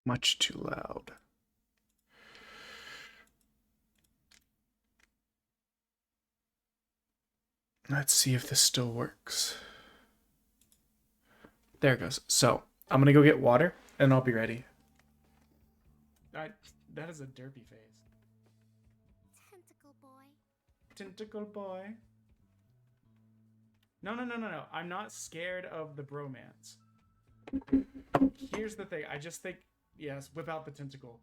Much too loud. Let's see if this still works. There it goes. So, I'm gonna go get water, and I'll be ready. That is a derpy face. Tentacle boy. Tentacle boy. No. I'm not scared of the bromance. Here's the thing. I just think, yes, whip out the tentacle.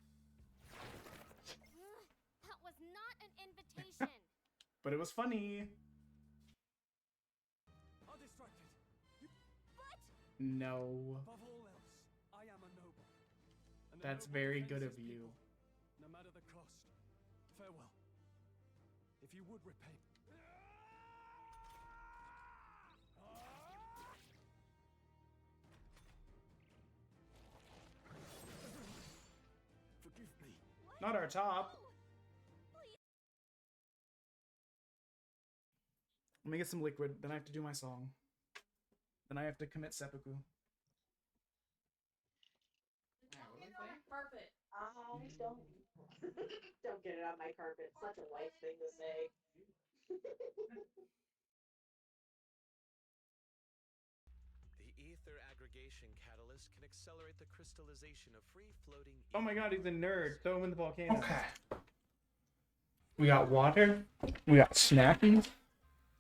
That was not an invitation. But it was funny. What? No. Above all else, I am a noble. And a That's noble very defends good of his you. people, no matter the cost. Farewell. If you would repay. Forgive me. Not our top. Let me get some liquid, then I have to do my song. Then I have to commit seppuku. Don't get it on my carpet. Don't. Don't get it on my carpet. Such a wife thing to say. The ether aggregation catalyst can accelerate the crystallization of free-floating. Oh my god, he's a nerd. Throw him in the volcano. Okay. We got water. We got snackies.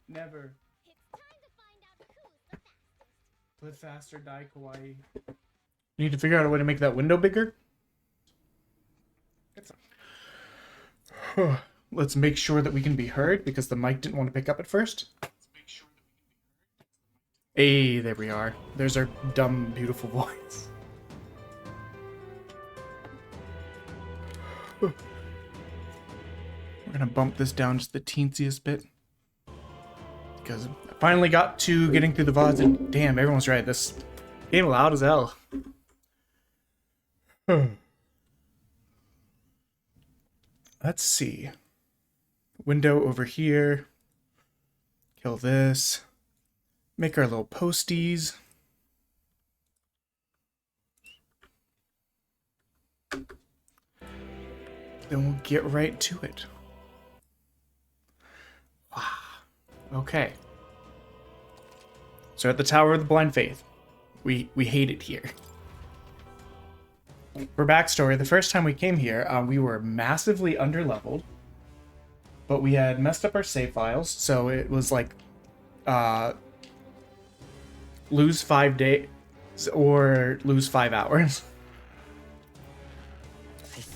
Never. It's time to find out who's the fastest. Live faster, die kawaii. You need to figure out a way to make that window bigger. Let's make sure that we can be heard because the mic didn't want to pick up at first. Hey, there we are. There's our dumb, beautiful voice. We're gonna bump this down just the teensiest bit. Because I finally got to getting through the VODs and damn, everyone's right. This game loud as hell. Let's see. Window over here. Kill this. Make our little posties. Then we'll get right to it. Wow. Okay. So at the Tower of the Blind Faith. We hate it here. For backstory, the first time we came here, we were massively underleveled. But we had messed up our save files, so it was like lose 5 days or lose 5 hours.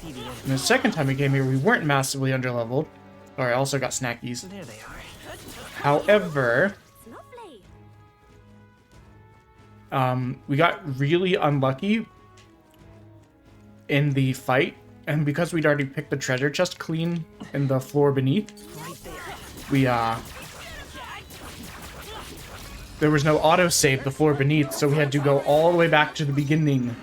And the second time we came here, we weren't massively underleveled. Or I also got snackies. There they are. It's However, lovely. we got really unlucky in the fight, and because we'd already picked the treasure chest clean in the floor beneath, we there was no autosave the floor beneath, so we had to go all the way back to the beginning.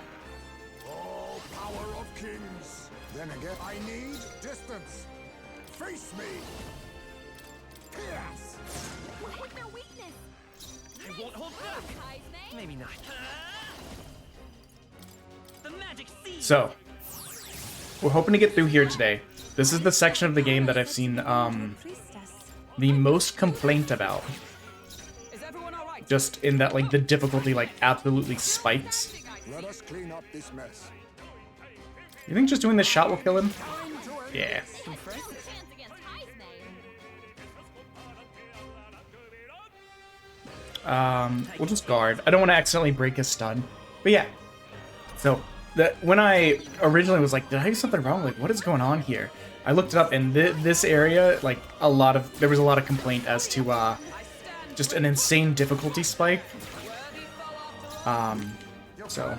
Oh, power of kings. Then again, I need distance. Face me. Yes. What is their weakness? I won't hold back. Heisme? Maybe not. The magic seed. So, we're hoping to get through here today. This is the section of the game that I've seen the most complaint about. Is everyone all right? Just in that, like, the difficulty, like, absolutely spikes. Let us clean up this mess. You think just doing this shot will kill him? Yeah. No chance against Heisme. We'll just guard. I don't want to accidentally break his stun. But yeah. So, when I originally was like, did I do something wrong? Like, what is going on here? I looked it up, and this area, like, there was a lot of complaint as to, just an insane difficulty spike. So,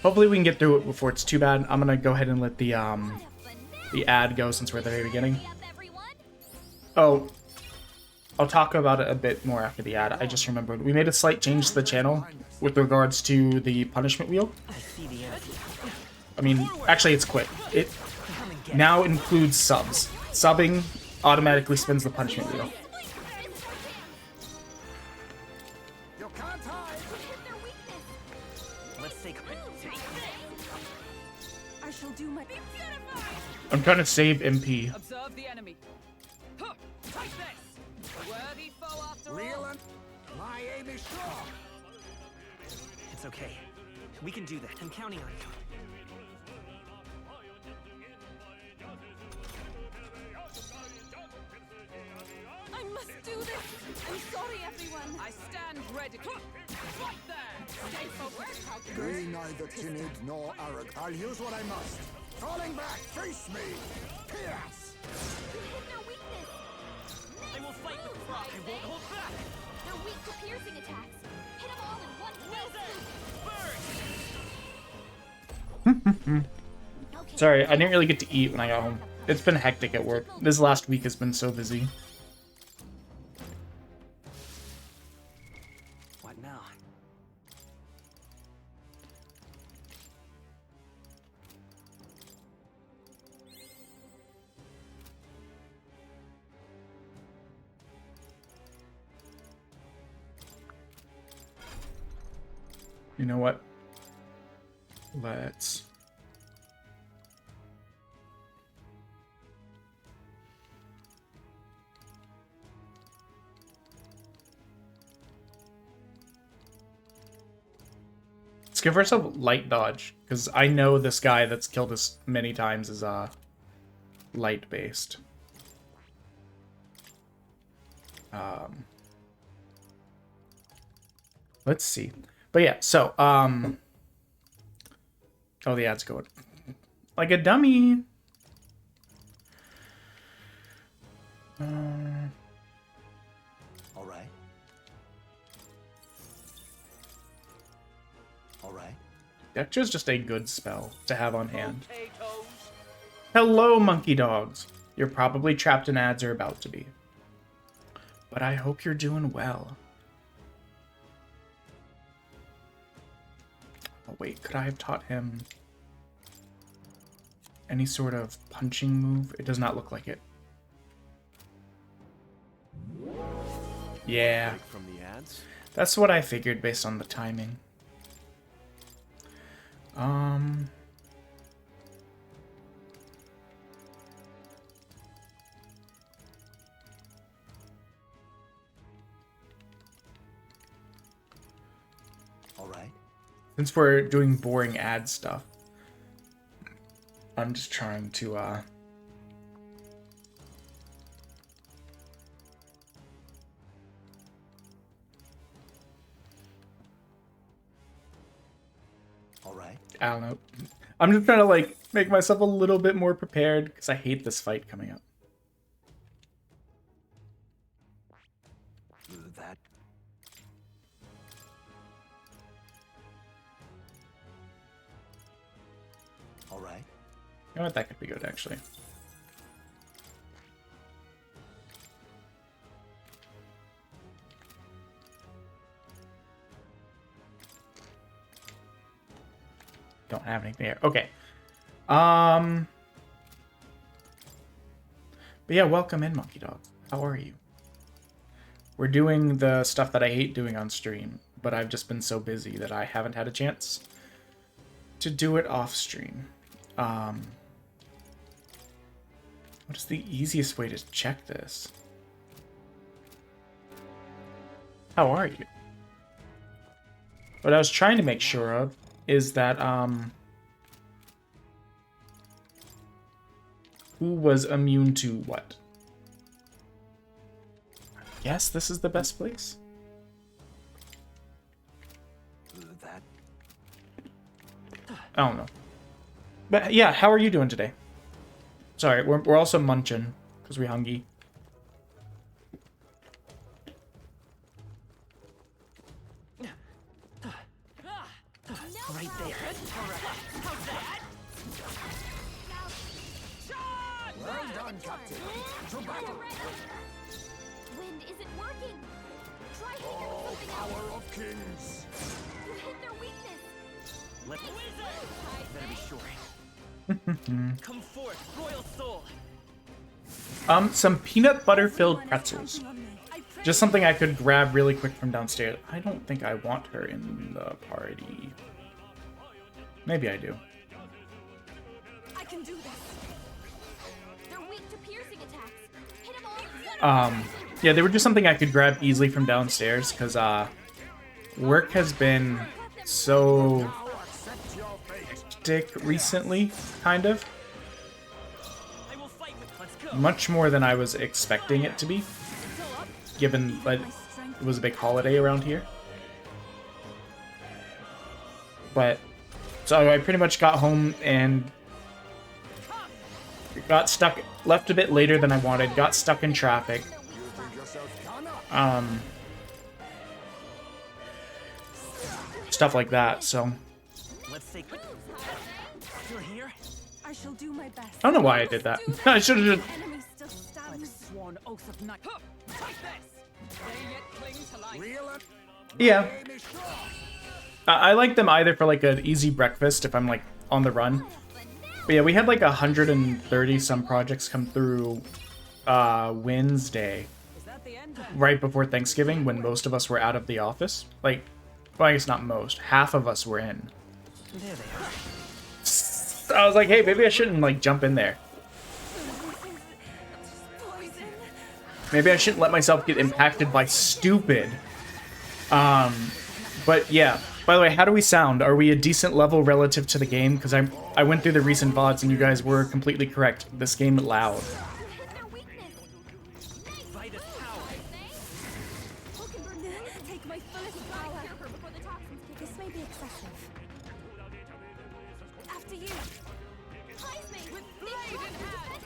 hopefully we can get through it before it's too bad. I'm gonna go ahead and let the ad go since we're at the very beginning. Hurry up, everyone. Oh, I'll talk about it a bit more after the ad. I just remembered. We made a slight change to the channel with regards to the punishment wheel. I see the end. I mean, actually, it's quit. It now includes subs. Subbing automatically spins the punishment wheel. You can't hide. What is their weakness? Let's sake of it, take this! I shall do my... Be beautified! I'm trying to save MP. Observe the enemy. Huh, take this! A worthy foe after Real all. and my aim is sure. It's okay. We can do that. I'm counting on you. I must do this. I'm sorry, everyone. I stand ready. Right there! Stay focused. How good? Be neither timid nor arrogant. I'll use what I must. Falling back, face me. Pierce. You hit their weakness. I will fight with pride. I won't hold back. They're weak to piercing attacks. Hit them all in one fell swoop. Burn! Okay. Sorry, I didn't really get to eat when I got home. It's been hectic at work. This last week has been so busy. What now? You know what? Let's... Let's give ourselves light dodge, because I know this guy that's killed us many times is light based. Let's see. But yeah, so oh, the ad's going like a dummy. All right. All right. Dexter's just a good spell to have on hand. Potatoes. Hello, monkey dogs. You're probably trapped in ads or about to be. But I hope you're doing well. Oh, wait, could I have taught him any sort of punching move? It does not look like it. Yeah, Break from the ads. that's what I figured based on the timing. All right. Since we're doing boring ad stuff, I'm just trying to, All right. I don't know. I'm just trying to, like, make myself a little bit more prepared, because I hate this fight coming up. That. All right. You know what? That could be good, actually. Don't have anything there. Okay. But yeah, welcome in, Monkey Dog. How are you? We're doing the stuff that I hate doing on stream, but I've just been so busy that I haven't had a chance to do it off stream. What is the easiest way to check this? How are you? What I was trying to make sure of is that, who was immune to what? I guess this is the best place. That. I don't know. But yeah, how are you doing today? Sorry, we're also munching because we're hungry. Right there. How's that? Well done, Captain. To battle. Wind isn't working. Try hitting them Oh, with something power else. of kings. You hit their weakness. Let better be sure. Come forth, royal soul. Some peanut butter filled pretzels. Just something I could grab really quick from downstairs. I don't think I want her in the party. Maybe I do. I can do this. They're weak to piercing attacks. Hit 'em all. Yeah, they were just something I could grab easily from downstairs, because work has been so Now accept your fate. hectic recently, kind of. I will fight with. Let's go. Much more than I was expecting it to be, given that it was a big holiday around here. But, so I pretty much got home and got stuck, left a bit later than I wanted, got stuck in traffic. You think yourself Ghana? Stuff like that, so Let's take. You're here. I shall do my best. I don't know why I did that. I should have just... Enemy still stands. Sworn oath of night. Take this. They yet cling to life. Real and Yeah. aim is sure. I like them either for like an easy breakfast if I'm like on the run. But yeah, we had like 130 some projects come through Wednesday, Is that the end? right before Thanksgiving, when most of us were out of the office. Like, well, I guess not most. Half of us were in. There they are. So I was like, hey, maybe I shouldn't like jump in there. Poison. Maybe I shouldn't let myself get impacted by stupid. But yeah. By the way, how do we sound? Are we a decent level relative to the game? Because I went through the recent VODs and you guys were completely correct. This game loud. You hit their weakness. Fight us power. Take my fullest power. Cure her before the toxins kick This may be excessive. after you. Ties me with blade in hand.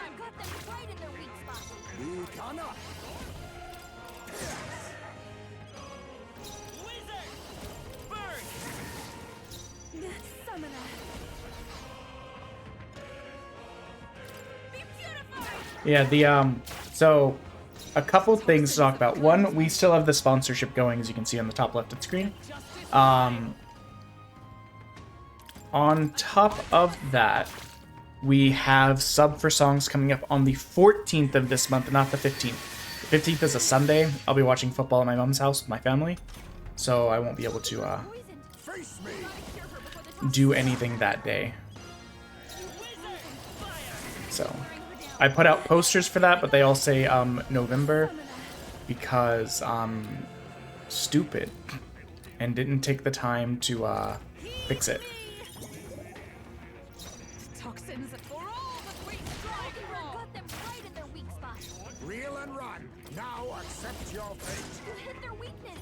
I've got them right in their weak spot. We Ghana. Summoner. Be beautified. Yeah, so a couple things to talk about. One, we still have the sponsorship going, as you can see on the top left of the screen. On top of that, we have Sub for Songs coming up on the 14th of this month, not the 15th. The 15th is a Sunday. I'll be watching football at my mom's house with my family, so I won't be able to Poisoned. Face me. Cure her before the toxins. do anything that day. So I put out posters for that, but they all say November because I'm stupid and didn't take the time to fix it. Toxins for all that we strive for. Got them right in their weak spot. Reel and run. Now accept your fate. You hit their weakness.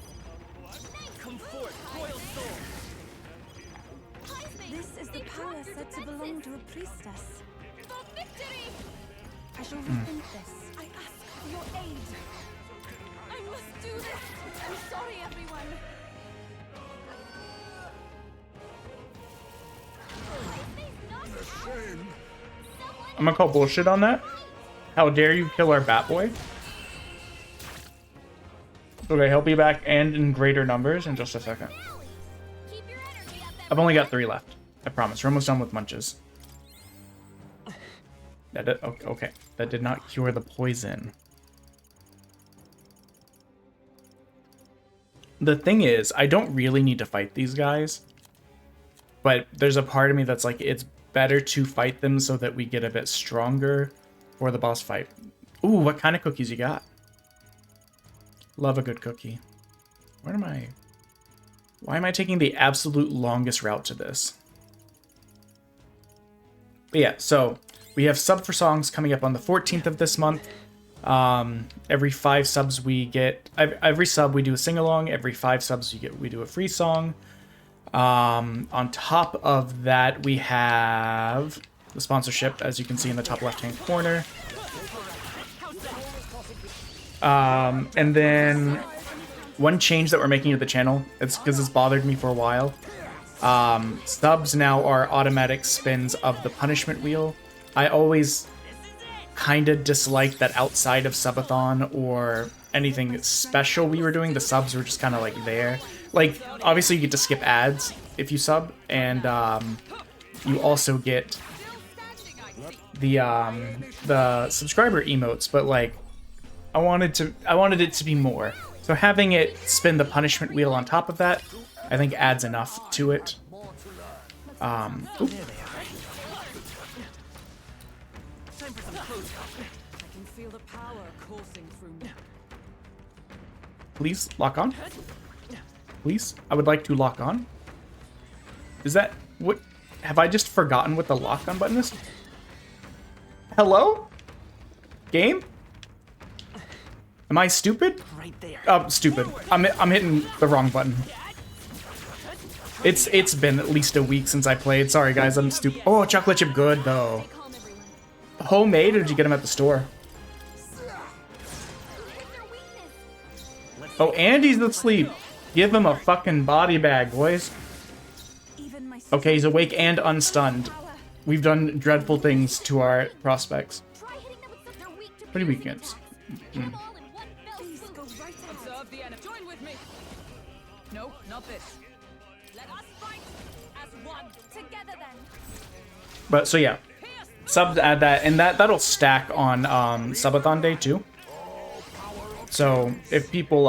Come forth, royal soul. Ties me. This is the They power dropped your said to belong to a priestess. For victory. I shall rethink this. I ask for your aid. I must do this. I'm sorry, everyone. Shame. I'm gonna call bullshit on that. How dare you kill our Batboy? Okay, he'll be back and in greater numbers in just a second. Keep your energy up, I've only got 3 left. I promise. We're almost done with munches. That did, okay. That did not cure the poison. The thing is, I don't really need to fight these guys. But there's a part of me that's like, it's better to fight them so that we get a bit stronger for the boss fight. Ooh, what kind of cookies you got? Love a good cookie. Where am I? Why am I taking the absolute longest route to this? But yeah, so we have Sub for Songs coming up on the 14th of this month. Every 5 subs we get, every sub we do a sing-along. Every 5 subs we do a free song. On top of that, we have the sponsorship, as you can see in the top left-hand corner. And then one change that we're making to the channel, it's because it's bothered me for a while. Subs now are automatic spins of the punishment wheel. I always kind of disliked that outside of subathon or anything special we were doing, the subs were just kind of like there. Like, obviously you get to skip ads if you sub, and you also get the subscriber emotes, but like I wanted it to be more. So having it spin the punishment wheel on top of that, I think adds enough to it. Oop. Time for some close. I can feel the power coursing through me. Please lock on. Please, I would like to lock on. Is that what? Have I just forgotten what the lock on button is? Hello? Game? Am I stupid? Right there. Oh, stupid. I'm hitting the wrong button. It's been at least a week since I played. Sorry guys, I'm stupid. Oh, chocolate chip good though. Calm everyone. Homemade or did you get them at the store? Hit their weakness. Oh, Andy's asleep. Give him a fucking body bag, boys. Even my Okay, he's awake and unstunned. We've done dreadful things to our prospects. Try hitting them with some. They're weak to Pretty piercing weekends. attacks. Hit them all in one fell Please swoop. go right ahead. Observe the enemy. Join with me. No, not this. Let us fight as one. Together then. But so yeah, subs add that, and that'll stack on subathon day too. So if people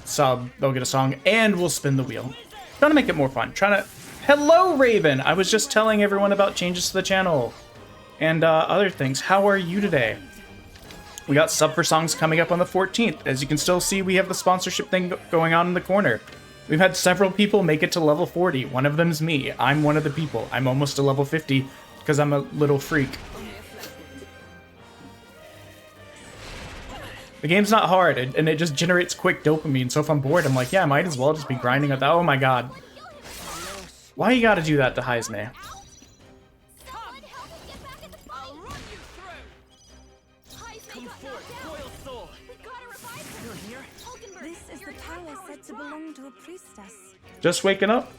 sub, they'll get a song, and we'll spin the wheel. Trying to make it more fun. Trying to. Hello, Raven. I was just telling everyone about changes to the channel and other things. How are you today? We got sub for songs coming up on the 14th. As you can still see, we have the sponsorship thing going on in the corner. We've had several people make it to level 40. One of them's me. I'm one of the people. I'm almost to level 50 because I'm a little freak. The game's not hard, and it just generates quick dopamine, so if I'm bored, I'm like, yeah, I might as well just be grinding at that. Oh my god. Why you gotta do that to Heisne? Someone help me get back in the fight. I'll run you through. Heisne got knocked down. Royal sword. We gotta revive her. You're here. Hulkenberg, This is your the attack power power's said to low. belong to a priestess. Just waking up.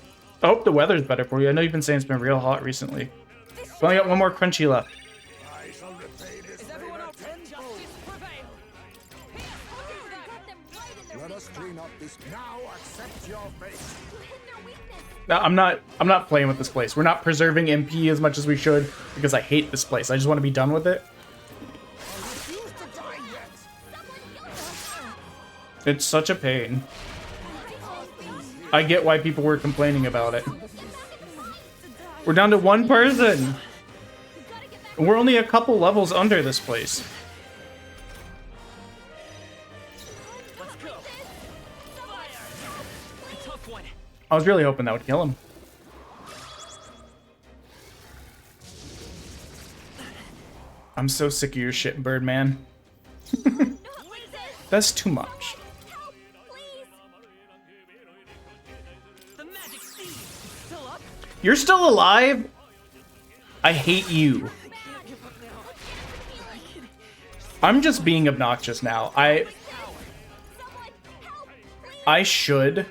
I hope the weather's better for you. I know you've been saying it's been real hot recently. We only got one more crunchy left. I shall repay this Is everyone favor okay? tenfold. Justice prevail. Here, Hulkenberg got them right in their Let weak us spot. clean up this. Now accept your fate. You hit their weakness. No, I'm not playing with this place. We're not preserving MP as much as we should because I hate this place. I just want to be done with it. I refuse to die yet. Someone heal her. It's such a pain. I get why people were complaining about it. We're down to one person. And we're only a couple levels under this place. Let's go. Fire. A tough one. I was really hoping that would kill him. I'm so sick of your shit, Birdman. That's too much. Help, please. The magic seed. Still up? You're still alive? I hate you. I'm just being obnoxious now. Someone help, please. I should.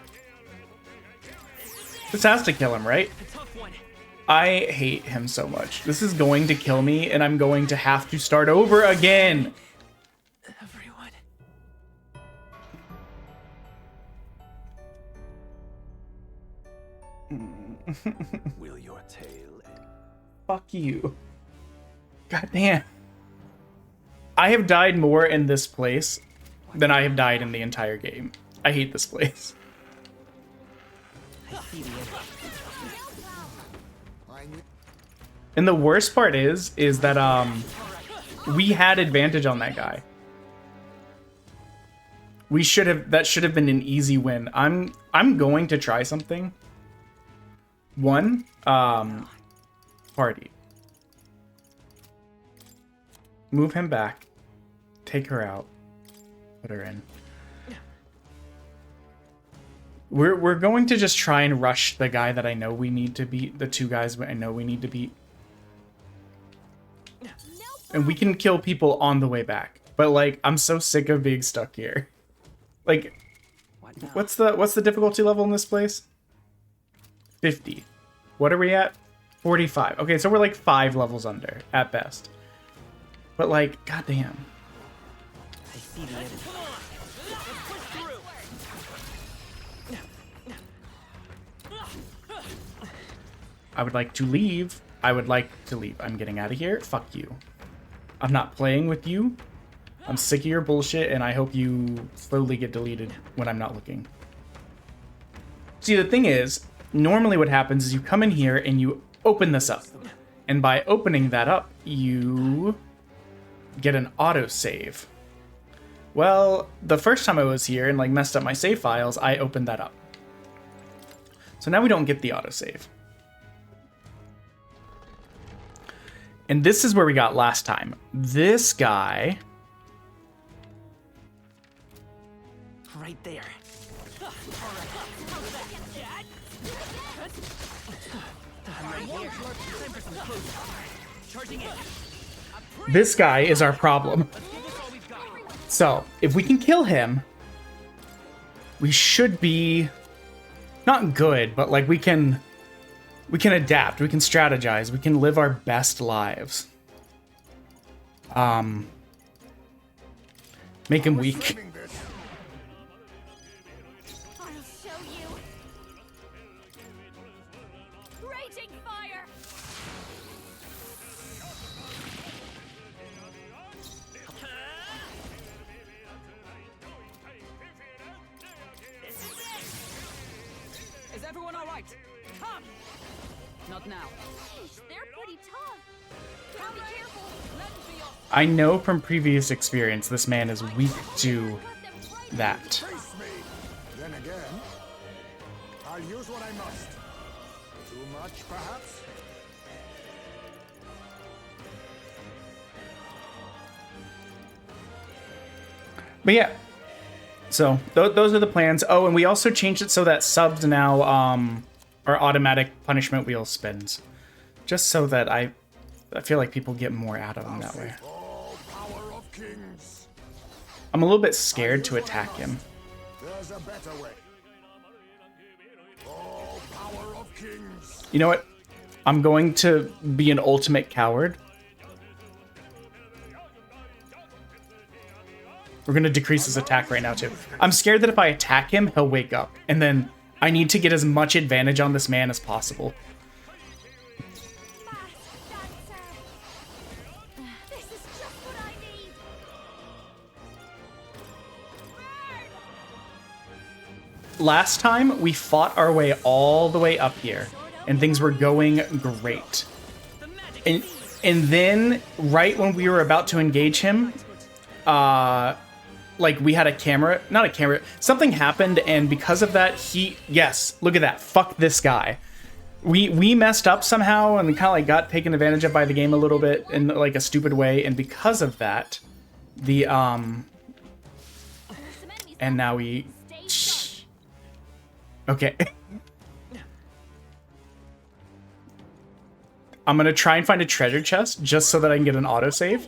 This has to kill him, right? A tough one. I hate him so much. This is going to kill me, and I'm going to have to start over again. Everyone. Will your tale end? Fuck you. God damn. I have died more in this place than I have died in the entire game. I hate this place. I see the enemy. I need And the worst part is that we had advantage on that guy. That should have been an easy win. I'm going to try something. One, party. Move him back. Take her out. Put her in. We're going to just try and rush the guy that I know we need to beat. The two guys I know we need to beat. And we can kill people on the way back. But like, I'm so sick of being stuck here. Like, What now? what's the difficulty level in this place? 50. What are we at? 45. Okay, so we're like 5 levels under at best. But like, goddamn. I see the enemy. Come on. Let's push through. I would like to leave. I would like to leave. I'm getting out of here. Fuck you. I'm not playing with you. I'm sick of your bullshit, and I hope you slowly get deleted when I'm not looking. See, the thing is, normally what happens is you come in here and you open this up. And by opening that up, you get an autosave. Well, the first time I was here and like messed up my save files, I opened that up. So now we don't get the autosave. And this is where we got last time. This guy... Right there. This guy is our problem. So, if we can kill him, we should be not good, but like we can adapt, we can strategize, we can live our best lives. Make him weak. I'll show you. Raging fire. Is everyone all right? Come! Not now. They're pretty tough. Gotta be careful. I know from previous experience this man is weak to that. Face me. Then again, I'll use what I must. Too much, perhaps? But yeah, so those are the plans. Oh, and we also changed it so that subs now are automatic punishment wheel spins, just so that I feel like people get more out of them that way. All power of kings. I'm a little bit scared to attack him. There's a better way. All power of kings. You know what? I'm going to be an ultimate coward. We're going to decrease his attack right now, too. I'm scared that if I attack him, he'll wake up. And then I need to get as much advantage on this man as possible. This is just what I need. Last time, we fought our way all the way up here. And things were going great. And then, right when we were about to engage him, like we had a camera, not a camera, something happened, and because of that, yes, look at that, fuck this guy. We messed up somehow and kind of like got taken advantage of by the game a little bit in like a stupid way, and because of that, and now we, okay. I'm gonna try and find a treasure chest just so that I can get an autosave.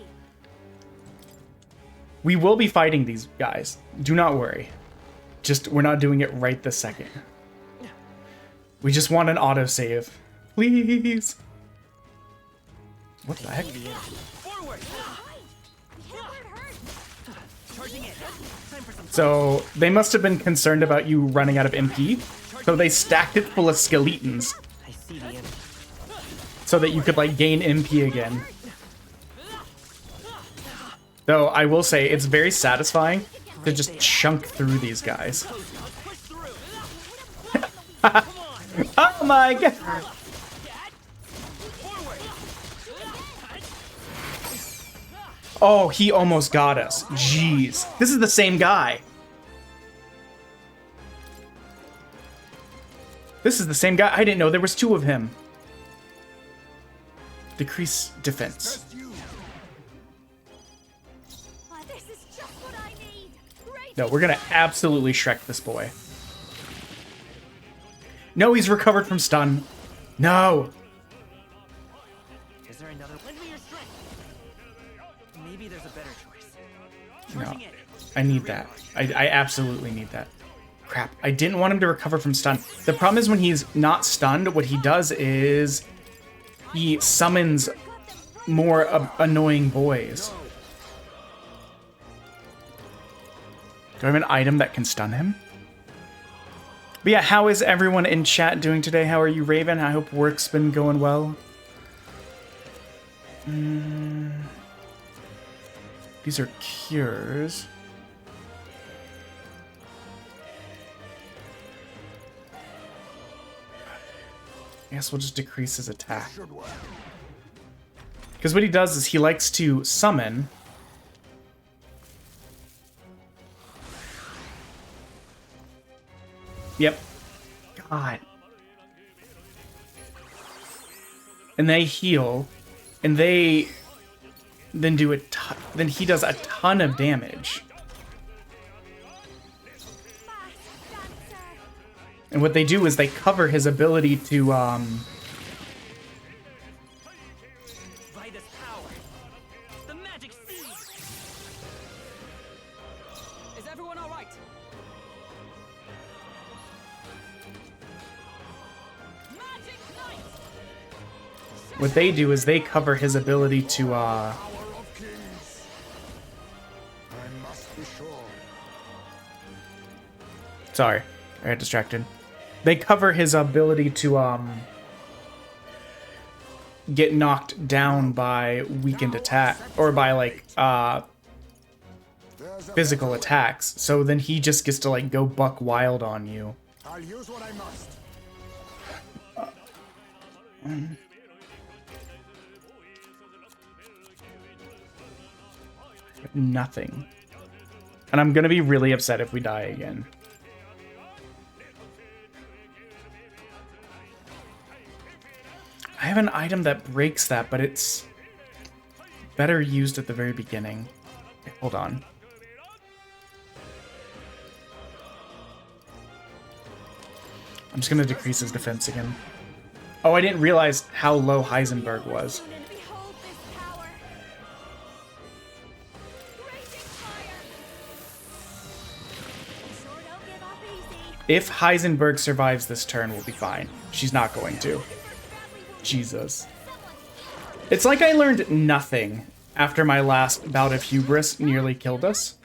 We will be fighting these guys. Do not worry. Just, we're not doing it right this second. We just want an autosave. Please. What the heck? So, they must have been concerned about you running out of MP. So they stacked it full of skeletons. I see the end. So that you could, like, gain MP again. Though, I will say, it's very satisfying to just chunk through these guys. Oh my god! Oh, he almost got us. Jeez. This is the same guy. This is the same guy. I didn't know there was two of him. Decrease defense. This is just what I need. No, we're gonna absolutely Shrek this boy. No, he's recovered from stun. No. Is there another? Lend me your strength. Maybe there's a better choice. No. I need that. I absolutely need that. Crap. I didn't want him to recover from stun. The problem is when he's not stunned, what he does is he summons more annoying boys. Do I have an item that can stun him? But yeah, how is everyone in chat doing today? How are you, Raven? I hope work's been going well. These are cures. I guess we'll just decrease his attack. Should work. Because what he does is he likes to summon. Yep. God. And they heal, and they then do then he does a ton of damage. And what they do is they cover his ability to By this power, the magic seed. Is everyone all right? Magic Knight! what they do is they cover his ability to Power of kings. I must be sure. sorry, I got distracted. They cover his ability to get knocked down by weakened attack or by like There's a physical better way. attacks. So then he just gets to like go buck wild on you. I'll use what I must. Nothing. And I'm gonna be really upset if we die again. I have an item that breaks that, but it's better used at the very beginning. Okay, hold on. I'm just gonna decrease his defense again. Oh, I didn't realize how low Heisenberg was. And behold this power. Raging fire. Sure don't give up easy. If Heisenberg survives this turn, we'll be fine. She's not going to. Jesus. It's like I learned nothing after my last bout of hubris nearly killed us.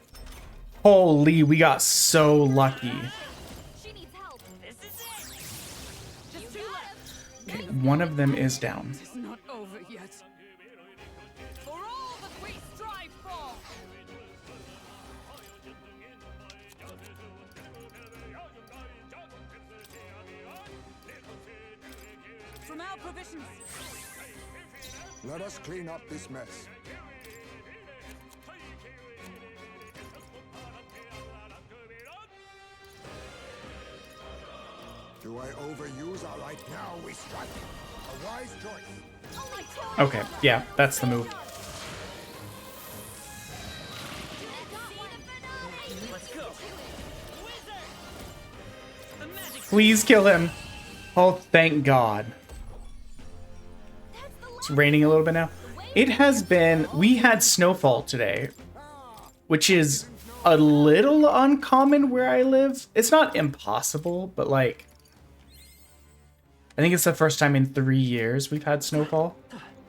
Holy, we got so lucky. She needs help. This is it! Just two left. Okay, one of them is down. It's not over yet. For all that we strive for! From our provisions, Let us clean up this mess. Do I overuse our right now? We strike. A wise choice. Only two. Okay, yeah, that's the move. Let's go. Wizard! The magic Please kill him. Oh, thank God. It's raining a little bit now. It has been... We had snowfall today, which is a little uncommon where I live. It's not impossible, but like... I think it's the first time in 3 years we've had snowfall.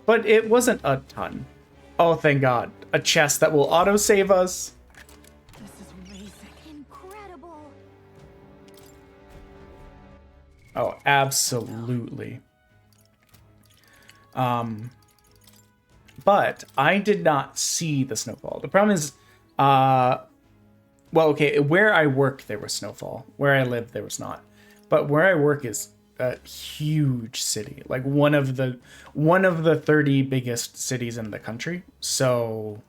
But it wasn't a ton. Oh, thank God. A chest that will auto-save us. this is amazing. Incredible. Oh, absolutely. But I did not see the snowfall. The problem is, well, okay, where I work there was snowfall. Where I live there was not. But where I work is a huge city, like one of the 30 biggest cities in the country. So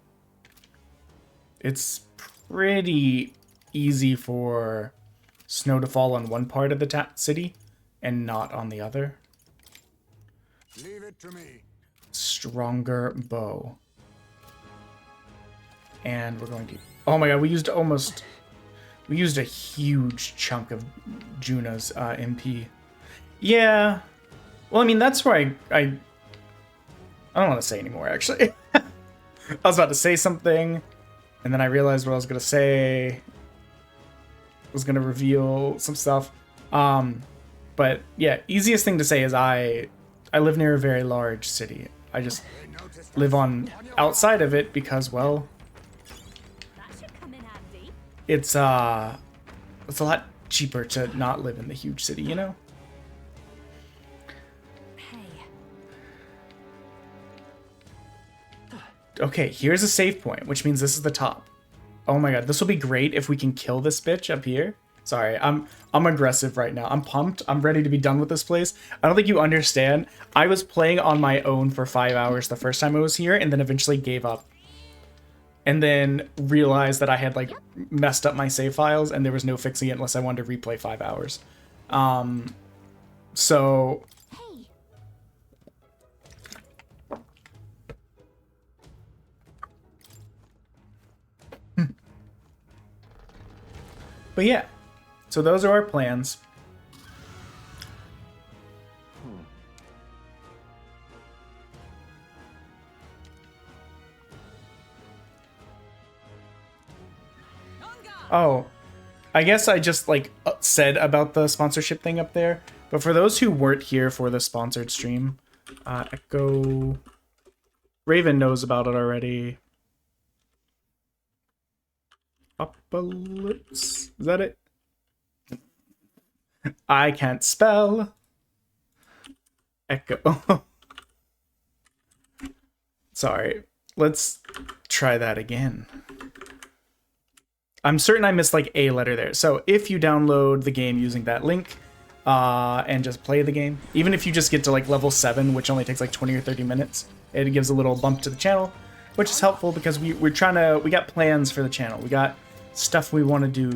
it's pretty easy for snow to fall on one part of the city and not on the other. Leave it to me. Stronger bow. And we're going to... Oh my god, we used a huge chunk of Juna's MP. Yeah. Well, I mean, that's where I don't want to say anymore, actually. I was about to say something, and then I realized what I was going to say. I was going to reveal some stuff. But yeah, easiest thing to say is I live near a very large city. I just live on outside of it because, well, That should come in handy. it's a lot cheaper to not live in the huge city, you know? Hey. Okay, here's a save point, which means this is the top. Oh my god, this will be great if we can kill this bitch up here. Sorry, I'm aggressive right now. I'm pumped. I'm ready to be done with this place. I don't think you understand. I was playing on my own for 5 hours the first time I was here, and then eventually gave up. And then realized that I had like messed up my save files, and there was no fixing it unless I wanted to replay 5 hours. So but yeah, so those are our plans. Oh, I guess I just like said about the sponsorship thing up there, but for those who weren't here for the sponsored stream, Echo Raven knows about it already. Apocalypse, is that it? I can't spell. Echo. Sorry, let's try that again. I'm certain I missed like a letter there. So if you download the game using that link and just play the game, even if you just get to like level 7, which only takes like 20 or 30 minutes, it gives a little bump to the channel, which is helpful because we got plans for the channel. We got stuff we want to do.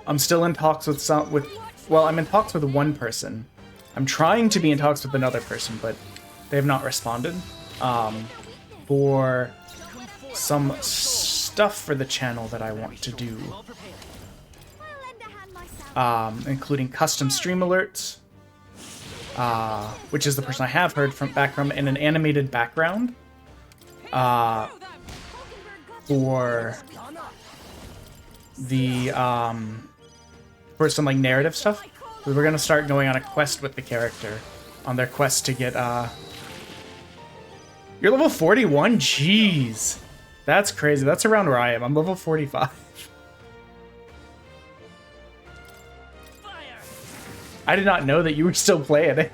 I'm still in talks well, I'm in talks with one person. I'm trying to be in talks with another person, but they have not responded for some stuff for the channel that I want to do, including custom stream alerts, which is the person I have heard from in an animated background, for the for some like narrative stuff. We were gonna start going on a quest with the character, on their quest to get You're level 41? Jeez. That's crazy. That's around where I am. I'm level 45. I did not know that you were still playing it.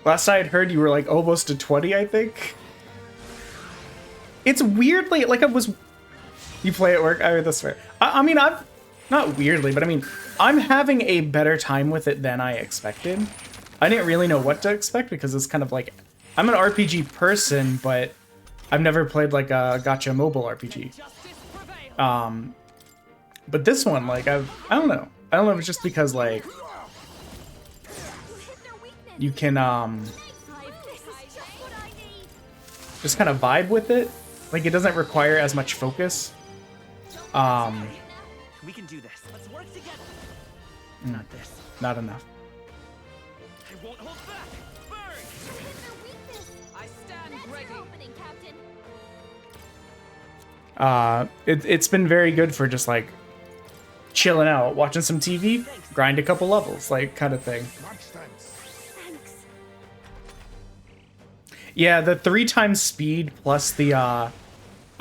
Last I had heard, you were like almost to 20, I think. It's weirdly like you play at work. I heard this. I mean, I've not weirdly, but I mean, I'm having a better time with it than I expected. I didn't really know what to expect because it's kind of like I'm an RPG person, but I've never played like a gacha mobile RPG. But this one, like, I don't know. I don't know if it's just because, like, you can, just kind of vibe with it. Like, it doesn't require as much focus. We can do this. Let's work together. Not this. Not enough. I won't hold back. I stand ready. It's been very good for just like chilling out, watching some TV, grind a couple levels, like kind of thing. Yeah, the 3 times speed plus the I've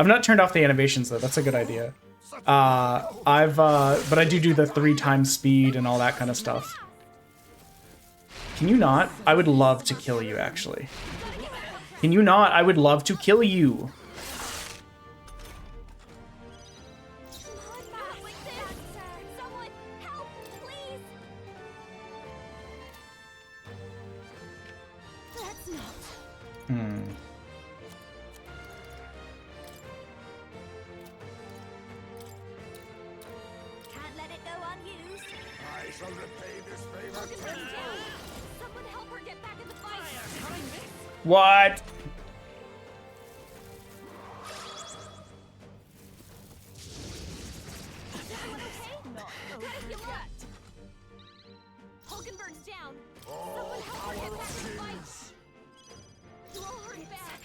not turned off the animations though. That's a good idea. But I do the 3 times speed and all that kind of stuff. Can you not? I would love to kill you, actually. Can you not? I would love to kill you. Can't let it go unused. I shall repay this favor tenfold. Someone help her get back in the fight. What? Hulkenberg's down. Oh, power of kings. You're all hurt bad.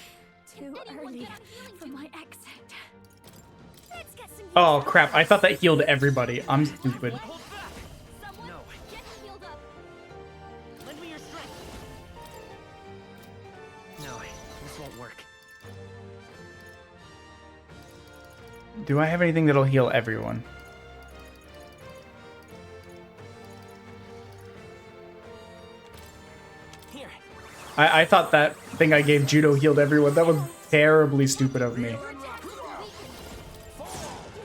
Too early for my exit. Let's get some Oh crap, I thought that healed everybody. I'm stupid. Someone No. get healed up. Lend me your strength. No, this won't work. Do I have anything that'll heal everyone? Here. I thought that thing I gave Judo healed everyone. That was terribly stupid of me. You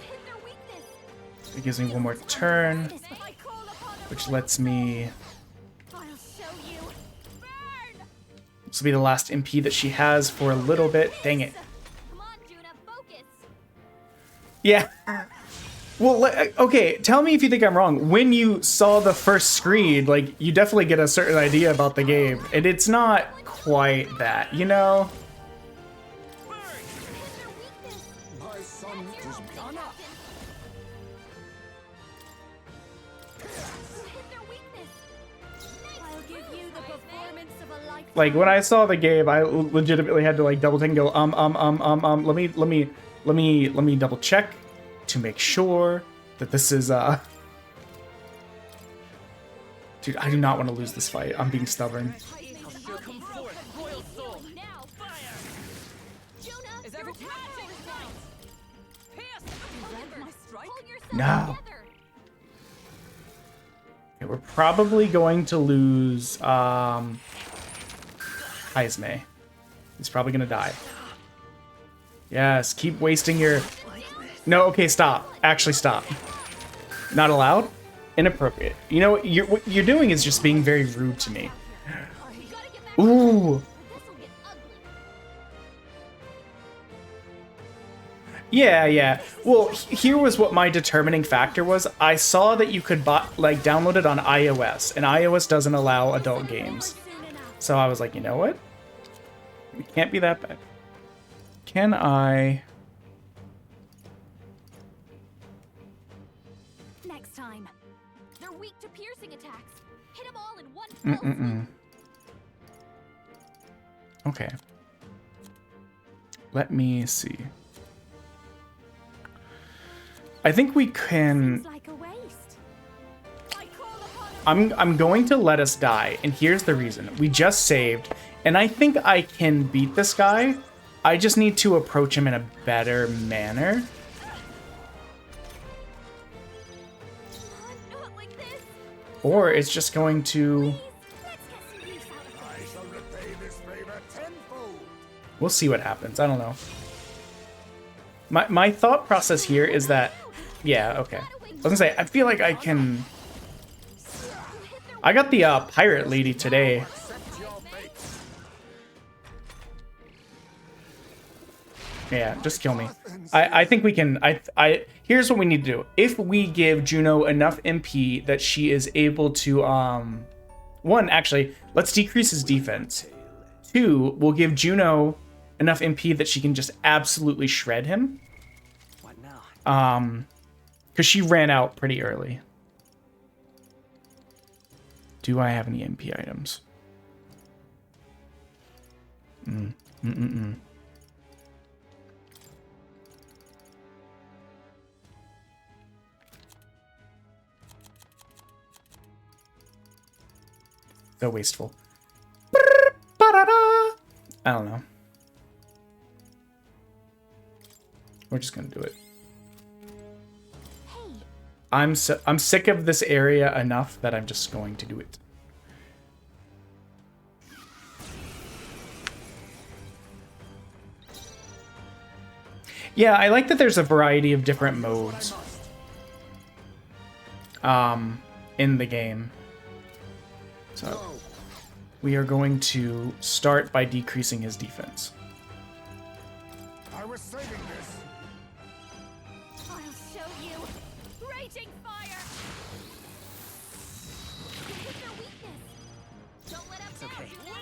hit their weakness. It gives me one more turn, which lets me... I'll show you. Burn! This will be the last MP that she has for a little bit. Dang it. Come on, Juna, focus. Yeah. Well, okay, tell me if you think I'm wrong. When you saw the first screen, like, you definitely get a certain idea about the game. And it's not quite that, you know? My son is done up. I'll give you the performance of a lifetime. Like, when I saw the game, I legitimately had to, like, double take and go, let me double check to make sure that this is, Dude, I do not want to lose this fight. I'm being stubborn. Come forth, royal soul. Now, Fire! Juna, Is your everyone attack ready? is down. Pierce! You read my strike? Hold yourself No. together. Okay, we're probably going to lose, Heisme. He's probably gonna die. Yes, keep wasting your... No, okay, stop. Actually, stop. Not allowed? Inappropriate. You know, what you're doing is just being very rude to me. You gotta get back Ooh. This'll get ugly. Yeah. Well, here was what my determining factor was. I saw that you could download it on iOS, and iOS doesn't allow adult games. So I was like, you know what? It can't be that bad. Can I... Next time. They're weak to piercing attacks. Hit them all in one fell swoop. Okay. Let me see. I think we can... Seems like a waste. I call upon I'm going to let us die, and here's the reason. We just saved, and I think I can beat this guy. I just need to approach him in a better manner. not like this. Or it's just going to... Let's get some use out of I shall repay this favor tenfold. We'll see what happens. I don't know. My thought process here is that... Yeah, okay. I was gonna say, I feel like I can... I got the pirate lady today. Accept your fate. Yeah, just kill me. I think we can... Here's what we need to do. If we give Juno enough MP that she is able to... One, actually, let's decrease his defense. Two, we'll give Juno enough MP that she can just absolutely shred him. What now? Because she ran out pretty early. Do I have any MP items? So wasteful. I don't know. We're just gonna do it. I'm sick of this area enough that I'm just going to do it. Yeah, I like that there's a variety of different modes in the game. So we are going to start by decreasing his defense. I was saving this. I'll show you. Raging fire. Hit their weakness. Don't let up It's now, okay. Juna.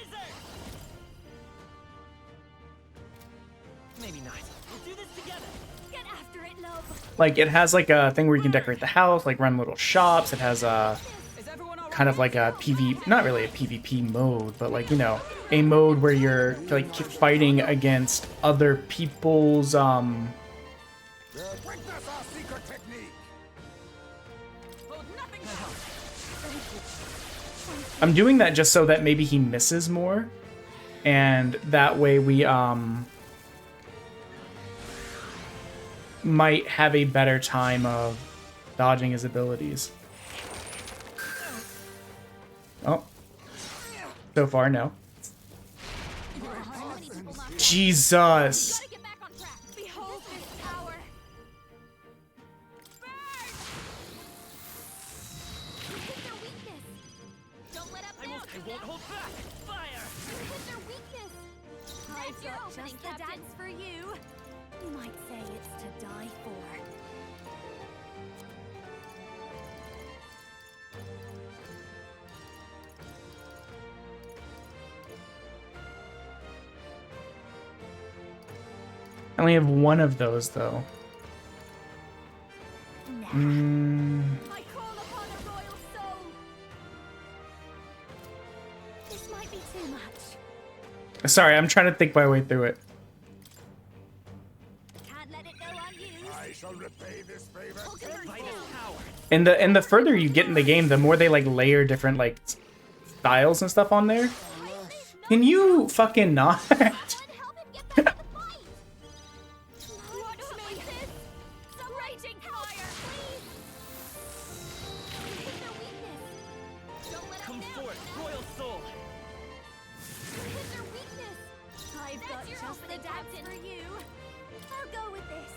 Maybe not. We'll do this together. Get after it, love. Like, it has like a thing where you can decorate the house, like run little shops. It has a Is everyone all kind of like a not really a PvP mode, but like, you know, a mode where you're like fighting against other people's Quick, that's our secret technique. hold nothing back. I'm doing that just so that maybe he misses more, and that way we might have a better time of dodging his abilities. Oh. So far, no. Jesus. Gotta get back on track. Behold this power. Burn! Don't hold back! Fire! Hit their weakness. I've That's your got opening, just the Captain. dance for you. You might say it's to die for. I only have one of those though. Nah. I call upon a royal soul. This might be too much. Sorry, I'm trying to think my way through it. Can't let it go unused. I shall repay this favor. Fight is power. And the further you get in the game, the more they like layer different like styles and stuff on there. Can you fucking not? Someone help him get back to the fight. Watch me. Some raging fire, please. Hit their weakness. Don't let Come them down. forth, royal soul! Hit their weakness. I've That's got your just the opening, dance Captain. for you. I'll go with this.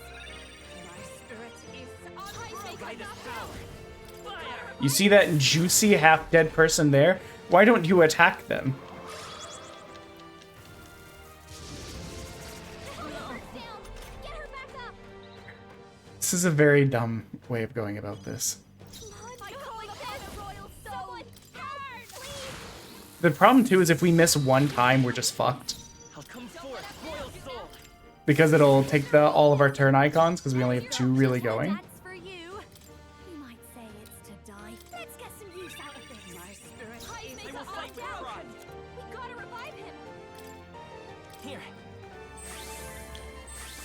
My spirit is Unbroken. Fight is power! Fire! You see that juicy half-dead person there? Why don't you attack them? Down. Get her back up. This is a very dumb way of going about this. I call upon a royal soul. Help, please. The problem too is if we miss one time, we're just fucked. I'll come forth, royal soul! Because it'll take all of our turn icons, because we only have 2 really going. Dance for you. You might say it's to die. Let's get some use out of this. my spirit High is makes will us fight knocked with out. pride. We gotta revive him. Here,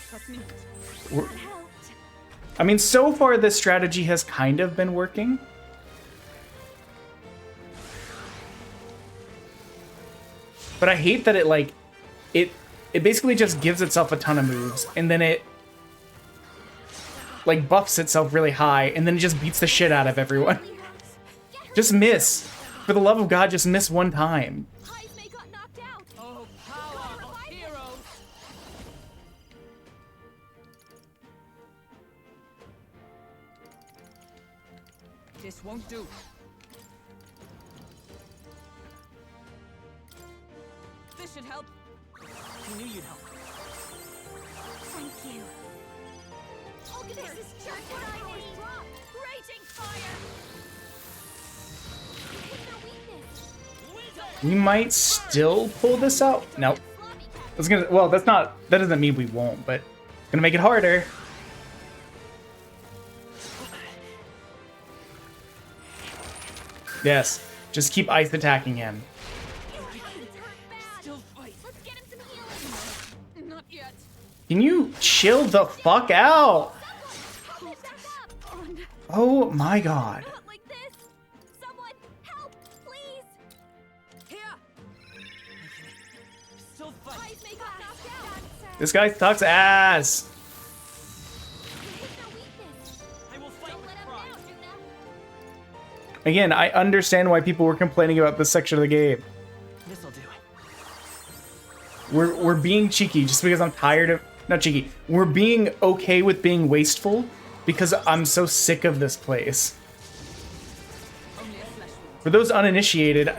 trust me. We're- That helped. I mean, so far this strategy has kind of been working. But I hate that it basically just gives itself a ton of moves, and then it like buffs itself really high, and then it just beats the shit out of everyone. Just miss. For the love of God, just miss one time. Highs may got knocked out. Oh, power of heroes! This won't do. This should help. I knew you'd help. Thank you. This is just what I need. Raging fire. Hit their weakness. We might still pull this out. Nope. Sloppy Captain. That's gonna. Well, that doesn't mean we won't, but it's gonna make it harder. Yes. Just keep ice attacking him. He's hurt bad. Still fight. Let's get him some healing. Not yet. Can you chill the fuck out? Help him back up. Oh my god. Not like this. Someone help, please. Here. Still fight! Highs may got knocked out. This guy sucks ass. Hit their weakness. I will fight Don't with let him pride! down, Juna. Again, I understand why people were complaining about this section of the game. This'll do. We're being cheeky just because I'm tired of not cheeky. We're being okay with being wasteful because I'm so sick of this place. Only a flesh wound. For those uninitiated,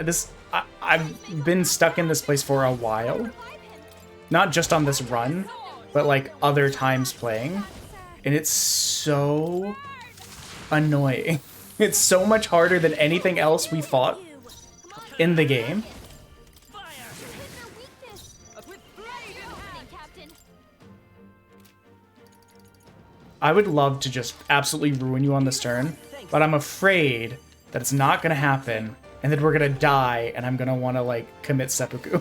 I've been stuck in this place for a while. Revive him. Not just on this run, but like other times playing. And it's so annoying. It's so much harder than anything else we fought in the game. Fire! Hit their weakness. With blade in Opening, hand. Captain. I would love to just absolutely ruin you on this turn, but I'm afraid that it's not gonna happen, and that we're gonna die, and I'm gonna want to like commit seppuku.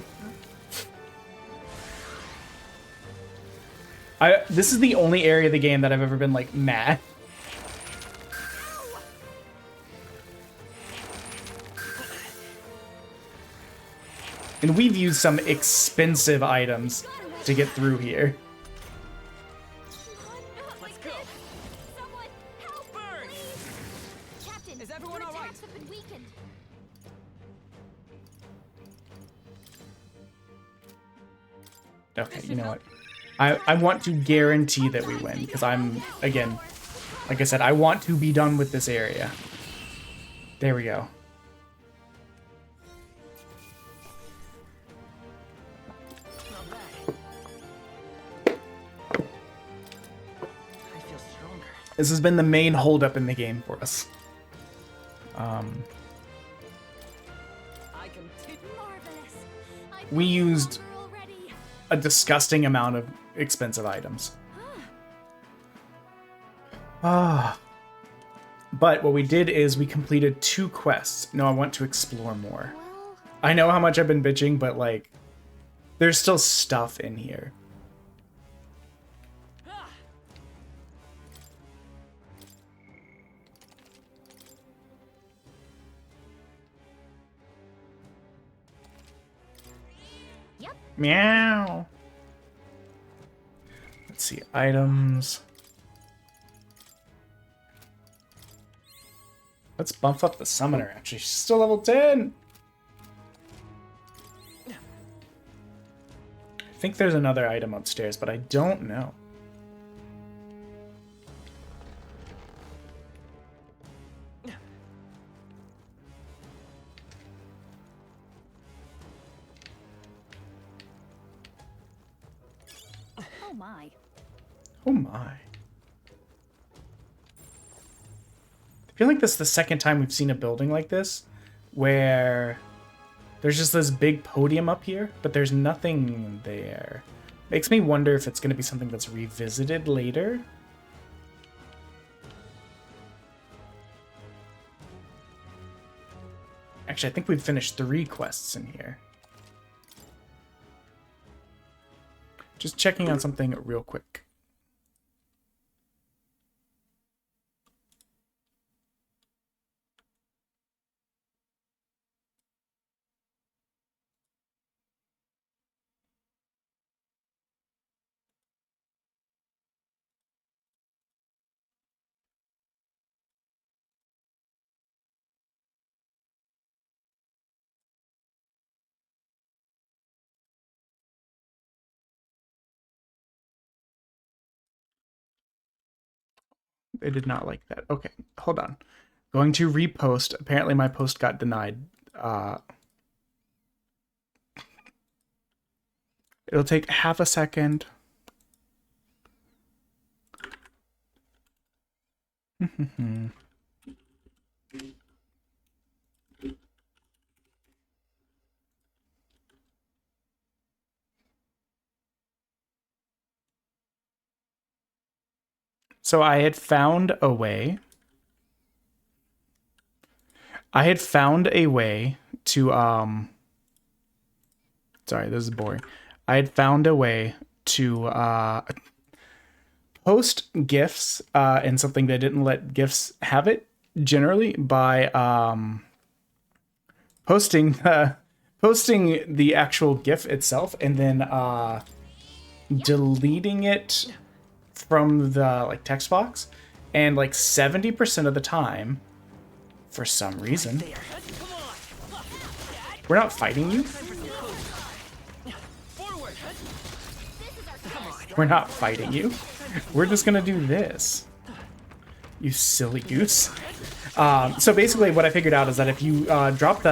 This is the only area of the game that I've ever been like mad. And we've used some expensive items to get through here. Not like this. Someone help, Burn! please. Captain, Is everyone your all right? attacks have been weakened. Okay, you know what? I want to guarantee that we win, because I'm, again, like I said, I want to be done with this area. There we go. I feel stronger. This has been the main holdup in the game for us. I can Marvelous. We used Already. a disgusting amount of expensive items. Ah. But what we did is we completed 2 quests. No, I want to explore more. Well, I know how much I've been bitching, but like, there's still stuff in here. Yep. Meow. Let's see, items. Let's bump up the summoner, actually. She's still level 10! I think there's another item upstairs, but I don't know. Oh my. Oh my. I feel like this is the second time we've seen a building like this, where there's just this big podium up here, but there's nothing there. Makes me wonder if it's going to be something that's revisited later. Actually, I think we've finished 3 quests in here. Just checking on something real quick. They did not like that. Okay, hold on. Going to repost. Apparently my post got denied. It'll take half a second. So I had found a way. To sorry, this is boring. I had found a way to post GIFs and something that didn't let GIFs have it generally by posting the actual GIF itself and then deleting it from the like text box, and like 70% of the time, for some reason, we're not fighting you. We're not fighting you. We're just gonna do this. You silly goose. So basically, what I figured out is that if you dropped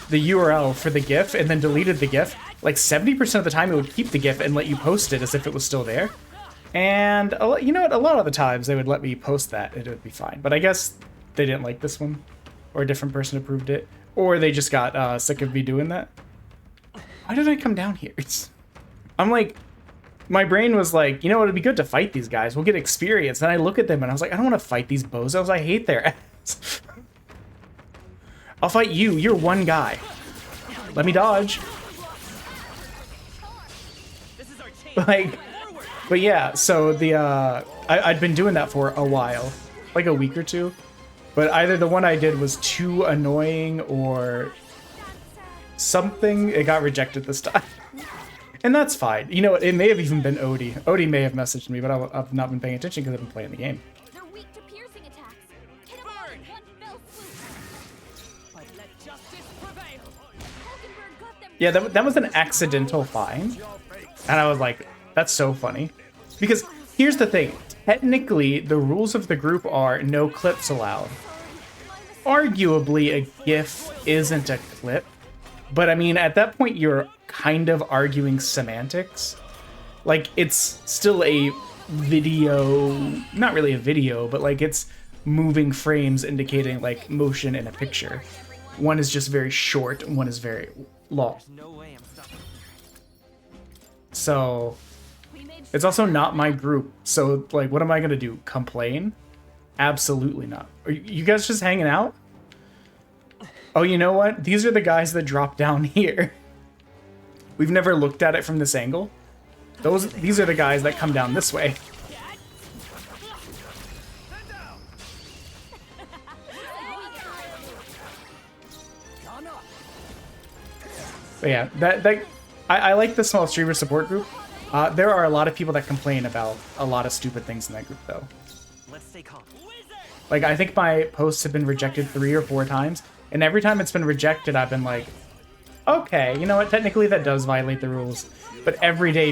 the URL for the GIF and then deleted the GIF, like 70% of the time it would keep the GIF and let you post it as if it was still there. And you know what? A lot of the times they would let me post that and it would be fine. But I guess they didn't like this one, or a different person approved it, or they just got sick of me doing that. Why did I come down here? I'm like, my brain was like, you know, it'd be good to fight these guys. We'll get experience. And I look at them and I was like, I don't want to fight these bozos. I hate their ass. I'll fight you. You're one guy. Let me dodge. Like, but yeah, so the I'd been doing that for a while, like a week or two, but either the one I did was too annoying or something. It got rejected this time. And that's fine. You know, it may have even been Odie. Odie may have messaged me, but I've not been paying attention because I've been playing the game. They're weak to piercing attacks. Hit 'em all in one fell swoop. But let justice prevail. Hulkenberg got them. Yeah, that was an accidental find. And I was like, that's so funny. Because here's the thing. Technically, the rules of the group are no clips allowed. arguably a GIF isn't a clip, but I mean, at that point, you're kind of arguing semantics. Like, it's still a video, not really a video, but like it's moving frames indicating like motion in a picture. One is just very short, and one is very long. No way I'm stopping. So it's also not my group. So like, what am I gonna do? Complain? Absolutely not. Are you guys just hanging out? Oh, you know what? These are the guys that drop down here. We've never looked at it from this angle. These are the guys that come down this way. But yeah, I like the small streamer support group. There are a lot of people that complain about a lot of stupid things in that group, though. Let's stay calm. Like, I think my posts have been rejected 3 or 4 times, and every time it's been rejected, I've been like, okay, you know what, technically that does violate the rules. But every day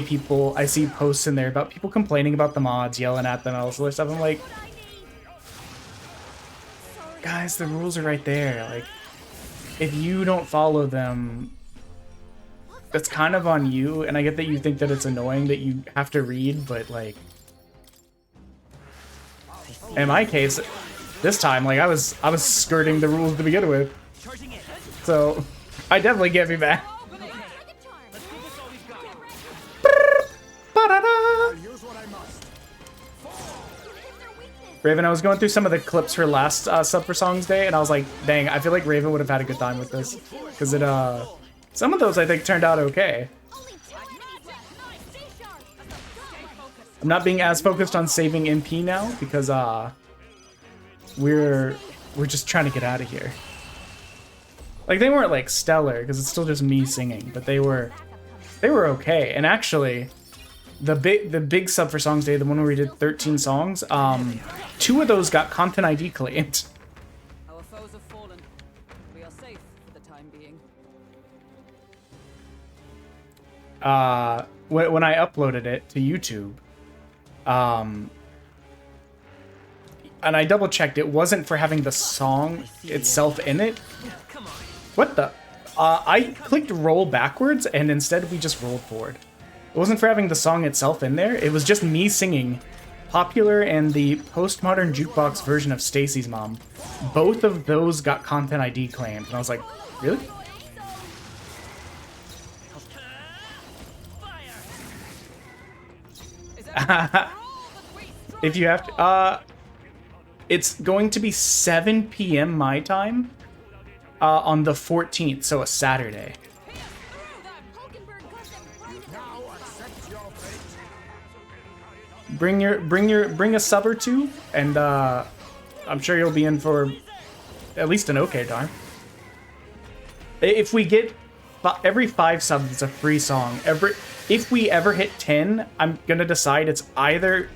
I see posts in there about people complaining about the mods, yelling at them, and all this other stuff. I'm like, guys, the rules are right there. Like, if you don't follow them, that's kind of on you. And I get that you think that it's annoying that you have to read, but like, in my case, this time, like I was skirting the rules to begin with. So I definitely get me back. Raven, I was going through some of the clips for last Sub for Songs Day, and I was like, dang, I feel like Raven would have had a good time with this. Because it, some of those I think turned out okay. I'm not being as focused on saving MP now, because, we're just trying to get out of here. Like, they weren't, like, stellar, because it's still just me singing, but they were okay. And actually, the big Sub for Songs Day, the one where we did 13 songs, 2 of those got Content ID claimed. Our foes have fallen. We are safe for the time being. When I uploaded it to YouTube, and I double checked, it wasn't for having the song itself in it. What the? I clicked roll backwards, and instead we just rolled forward. It wasn't for having the song itself in there. It was just me singing Popular and the Postmodern Jukebox version of Stacy's Mom. Both of those got Content ID claimed, and I was like, really? If you have to, it's going to be 7 p.m. my time on the 14th, so a Saturday. Bring a sub or two, and I'm sure you'll be in for at least an okay time. If we get every 5 subs, it's a free song. If we ever hit 10, I'm gonna decide it's either,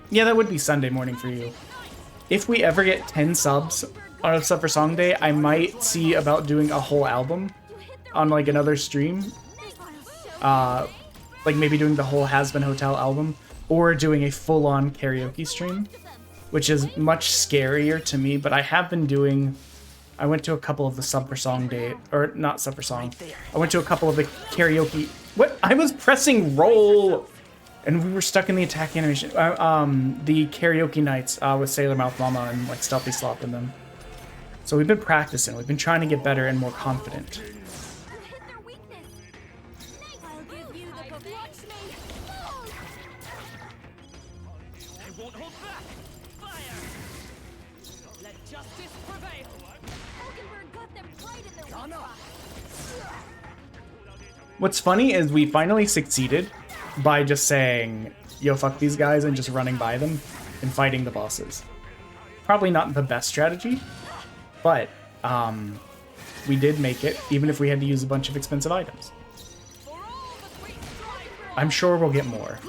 yeah, that would be Sunday morning for you. If we ever get 10 subs on a Sub for Song Day, I might see about doing a whole album on like another stream. Like maybe doing the whole Has Been Hotel album, or doing a full-on karaoke stream, which is much scarier to me, but I have been doing, I went to a couple of the Sub for Song Day, or not Sub for Song, I went to a couple of the karaoke, what? I was pressing roll! And we were stuck in the attack animation, the karaoke nights with Sailor Mouth Mama and like Stealthy Slop in them. So we've been practicing, we've been trying to get better and more confident. What's funny is we finally succeeded by just saying, yo, fuck these guys, and just running by them and fighting the bosses. Probably not the best strategy, but we did make it, even if we had to use a bunch of expensive items. I'm sure we'll get more.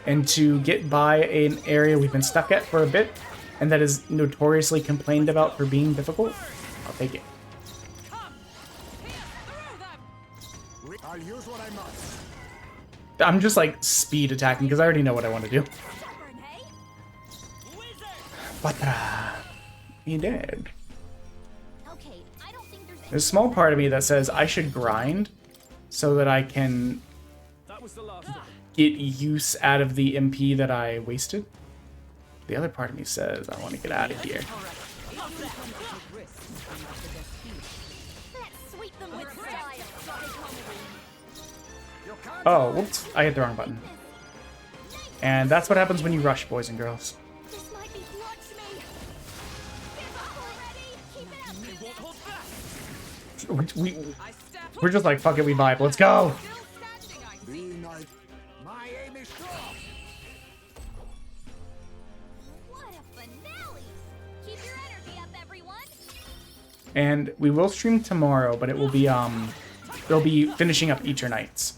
And to get by an area we've been stuck at for a bit, and that is notoriously complained about for being difficult, I'll take it. I'll use what I must. I'm just like speed attacking because I already know what I want to do. But He did. Okay, I don't think there's There's a small part of me that says I should grind so that I can That was the last of it. get use out of the MP that I wasted. The other part of me says I want to get out of here. Let's sweep them with style. You can't Oh, whoops. I hit the wrong button. And that's what happens when you rush, boys and girls. This might be Lakshmi. Give up already. Keep it up. We're just like, fuck it, we vibe. Let's go. be nice. My aim is strong. what a finale. Keep your energy up, everyone. And we will stream tomorrow, but it will be, they'll be finishing up Eternights.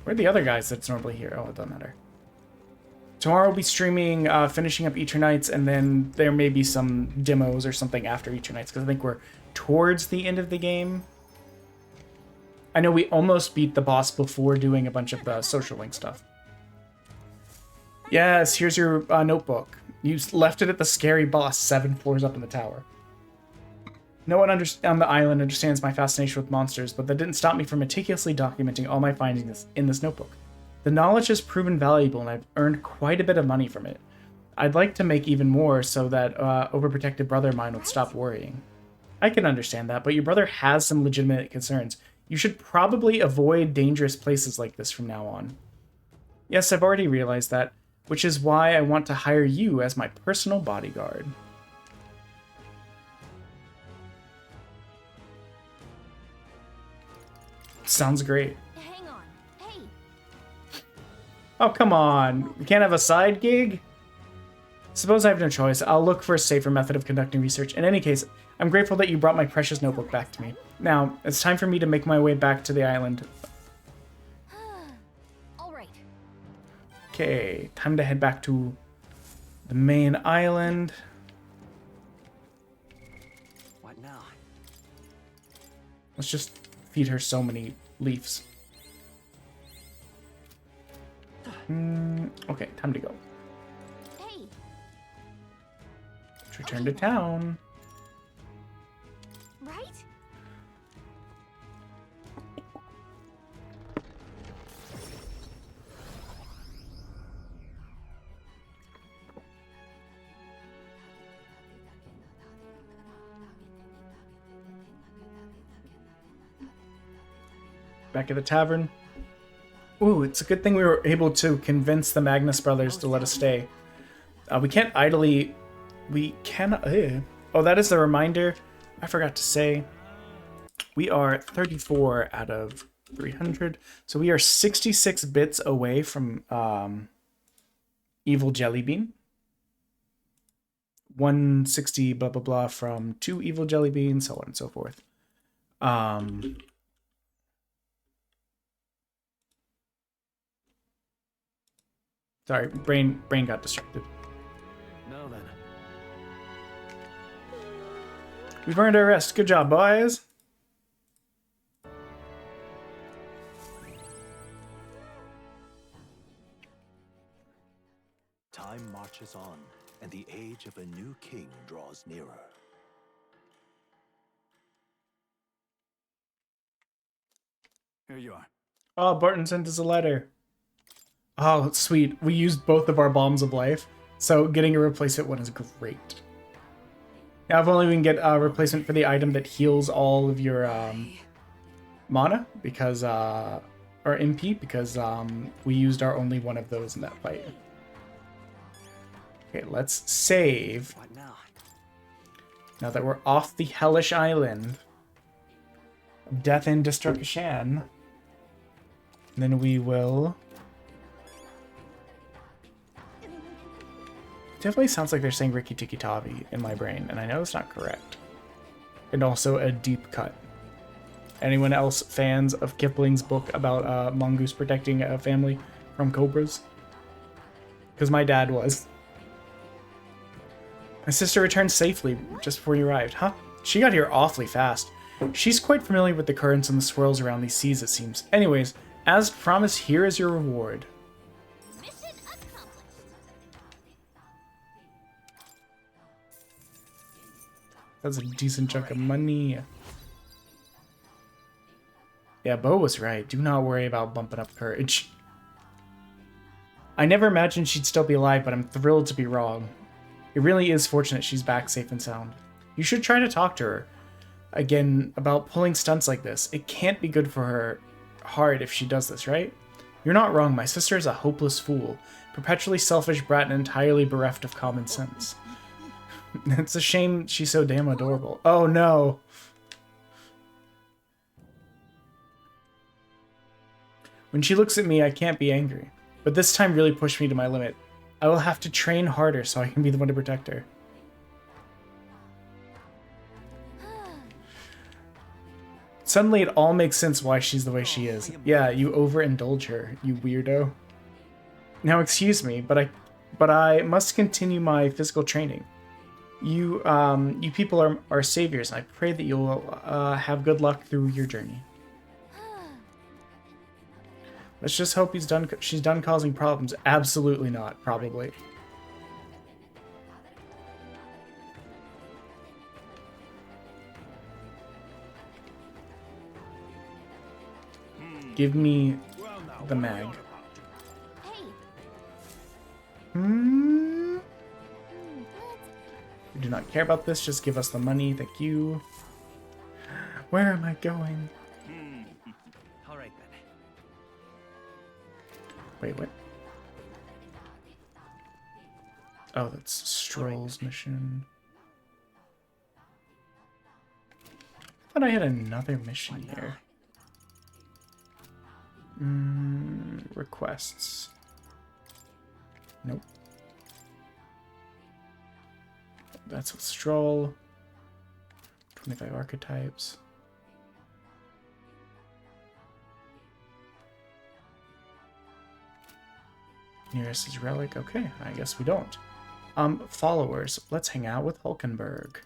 Where are the other guys that's normally here? Oh, it doesn't matter. Tomorrow we'll be streaming, finishing up Eternights, and then there may be some demos or something after Eternights, because I think we're towards the end of the game. I know we almost beat the boss before doing a bunch of the social link stuff. Yes, here's your notebook. You left it at the scary boss 7 floors up in the tower. No one on the island understands my fascination with monsters, but that didn't stop me from meticulously documenting all my findings in this notebook. The knowledge has proven valuable, and I've earned quite a bit of money from it. I'd like to make even more so that overprotective brother of mine would stop worrying. I can understand that, but your brother has some legitimate concerns. You should probably avoid dangerous places like this from now on. Yes, I've already realized that, which is why I want to hire you as my personal bodyguard. Sounds great. Hang on. Hey, Oh, come on. We can't have a side gig? Suppose I have no choice. I'll look for a safer method of conducting research. In any case, I'm grateful that you brought my precious notebook back to me. Now, it's time for me to make my way back to the island. all right. Okay, time to head back to the main island. What now? Let's just feed her so many leaves. Okay, time to go. Hey, Let's return to town. right? Back at the tavern. Ooh, it's a good thing we were able to convince the Magnus brothers to let us stay. We can't idly... We cannot... Oh, that is the reminder. I forgot to say. We are 34 out of 300. So we are 66 bits away from Evil Jellybean. 160 blah blah blah from 2 Evil Jellybean, so on and so forth. Sorry, brain got distracted. Now then. We've earned our rest. Good job, boys. Time marches on, and the age of a new king draws nearer. Here you are. Oh, Barton sent us a letter. Oh, sweet. We used both of our bombs of life, so getting a replacement one is great. Now, if only we can get a replacement for the item that heals all of your mana, because or MP, because we used our only one of those in that fight. Okay, let's save. What now? Now that we're off the hellish island of Death and Destruction, then we will... Definitely sounds like they're saying Rikki Tikki Tavi in my brain, and I know it's not correct. And also a deep cut. Anyone else fans of Kipling's book about a mongoose protecting a family from cobras? Because my dad was. My sister returned safely just before you arrived, huh? She got here awfully fast. She's quite familiar with the currents and the swirls around these seas, it seems. Anyways, as promised, here is your reward. Mission accomplished. That's a decent chunk of money. Yeah, Bo was right. Do not worry about bumping up courage. I never imagined she'd still be alive, but I'm thrilled to be wrong. It really is fortunate she's back safe and sound. You should try to talk to her again about pulling stunts like this. It can't be good for her heart if she does this, right? You're not wrong. My sister is a hopeless fool, perpetually selfish brat and entirely bereft of common sense. It's a shame she's so damn adorable. Oh no. When she looks at me, I can't be angry. But this time really pushed me to my limit. I will have to train harder so I can be the one to protect her. Suddenly it all makes sense why she's the way she is. Yeah, you overindulge her, you weirdo. Now excuse me, but I must continue my physical training. You people are saviors, and I pray that you'll have good luck through your journey. Let's just hope she's done causing problems. Absolutely not, probably. Give me the mag. We do not care about this, just give us the money, thank you. Where am I going? Alright then. Wait, what? Oh, that's Stroll's mission. I thought I had another mission here. Requests. Nope. That's with Stroll. 25 archetypes. Nearest is Relic. Okay, I guess we don't. Followers. Let's hang out with Hulkenberg.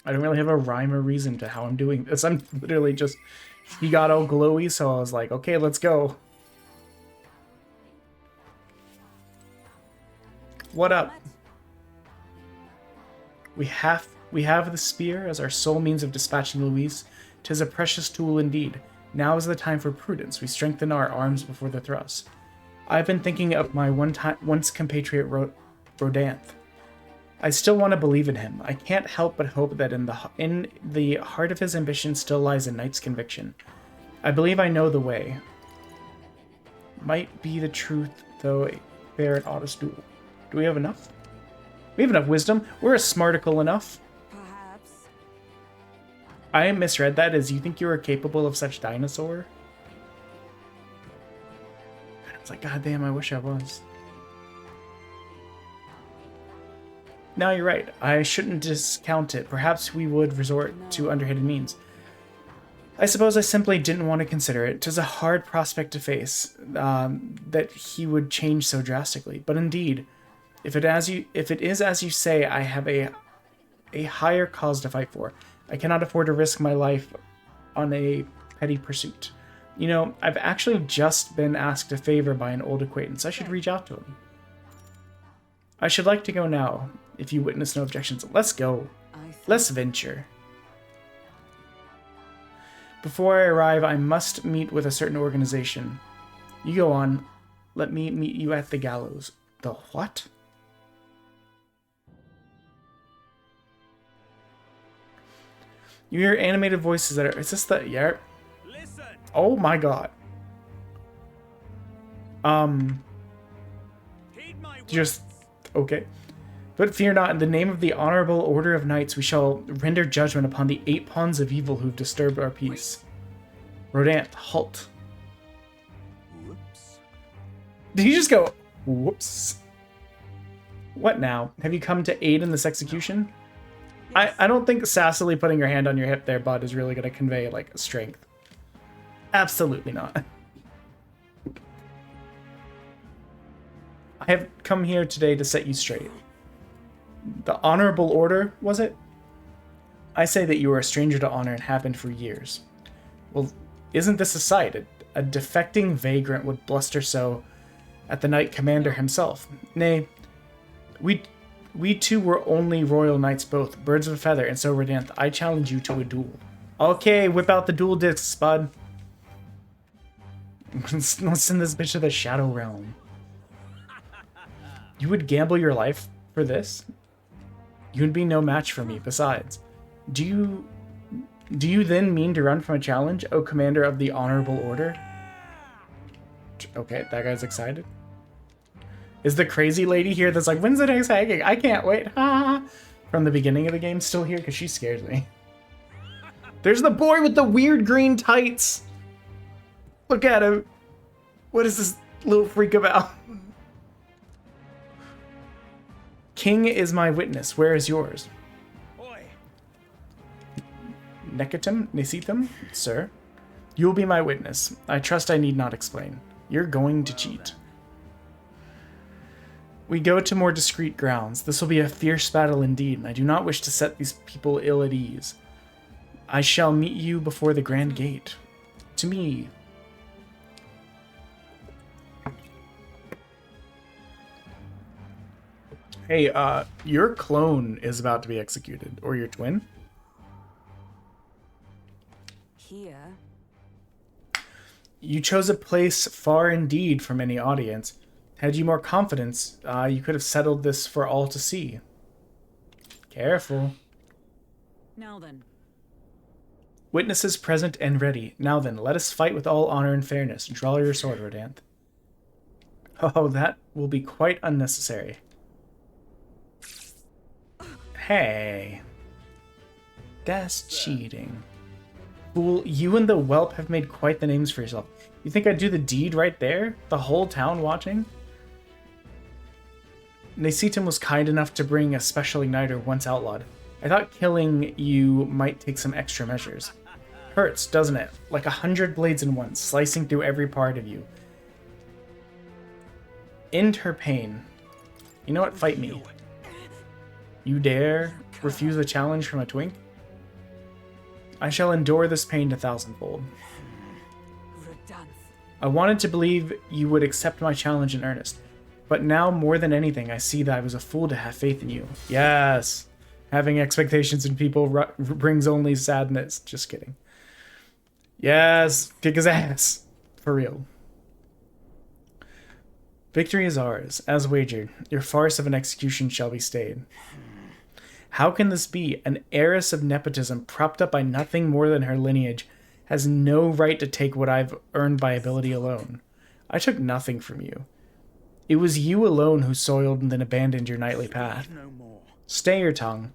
I don't really have a rhyme or reason to how I'm doing this. I'm literally just... He got all glowy, so I was like, okay, let's go. What up? We have the spear as our sole means of dispatching Luis. 'Tis a precious tool indeed. Now is the time for prudence. We strengthen our arms before the thrust. I've been thinking of my once compatriot Rodanth. I still want to believe in him. I can't help but hope that in the heart of his ambition still lies a knight's conviction. I believe I know the way. Might be the truth, though a fair and honest duel. Do we have enough? We have enough wisdom. We're a smarticle enough. Perhaps. I misread that as you think you are capable of such dinosaur. It's like, God damn, I wish I was. Now you're right. I shouldn't discount it. Perhaps we would resort to underhanded means. I suppose I simply didn't want to consider it. 'Tis a hard prospect to face, that he would change so drastically. But indeed, if it is as you say, I have a higher cause to fight for. I cannot afford to risk my life on a petty pursuit. You know, I've actually just been asked a favor by an old acquaintance. I should reach out to him. I should like to go now, if you witness no objections. Let's go. Let's venture. Before I arrive, I must meet with a certain organization. You go on. Let me meet you at the gallows. The what? You hear animated voices that are... Is this the... Yeah. Listen. Oh my god. Heed my Just... Okay. But fear not, in the name of the honorable order of knights, we shall render judgment upon the 8 pawns of evil who've disturbed our peace. Rodanth, halt. Whoops. Did you just go, whoops? What now? Have you come to aid in this execution? I don't think sassily putting your hand on your hip there, bud, is really going to convey, like, strength. Absolutely not. I have come here today to set you straight. The honorable order, was it? I say that you are a stranger to honor and have been for years. Well, isn't this a sight? A defecting vagrant would bluster so at the knight commander himself. Nay, We two were only royal knights both, birds of a feather, and so Redanth, I challenge you to a duel. Okay, whip out the duel discs, bud. Let's send this bitch to the Shadow Realm. You would gamble your life for this? You would be no match for me, besides. Do you then mean to run from a challenge, O Commander of the Honorable Order? Okay, that guy's excited. Is the crazy lady here that's like, when's the next hacking? I can't wait. Ha! From the beginning of the game still here? Because she scares me. There's the boy with the weird green tights. Look at him. What is this little freak about? King is my witness. Where is yours? Nisitum, sir. You will be my witness. I trust I need not explain. You're going to cheat. We go to more discreet grounds. This will be a fierce battle indeed, and I do not wish to set these people ill at ease. I shall meet you before the Grand Gate. To me. Hey, your clone is about to be executed, or your twin. Here. You chose a place far indeed from any audience. Had you more confidence, you could have settled this for all to see. Careful. Now then. Witnesses present and ready. Now then, let us fight with all honor and fairness. Draw your sword, Redanth. Oh, that will be quite unnecessary. Hey. That's cheating. Fool, you and the whelp have made quite the names for yourself. You think I'd do the deed right there? The whole town watching? Nisitum was kind enough to bring a special igniter once outlawed. I thought killing you might take some extra measures. Hurts, doesn't it? Like 100 blades in one, slicing through every part of you. End her pain. You know what? Fight me. You dare refuse a challenge from a twink? I shall endure this pain 1,000-fold. I wanted to believe you would accept my challenge in earnest, but now more than anything, I see that I was a fool to have faith in you. Yes, having expectations in people brings only sadness. Just kidding. Yes, kick his ass. For real. Victory is ours, as wagered. Your farce of an execution shall be stayed. How can this be? An heiress of nepotism, propped up by nothing more than her lineage, has no right to take what I've earned by ability alone. I took nothing from you. It was you alone who soiled and then abandoned your knightly path. Stay your tongue.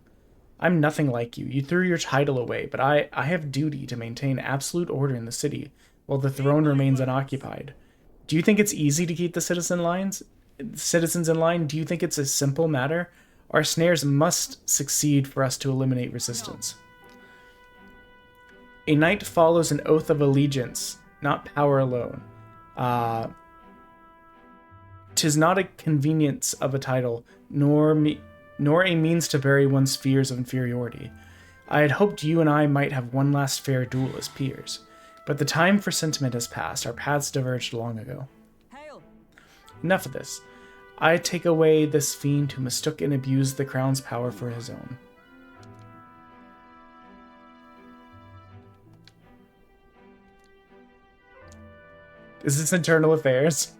I'm nothing like you. You threw your title away, but I have duty to maintain absolute order in the city, while the throne remains unoccupied. Do you think it's easy to keep the citizens in line? Do you think it's a simple matter? Our snares must succeed for us to eliminate resistance. A knight follows an oath of allegiance, not power alone. 'Tis not a convenience of a title, nor a means to bury one's fears of inferiority. I had hoped you and I might have one last fair duel as peers, but the time for sentiment has passed. Our paths diverged long ago. Hail. Enough of this. I take away this fiend who mistook and abused the crown's power for his own. Is this internal affairs?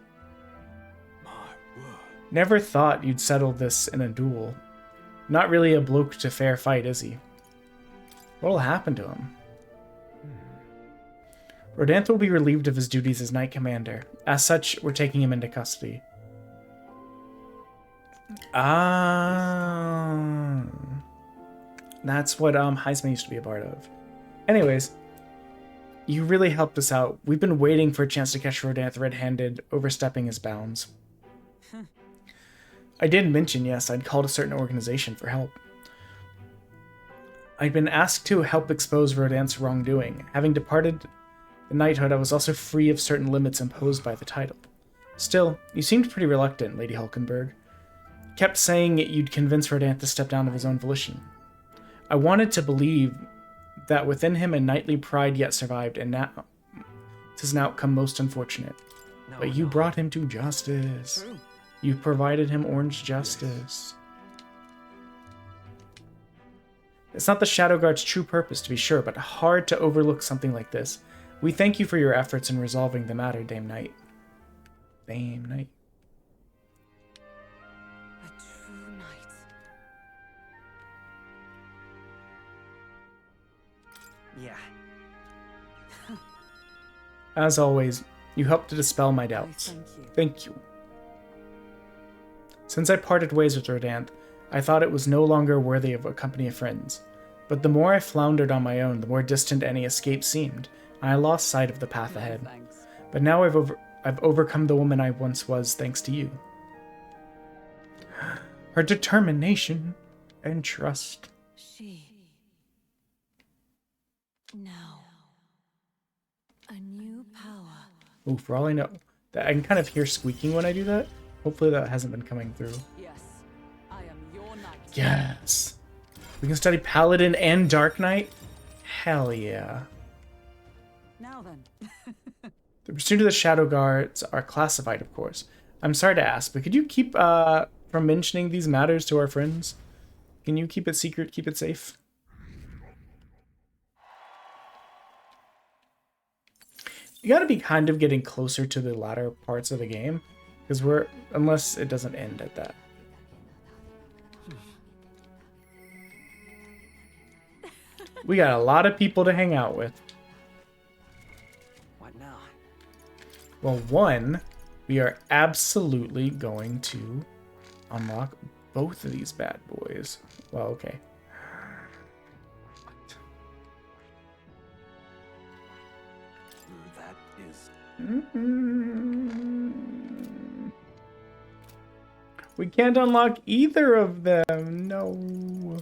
My word. Never thought you'd settle this in a duel. Not really a bloke to fair fight, is he? What'll happen to him? Redanth will be relieved of his duties as Knight Commander. As such, we're taking him into custody. That's what Heisman used to be a part of. Anyways, you really helped us out. We've been waiting for a chance to catch Redanth red-handed, overstepping his bounds. I did mention, yes, I'd called a certain organization for help. I'd been asked to help expose Rodanth's wrongdoing. Having departed the knighthood, I was also free of certain limits imposed by the title. Still, you seemed pretty reluctant, Lady Hulkenberg. Kept saying you'd convince Redanth to step down of his own volition. I wanted to believe that within him a knightly pride yet survived, and now it is an outcome most unfortunate. But you brought him to justice. True. You've provided him orange justice. It's not the Shadow Guard's true purpose, to be sure, but hard to overlook something like this. We thank you for your efforts in resolving the matter, Dame Knight. Dame Knight. A true knight. Yeah. As always, you helped to dispel my doubts. Thank you. Thank you. Since I parted ways with Rodanthe, I thought it was no longer worthy of a company of friends. But the more I floundered on my own, the more distant any escape seemed, and I lost sight of the path ahead. Thanks. But now I've overcome the woman I once was thanks to you. Her determination and trust. She. Now. A new power. Ooh, for all I know, I can kind of hear squeaking when I do that. Hopefully that hasn't been coming through. Yes. I am your knight. Yes. We can study Paladin and Dark Knight? Hell yeah. Now then. The pursuit of the Shadow Guards are classified, of course. I'm sorry to ask, but could you keep from mentioning these matters to our friends? Can you keep it secret, keep it safe? You gotta be kind of getting closer to the latter parts of the game, because unless it doesn't end at that. We got a lot of people to hang out with. What now? Well, one, we are absolutely going to unlock both of these bad boys. Well, okay. That is... We can't unlock either of them. No.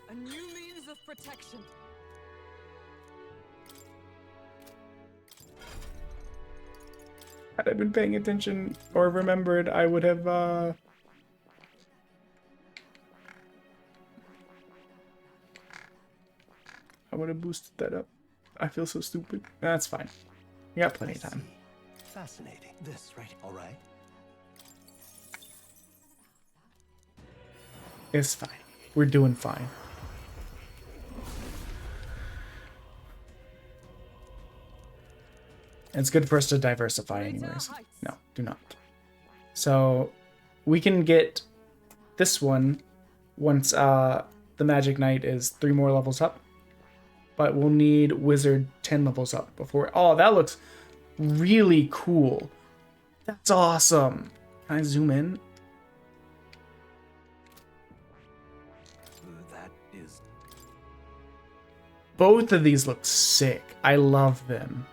A new means of protection. Had I been paying attention or remembered, I would have, I would have boosted that up. I feel so stupid. That's fine. We got plenty of time. Fascinating. This, right? All right. It's fine. We're doing fine. And it's good for us to diversify anyways. No, do not. So we can get this one once the Magic Knight is 3 more levels up. But we'll need Wizard 10 levels up before... Oh, that looks really cool. That's awesome. Can I zoom in? That is... Both of these look sick. I love them.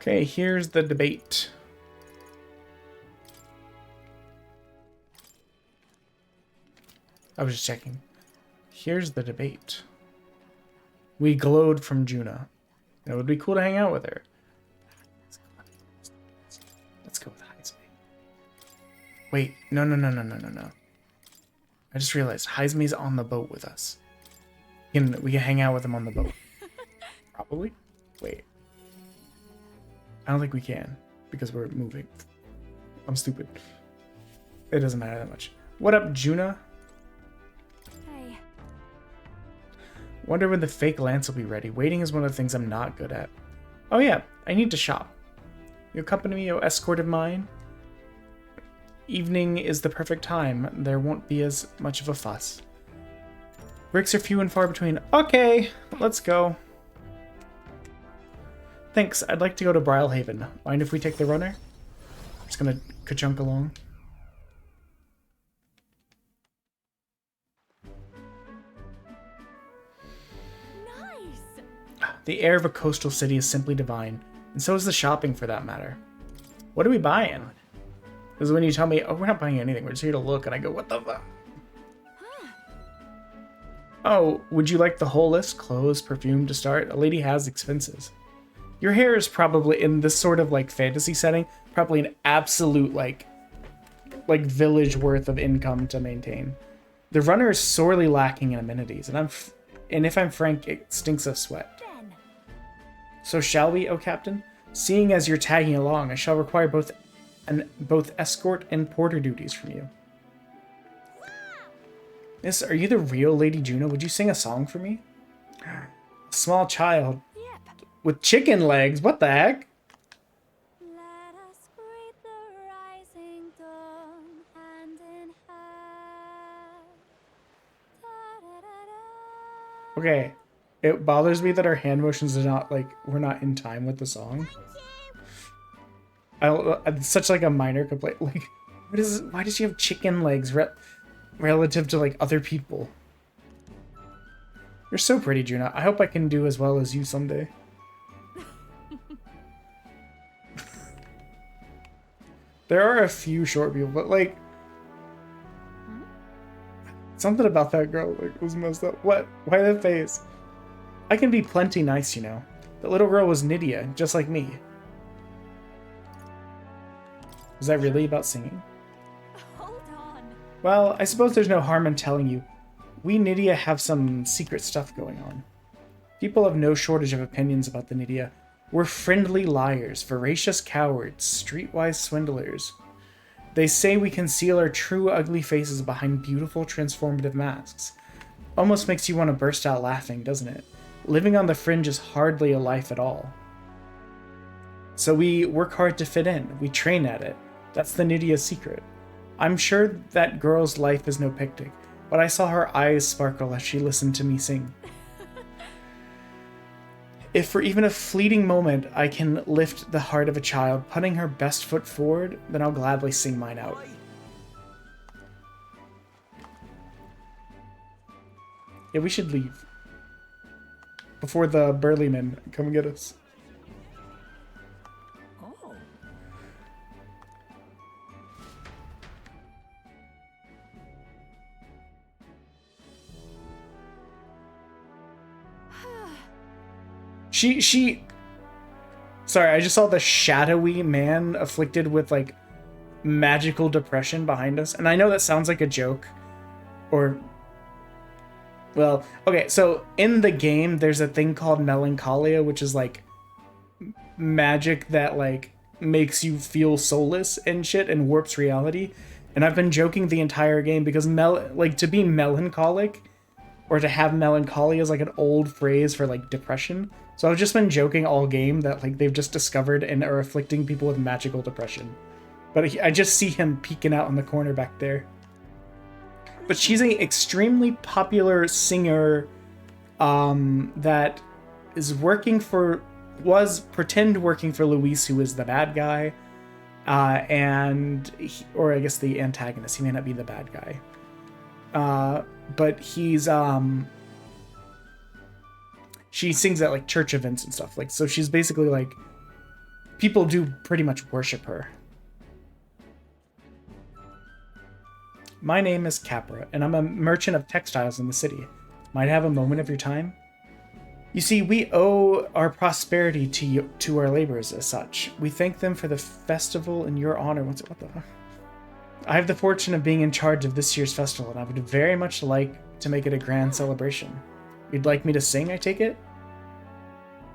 Okay, here's the debate. I was just checking. Here's the debate. We glowed from Juna. It would be cool to hang out with her. Let's go with Heisme. Wait, no. I just realized Heisme's on the boat with us. We can hang out with him on the boat. Probably? Wait. I don't think we can, because we're moving. I'm stupid. It doesn't matter that much. What up, Juna? Hey. Wonder when the fake lance will be ready. Waiting is one of the things I'm not good at. Oh yeah, I need to shop. You accompany me, O escort of mine? Evening is the perfect time. There won't be as much of a fuss. Bricks are few and far between. Okay, let's go. Thanks, I'd like to go to Brilhaven. Mind if we take the runner? Just gonna ka-chunk along. Nice. The air of a coastal city is simply divine, and so is the shopping for that matter. What are we buying? Because when you tell me, oh, we're not buying anything, we're just here to look, and I go, what the fuck? Oh, would you like the whole list? Clothes, perfume to start? A lady has expenses. Your hair is probably, in this sort of like fantasy setting, probably an absolute like village worth of income to maintain. The runner is sorely lacking in amenities, and if I'm frank, it stinks of sweat. So shall we, O Captain? Seeing as you're tagging along, I shall require both escort and porter duties from you. Miss, are you the real Lady Juno? Would you sing a song for me? A small child. Yep. With chicken legs? What the heck? Let us greet the rising dawn hand in hand. Da-da-da-da. Okay. It bothers me that our hand motions are not, like, we're not in time with the song. It's such, like, a minor complaint. Like, why does she have chicken legs relative to, like, other people? You're so pretty, Juno. I hope I can do as well as you someday. There are a few short people, but, like, something about that girl, like, was messed up. What? Why that face? I can be plenty nice, you know. The little girl was Nydia, just like me. Was that really about singing? Hold on. Well, I suppose there's no harm in telling you. We Nydia have some secret stuff going on. People have no shortage of opinions about the Nydia. We're friendly liars, voracious cowards, streetwise swindlers. They say we conceal our true ugly faces behind beautiful transformative masks. Almost makes you want to burst out laughing, doesn't it? Living on the fringe is hardly a life at all. So we work hard to fit in. We train at it. That's the Nydia's secret. I'm sure that girl's life is no picnic, but I saw her eyes sparkle as she listened to me sing. If for even a fleeting moment I can lift the heart of a child, putting her best foot forward, then I'll gladly sing mine out. Yeah, we should leave. Before the burly men come and get us. Oh. She... Sorry, I just saw the shadowy man afflicted with, like, magical depression behind us. And I know that sounds like a joke. Or... Well, okay, so in the game, there's a thing called melancholia, which is, like, magic that, like, makes you feel soulless and shit and warps reality. And I've been joking the entire game because, to be melancholic or to have melancholia is, like, an old phrase for, like, depression. So I've just been joking all game that, like, they've just discovered and are afflicting people with magical depression. But I just see him peeking out in the corner back there. But she's an extremely popular singer that is working for, pretend working for Luis, who is the bad guy, or I guess the antagonist. He may not be the bad guy, but he's she sings at like church events and stuff. Like, so she's basically like, people do pretty much worship her. My name is Capra, and I'm a merchant of textiles in the city. Might I have a moment of your time? You see, we owe our prosperity to our laborers as such. We thank them for the festival in your honor. What the... I have the fortune of being in charge of this year's festival, and I would very much like to make it a grand celebration. You'd like me to sing, I take it?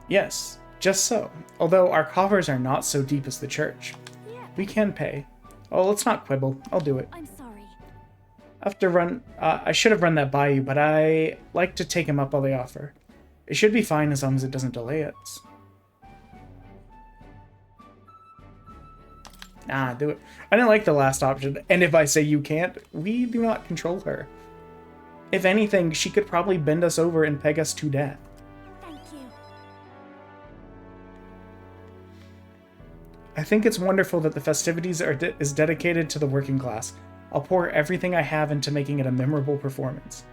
Yes, just so. Although our coffers are not so deep as the church. Yeah. We can pay. Oh, let's not quibble. I'll do it. I'm sorry. I should have run that by you, but I like to take him up on the offer. It should be fine as long as it doesn't delay it. Nah, do it. I didn't like the last option. And if I say you can't, we do not control her. If anything, she could probably bend us over and peg us to death. Thank you. I think it's wonderful that the festivities is dedicated to the working class. I'll pour everything I have into making it a memorable performance.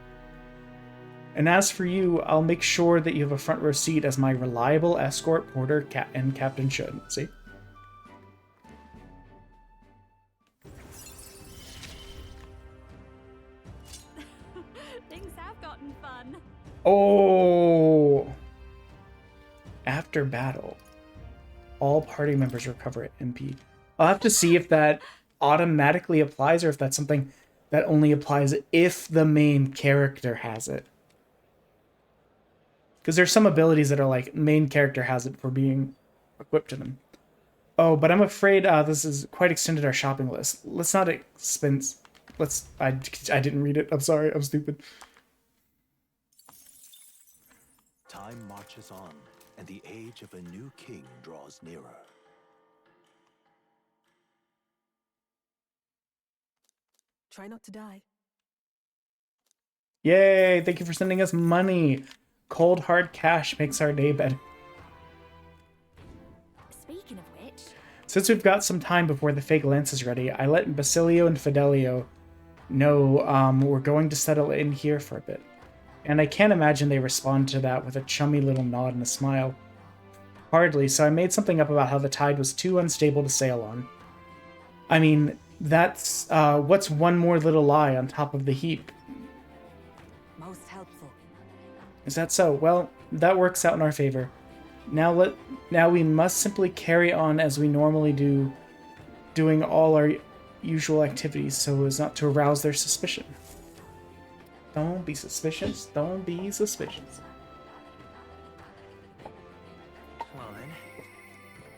And as for you, I'll make sure that you have a front row seat as my reliable escort, porter, and captain should. See? Things have gotten fun. Oh! After battle, all party members recover at MP. I'll have to see if that automatically applies or if that's something that only applies if the main character has it. Because there's some abilities that are like, main character has it for being equipped to them. Oh, but I'm afraid this has quite extended our shopping list. Let's not expense... I didn't read it. I'm sorry. I'm stupid. Time marches on, and the age of a new king draws nearer. Try not to die. Yay! Thank you for sending us money. Cold hard cash makes our day better. Speaking of which, Since we've got some time before the fake lance is ready, I let Basilio and Fidelio know we're going to settle in here for a bit. And I can't imagine they respond to that with a chummy little nod and a smile. Hardly, so I made something up about how the tide was too unstable to sail on. I mean, that's what's one more little lie on top of the heap. Most helpful. Is that so? Well, that works out in our favor. Now we must simply carry on as we normally do, doing all our usual activities so as not to arouse their suspicion. Don't be suspicious. Don't be suspicious. Well then.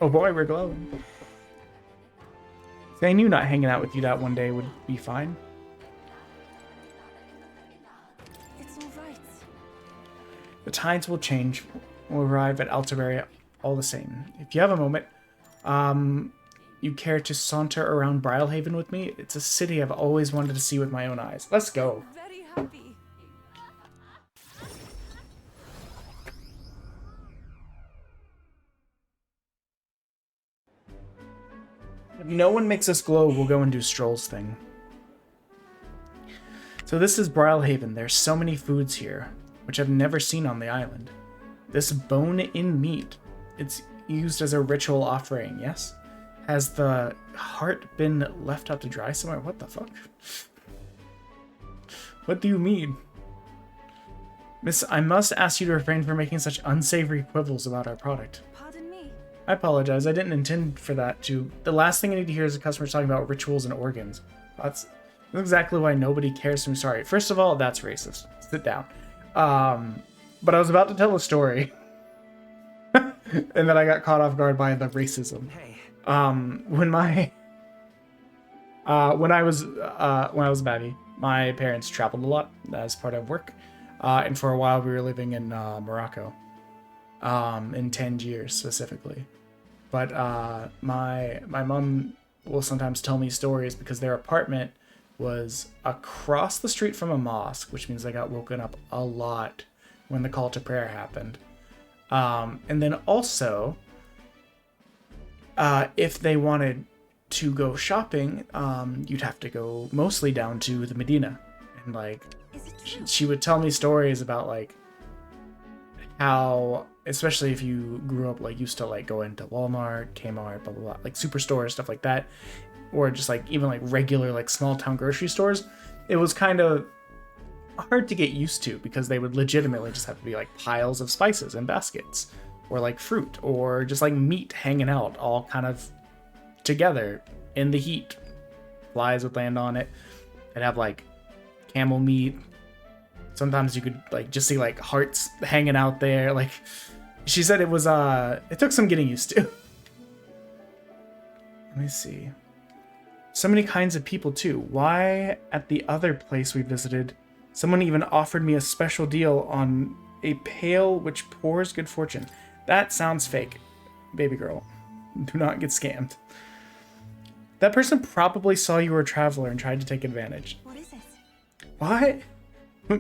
Oh boy, we're glowing. See, I knew not hanging out with you that one day would be fine. It's all right. The tides will change. We'll arrive at Altaria all the same. If you have a moment, you care to saunter around Brilhaven with me? It's a city I've always wanted to see with my own eyes. Let's go. Very happy. If no one makes us glow, we'll go and do Stroll's thing. So this is Brilhaven. There's so many foods here, which I've never seen on the island. This bone-in meat, it's used as a ritual offering, yes? Has the heart been left out to dry somewhere? What the fuck? What do you mean? Miss, I must ask you to refrain from making such unsavory quibbles about our product. Pardon me. I apologize. I didn't intend for that to... The last thing I need to hear is a customer talking about rituals and organs. That's exactly why nobody cares. I'm sorry. First of all, that's racist. Sit down. But I was about to tell a story. And then I got caught off guard by the racism. Hey. When I was a baby, my parents traveled a lot as part of work. And for a while we were living in Morocco. In Tangier specifically. But my mom will sometimes tell me stories because their apartment was across the street from a mosque, which means they got woken up a lot when the call to prayer happened. And then also, if they wanted to go shopping, you'd have to go mostly down to the Medina. And like, she would tell me stories about like how, especially if you grew up like used to like go into Walmart, Kmart, blah blah blah, like superstores, stuff like that, or just like even like regular like small town grocery stores, it was kind of hard to get used to because they would legitimately just have to be like piles of spices and baskets, or like fruit, or just like meat hanging out all kind of together in the heat. Flies would land on it. It'd have like camel meat. Sometimes you could like just see like hearts hanging out there. Like she said, it was it took some getting used to. Let me see. So many kinds of people too. Why at the other place we visited, someone even offered me a special deal on a pail which pours good fortune. That sounds fake, baby girl. Do not get scammed. That person probably saw you were a traveler and tried to take advantage. What is it? What?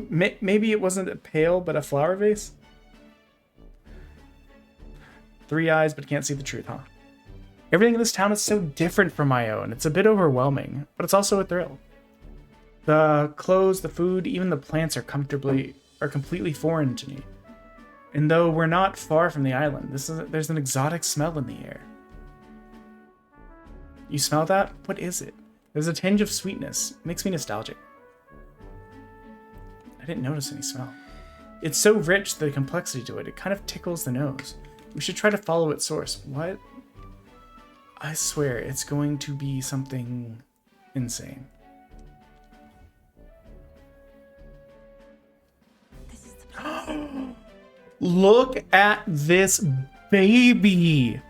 Maybe it wasn't a pail, but a flower vase? 3 eyes, but can't see the truth, huh? Everything in this town is so different from my own. It's a bit overwhelming, but it's also a thrill. The clothes, the food, even the plants are are completely foreign to me. And though we're not far from the island, there's an exotic smell in the air. You smell that? What is it? There's a tinge of sweetness. It makes me nostalgic. I didn't notice any smell. It's so rich, the complexity to it. It kind of tickles the nose. We should try to follow its source. What? I swear, it's going to be something insane. This is the place. Look at this baby.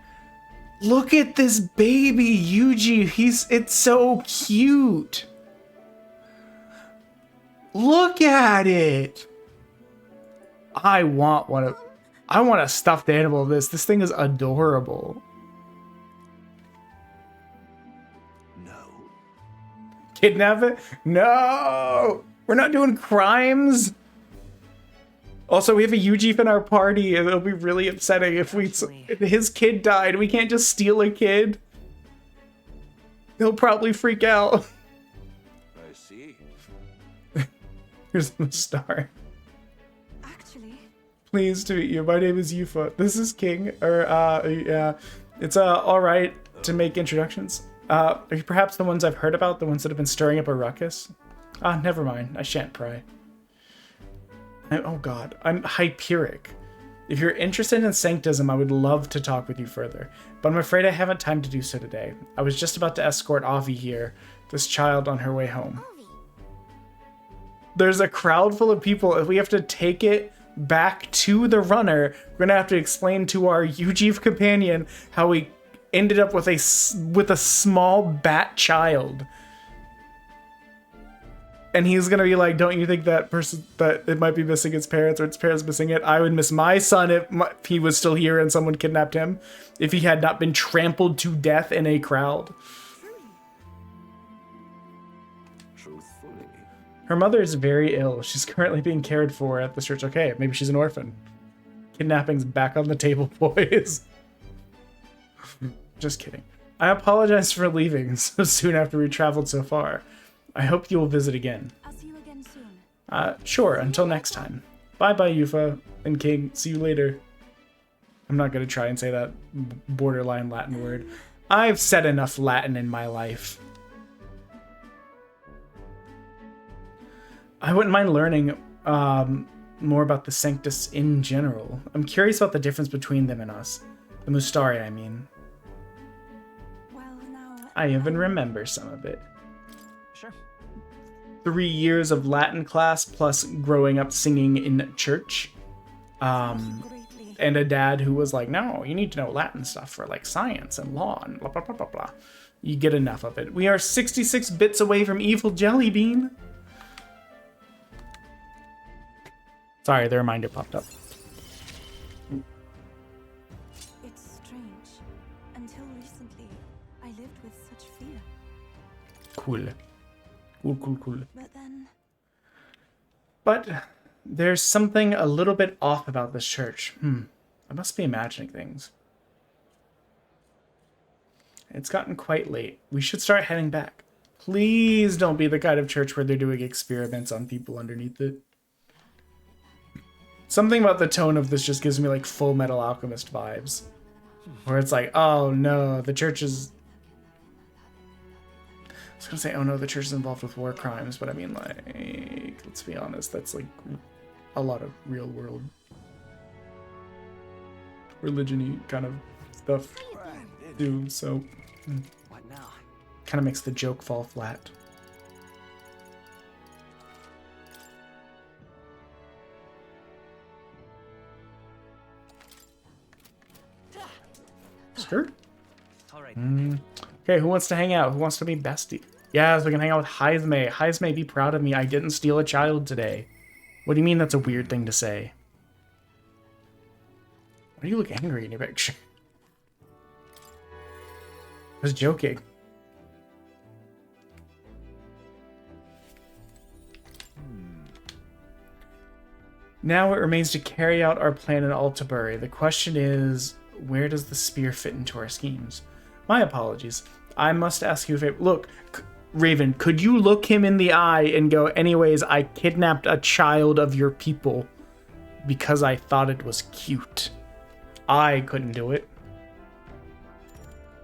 Look at this baby, Yuji. It's so cute. Look at it. I want a stuffed animal of this. This thing is adorable. No. Kidnap it? No! We're not doing crimes. Also, we have a Yuji in our party, and it'll be really upsetting if his kid died. We can't just steal a kid. He'll probably freak out. I see. Here's the star. Actually, Pleased to meet you. My name is Yufa. This is King. Yeah. It's alright to make introductions. Are you perhaps the ones I've heard about? The ones that have been stirring up a ruckus? Ah, never mind. I shan't pry. Oh god, I'm Hyperic. If you're interested in Sanctism, I would love to talk with you further, but I'm afraid I haven't time to do so today. I was just about to escort Avi here, this child, on her way home. There's a crowd full of people. If we have to take it back to the runner, we're gonna have to explain to our Yuji companion how we ended up with a small bat child. And he's gonna be like, don't you think that it might be missing its parents, or its parents missing it? I would miss my son if he was still here and someone kidnapped him, if he had not been trampled to death in a crowd. Truthfully. Her mother is very ill. She's currently being cared for at the church. Okay, maybe she's an orphan. Kidnapping's back on the table, boys. Just kidding. I apologize for leaving so soon after we traveled so far. I hope you will visit again. I'll see you again soon. Sure, until next time. Bye-bye, Yufa and King. See you later. I'm not going to try and say that borderline Latin word. I've said enough Latin in my life. I wouldn't mind learning more about the Sanctus in general. I'm curious about the difference between them and us. The Mustari, I mean. Well, now I even remember some of it. Sure. 3 years of Latin class plus growing up singing in church. greatly. And a dad who was like, no, you need to know Latin stuff for like science and law and blah, blah, blah, blah, blah. You get enough of it. We are 66 bits away from evil jelly bean. Sorry, the reminder popped up. It's strange. Until recently, I lived with such fear. Cool. Cool. But then, But there's something a little bit off about this church. I must be imagining things. It's gotten quite late. We should start heading back. Please don't be the kind of church where they're doing experiments on people underneath it. Something about the tone of this just gives me like Full Metal Alchemist vibes. Where it's like, oh no, the church is... I was gonna say, oh no, the church is involved with war crimes, but I mean, like, let's be honest, that's like a lot of real world religion-y kind of stuff too, so What now? kind of makes the joke fall flat. Sure. All right. Okay, who wants to hang out? Who wants to be bestie? Yes, we can hang out with Heisme. Heisme, be proud of me. I didn't steal a child today. What do you mean that's a weird thing to say? Why do you look angry in your picture? I was joking. Now it remains to carry out our plan in Altabury. The question is, where does the spear fit into our schemes? My apologies. I must ask you a favor. Look, Raven, could you look him in the eye and go, anyways, I kidnapped a child of your people because I thought it was cute. I couldn't do it.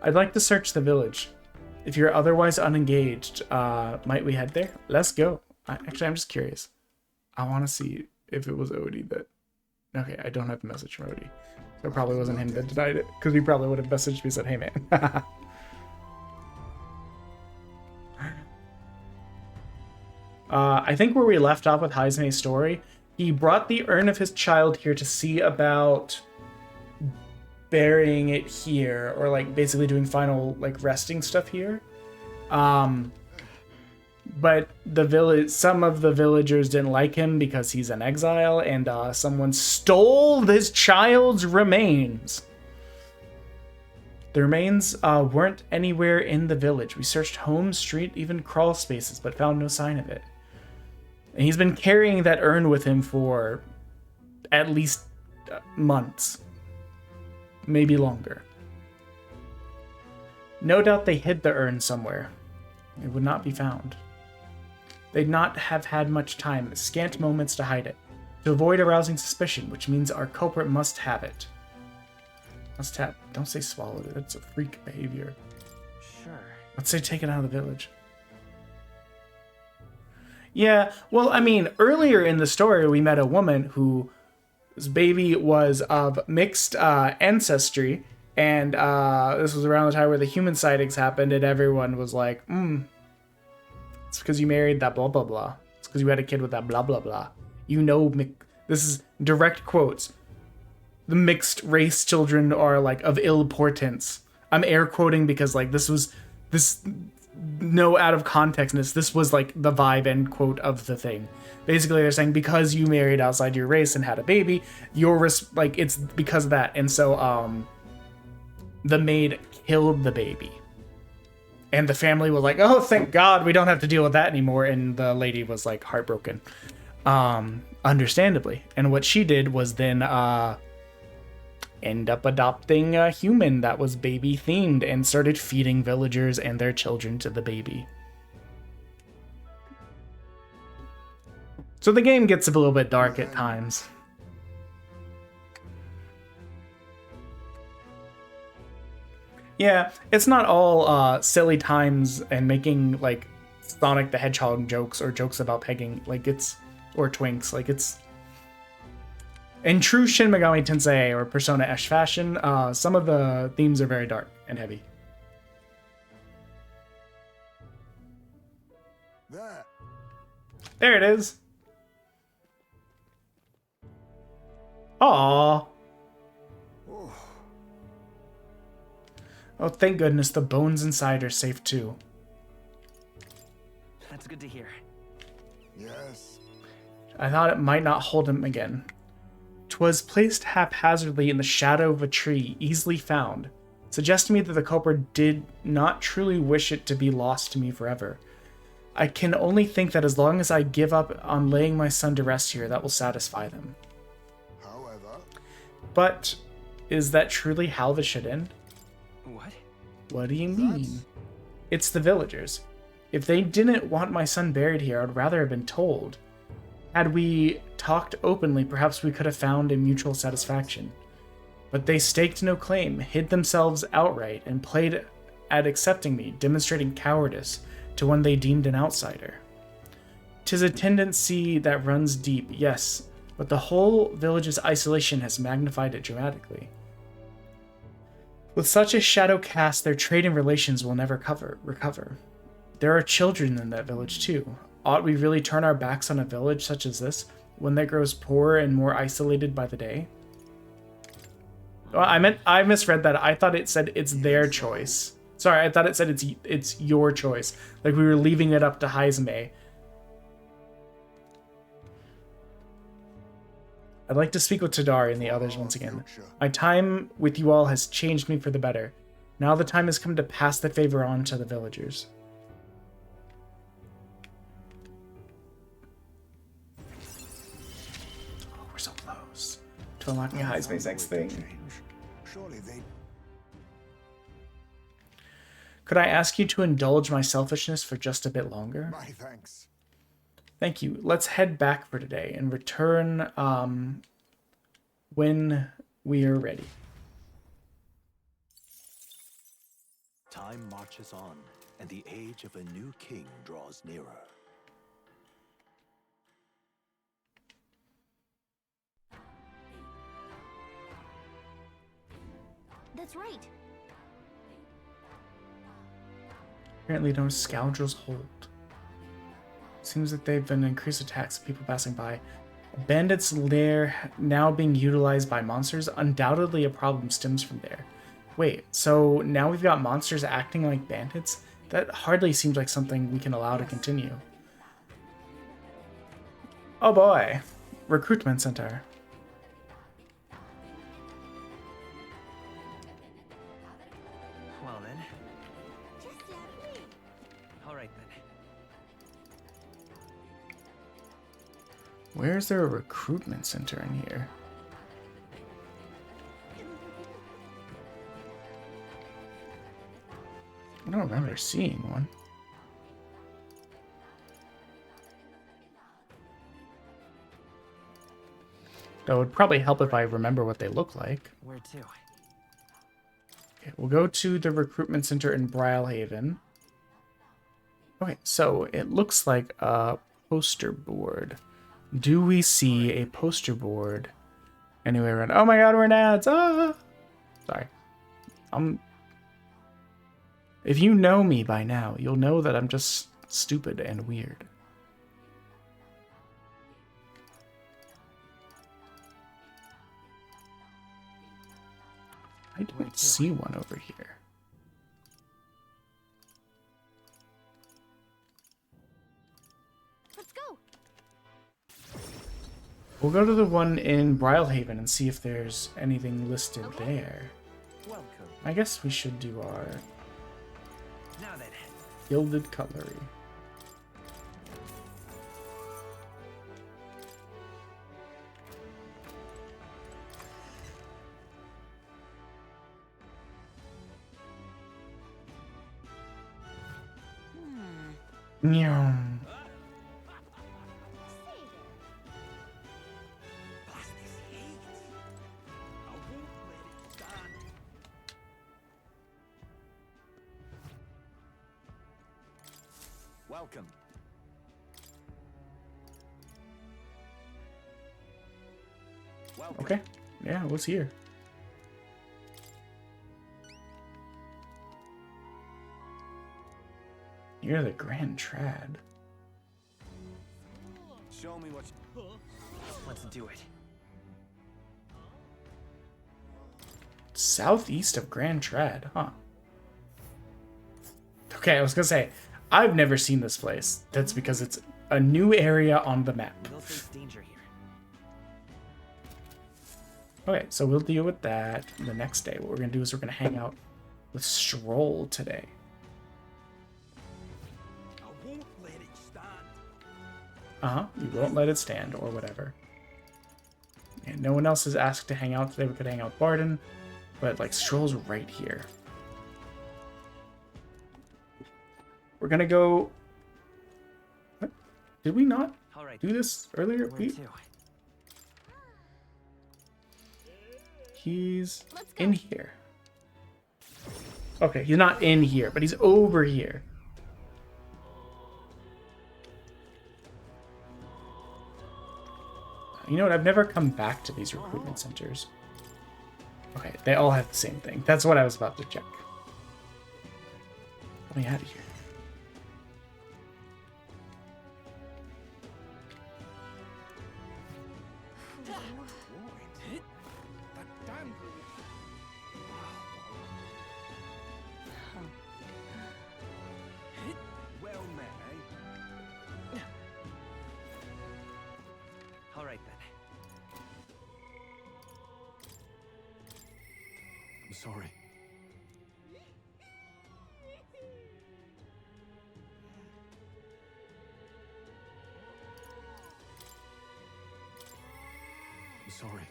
I'd like to search the village. If you're otherwise unengaged, might we head there? Let's go. Actually, I'm just curious. I want to see if it was Odie that... Okay, I don't have a message from Odie. So it probably wasn't him that denied it, because he probably would have messaged me and said, hey, man. I think where we left off with Haizme's story, he brought the urn of his child here to see about burying it here, or like basically doing final like resting stuff here. But the village, some of the villagers didn't like him because he's in exile, and someone stole his child's remains. The remains weren't anywhere in the village. We searched home, street, even crawl spaces, but found no sign of it. And he's been carrying that urn with him for at least months. Maybe longer. No doubt they hid the urn somewhere. It would not be found. They'd not have had much time, scant moments to hide it, to avoid arousing suspicion, which means our culprit must have it. Must have. Don't say swallowed it. That's a freak behavior. Sure. Let's say take it out of the village. Yeah, well, I mean, earlier in the story, we met a woman whose baby was of mixed ancestry, and this was around the time where the human sightings happened, and everyone was like, it's because you married that blah, blah, blah. It's because you had a kid with that blah, blah, blah. You know, this is direct quotes. The mixed race children are, like, of ill portents. I'm air quoting because, like, no out of contextness. This was, like, the vibe end quote of the thing. Basically, they're saying because you married outside your race and had a baby, it's because of that. And so, the maid killed the baby. And the family was like, oh, thank God, we don't have to deal with that anymore. And the lady was, like, heartbroken. Understandably. And what she did was then, end up adopting a human that was baby themed and started feeding villagers and their children to the baby. So the game gets a little bit dark at times. Yeah, it's not all silly times and making like Sonic the Hedgehog jokes or jokes about pegging, like it's, or twinks, like it's. In true Shin Megami Tensei or Persona-esque fashion, some of the themes are very dark and heavy. There it is. Aww. Oh, thank goodness the bones inside are safe too. That's good to hear. Yes. I thought it might not hold him again. 'Twas placed haphazardly in the shadow of a tree, easily found, suggesting me that the culprit did not truly wish it to be lost to me forever. I can only think that as long as I give up on laying my son to rest here, that will satisfy them. However... But is that truly how this should end? What? What do you mean? It's the villagers. If they didn't want my son buried here, I'd rather have been told. Had we talked openly, perhaps we could have found a mutual satisfaction. But they staked no claim, hid themselves outright, and played at accepting me, demonstrating cowardice to one they deemed an outsider. 'Tis a tendency that runs deep, yes, but the whole village's isolation has magnified it dramatically. With such a shadow cast, their trade and relations will never recover. There are children in that village too. Ought we really turn our backs on a village such as this, one that grows poorer and more isolated by the day? Well, I misread that. I thought it said it's their choice. Sorry, I thought it said it's your choice. Like we were leaving it up to Haizme. I'd like to speak with Tadari and the others once again. My time with you all has changed me for the better. Now the time has come to pass the favor on to the villagers. Oh, we're so close to unlocking Haizme's next thing. Surely they... Could I ask you to indulge my selfishness for just a bit longer? My thanks. Thank you. Let's head back for today and return when we are ready. Time marches on, and the age of a new king draws nearer. That's right. Apparently no scoundrels hold. Seems that they've been increased attacks of people passing by. Bandits' lair now being utilized by monsters. Undoubtedly a problem stems from there. Wait, so now we've got monsters acting like bandits? That hardly seems like something we can allow to continue. Oh boy. Recruitment center. Well then. Alright then. Where is there a recruitment center in here? I don't remember seeing one. That would probably help if I remember what they look like. Where to? Okay, we'll go to the recruitment center in Brylehaven. Okay, so it looks like a poster board. Do we see a poster board anywhere around? Oh my god, we're in ads! Ah! Sorry. If you know me by now, you'll know that I'm just stupid and weird. I don't see one over here. Let's go. We'll go to the one in Brylehaven and see if there's anything listed there. Welcome. I guess we should do our Now then. gilded cutlery. Nyam. Blast this heat. I won't let it stand. Welcome. Welcome. Okay. Yeah, what's here? You're the Grand Trad. Show me what. Let's do it. Southeast of Grand Trad, huh? Okay, I was gonna say, I've never seen this place. That's because it's a new area on the map. We'll face danger here. Okay, so we'll deal with that the next day. What we're gonna do is we're gonna hang out with Stroll today. I won't let it stand. Uh-huh, you won't let it stand, or whatever. And no one else is asked to hang out today. We could hang out with Barden, but, like, Stroll's right here. We're gonna go... What? Did we not All right. do this earlier? Where to? He's Let's go. in here. Okay, he's not in here, but he's over here. You know what? I've never come back to these recruitment centers. Okay, they all have the same thing. That's what I was about to check. Let me out of here. That damn. Well met, eh? All right then. I'm sorry. I'm sorry.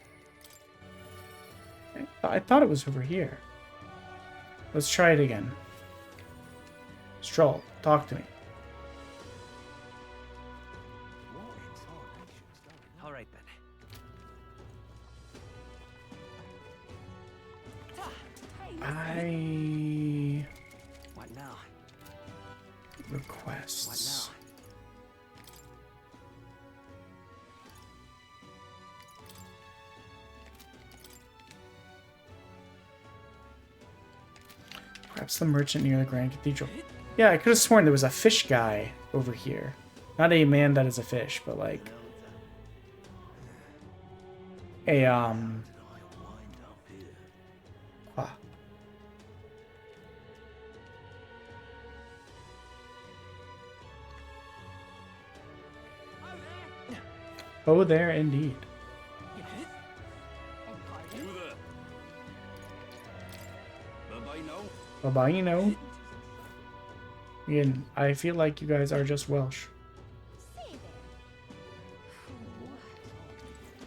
I thought it was over here. Let's try it again. Stroll, talk to me. All right then. I What now? requests. What now? Perhaps the merchant near the Grand Cathedral. Yeah, I could have sworn there was a fish guy over here. Not a man that is a fish, but like a ah. Oh, there indeed. Bye-bye, you know. Again, I feel like you guys are just Welsh. Say there.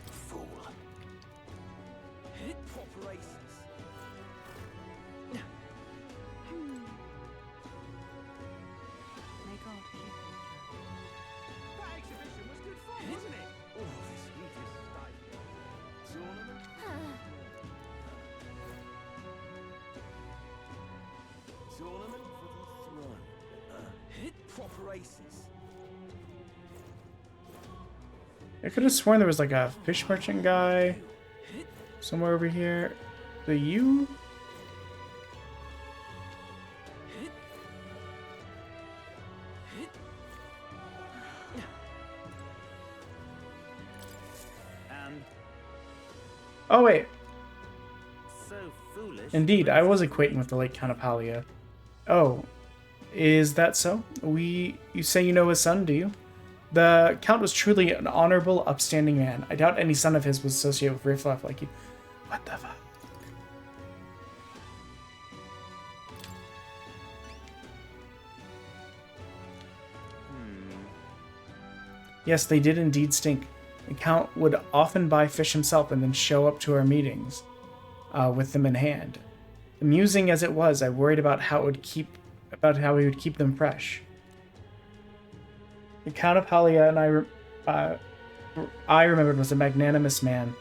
Fool. Proper aces. May God keep you. That exhibition was good fun, wasn't it? Oh, this heat is stifling. Tournament for the throne. Proper aces. I could have sworn there was like a fish merchant guy somewhere over here. The you? And Oh wait, so foolish. indeed, I was equating with the late Count of Halia. Oh, is that so? You say you know his son, do you? The Count was truly an honorable, upstanding man. I doubt any son of his was associated with riffraff like you. What the fuck? Yes, they did indeed stink. The Count would often buy fish himself and then show up to our meetings with them in hand. Amusing as it was, I worried about how he would keep them fresh. The Count of Halia and I remembered was a magnanimous man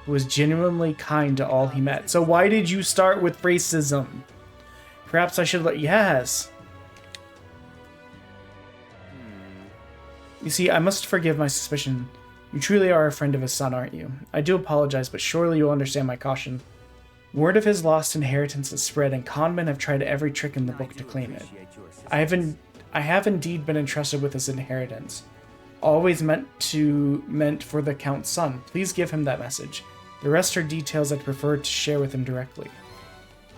who was genuinely kind to all he met. So why did you start with racism? Perhaps I should let... Yes! You see, I must forgive my suspicion. You truly are a friend of his son, aren't you? I do apologize, but surely you'll understand my caution. Word of his lost inheritance has spread, and conmen have tried every trick in the book to claim it. I have indeed been entrusted with his inheritance. Always meant for the Count's son. Please give him that message. The rest are details I'd prefer to share with him directly.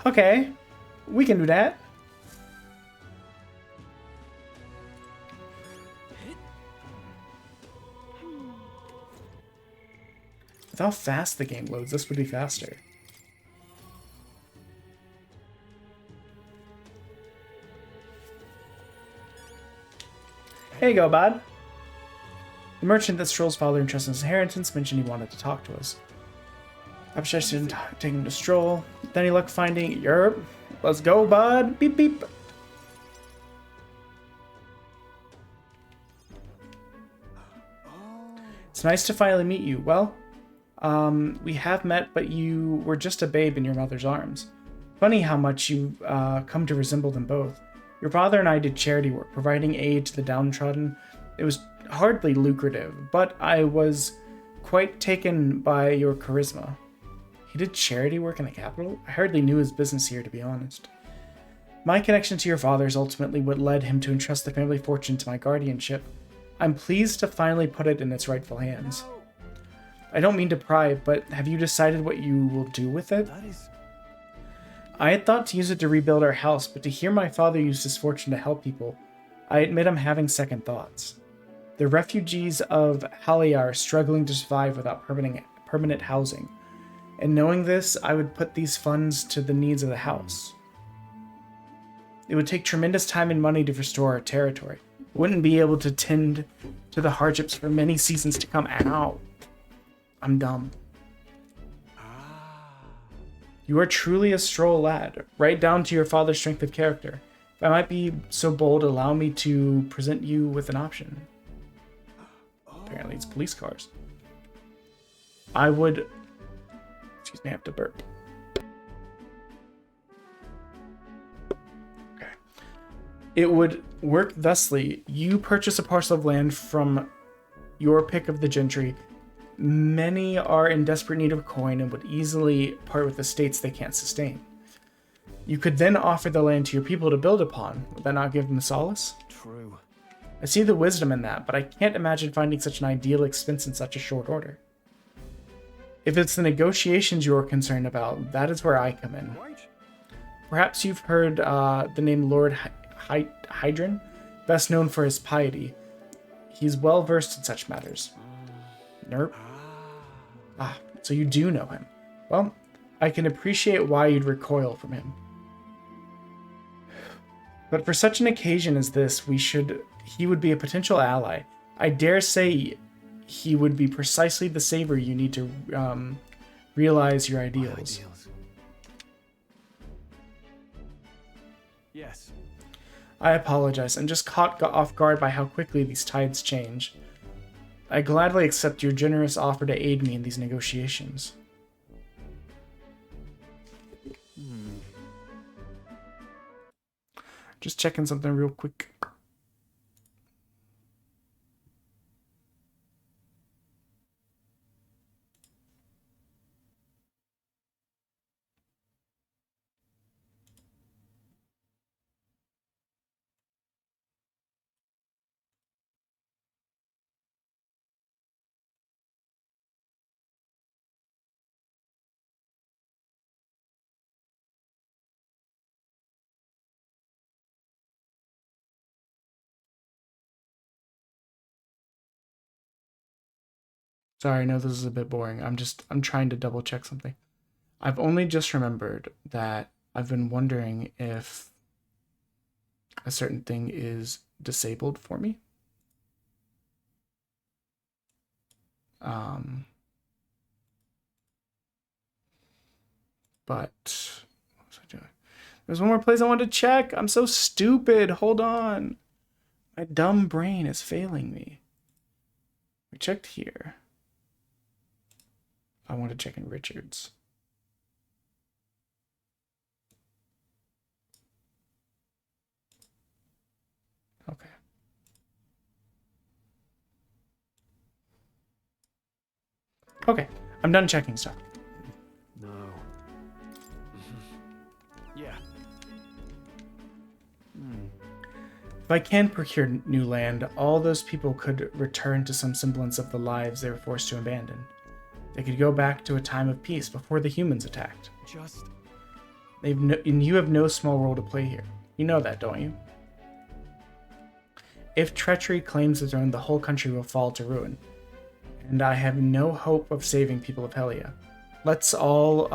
Okay, we can do that. With how fast the game loads, this would be faster. Here you go, bud. The merchant that Stroll's father entrusted his inheritance mentioned he wanted to talk to us. Perhaps I shouldn't take him to Stroll. With any luck finding Europe? Let's go, bud. Beep, beep. It's nice to finally meet you. Well, we have met, but you were just a babe in your mother's arms. Funny how much you come to resemble them both. Your father and I did charity work, providing aid to the downtrodden. It was hardly lucrative, but I was quite taken by your charisma. He did charity work in the capital? I hardly knew his business here, to be honest. My connection to your father is ultimately what led him to entrust the family fortune to my guardianship. I'm pleased to finally put it in its rightful hands. I don't mean to pry, but have you decided what you will do with it? I had thought to use it to rebuild our house, but to hear my father use his fortune to help people, I admit I'm having second thoughts. The refugees of Halia are struggling to survive without permanent housing, and knowing this, I would put these funds to the needs of the house. It would take tremendous time and money to restore our territory. Wouldn't be able to tend to the hardships for many seasons to come. Ow. I'm dumb. You are truly a Stroll lad, right down to your father's strength of character. If I might be so bold, allow me to present you with an option. Apparently it's police cars. I would... Excuse me, I have to burp. Okay. It would work thusly. You purchase a parcel of land from your pick of the gentry. Many are in desperate need of coin and would easily part with estates they can't sustain. You could then offer the land to your people to build upon. Would that not give them solace? True. I see the wisdom in that, but I can't imagine finding such an ideal expense in such a short order. If it's the negotiations you're concerned about, that is where I come in. Right. Perhaps you've heard the name Lord Hydron, best known for his piety. He's well versed in such matters. Nerp. Ah, so you do know him. Well, I can appreciate why you'd recoil from him. But for such an occasion as this, he would be a potential ally. I dare say he would be precisely the savior you need to realize your ideals. Yes. I apologize. I'm just caught off guard by how quickly these tides change. I gladly accept your generous offer to aid me in these negotiations. Just checking something real quick. Sorry, I know this is a bit boring. I'm trying to double check something. I've only just remembered that I've been wondering if a certain thing is disabled for me. But what was I doing? There's one more place I wanted to check. I'm so stupid. Hold on. My dumb brain is failing me. We checked here. I want to check in Richards. Okay. Okay, I'm done checking stuff. No. Yeah. If I can procure new land, all those people could return to some semblance of the lives they were forced to abandon. They could go back to a time of peace before the humans attacked. Just... And you have no small role to play here. You know that, don't you? If treachery claims the throne, the whole country will fall to ruin. And I have no hope of saving people of Helia. Let's all,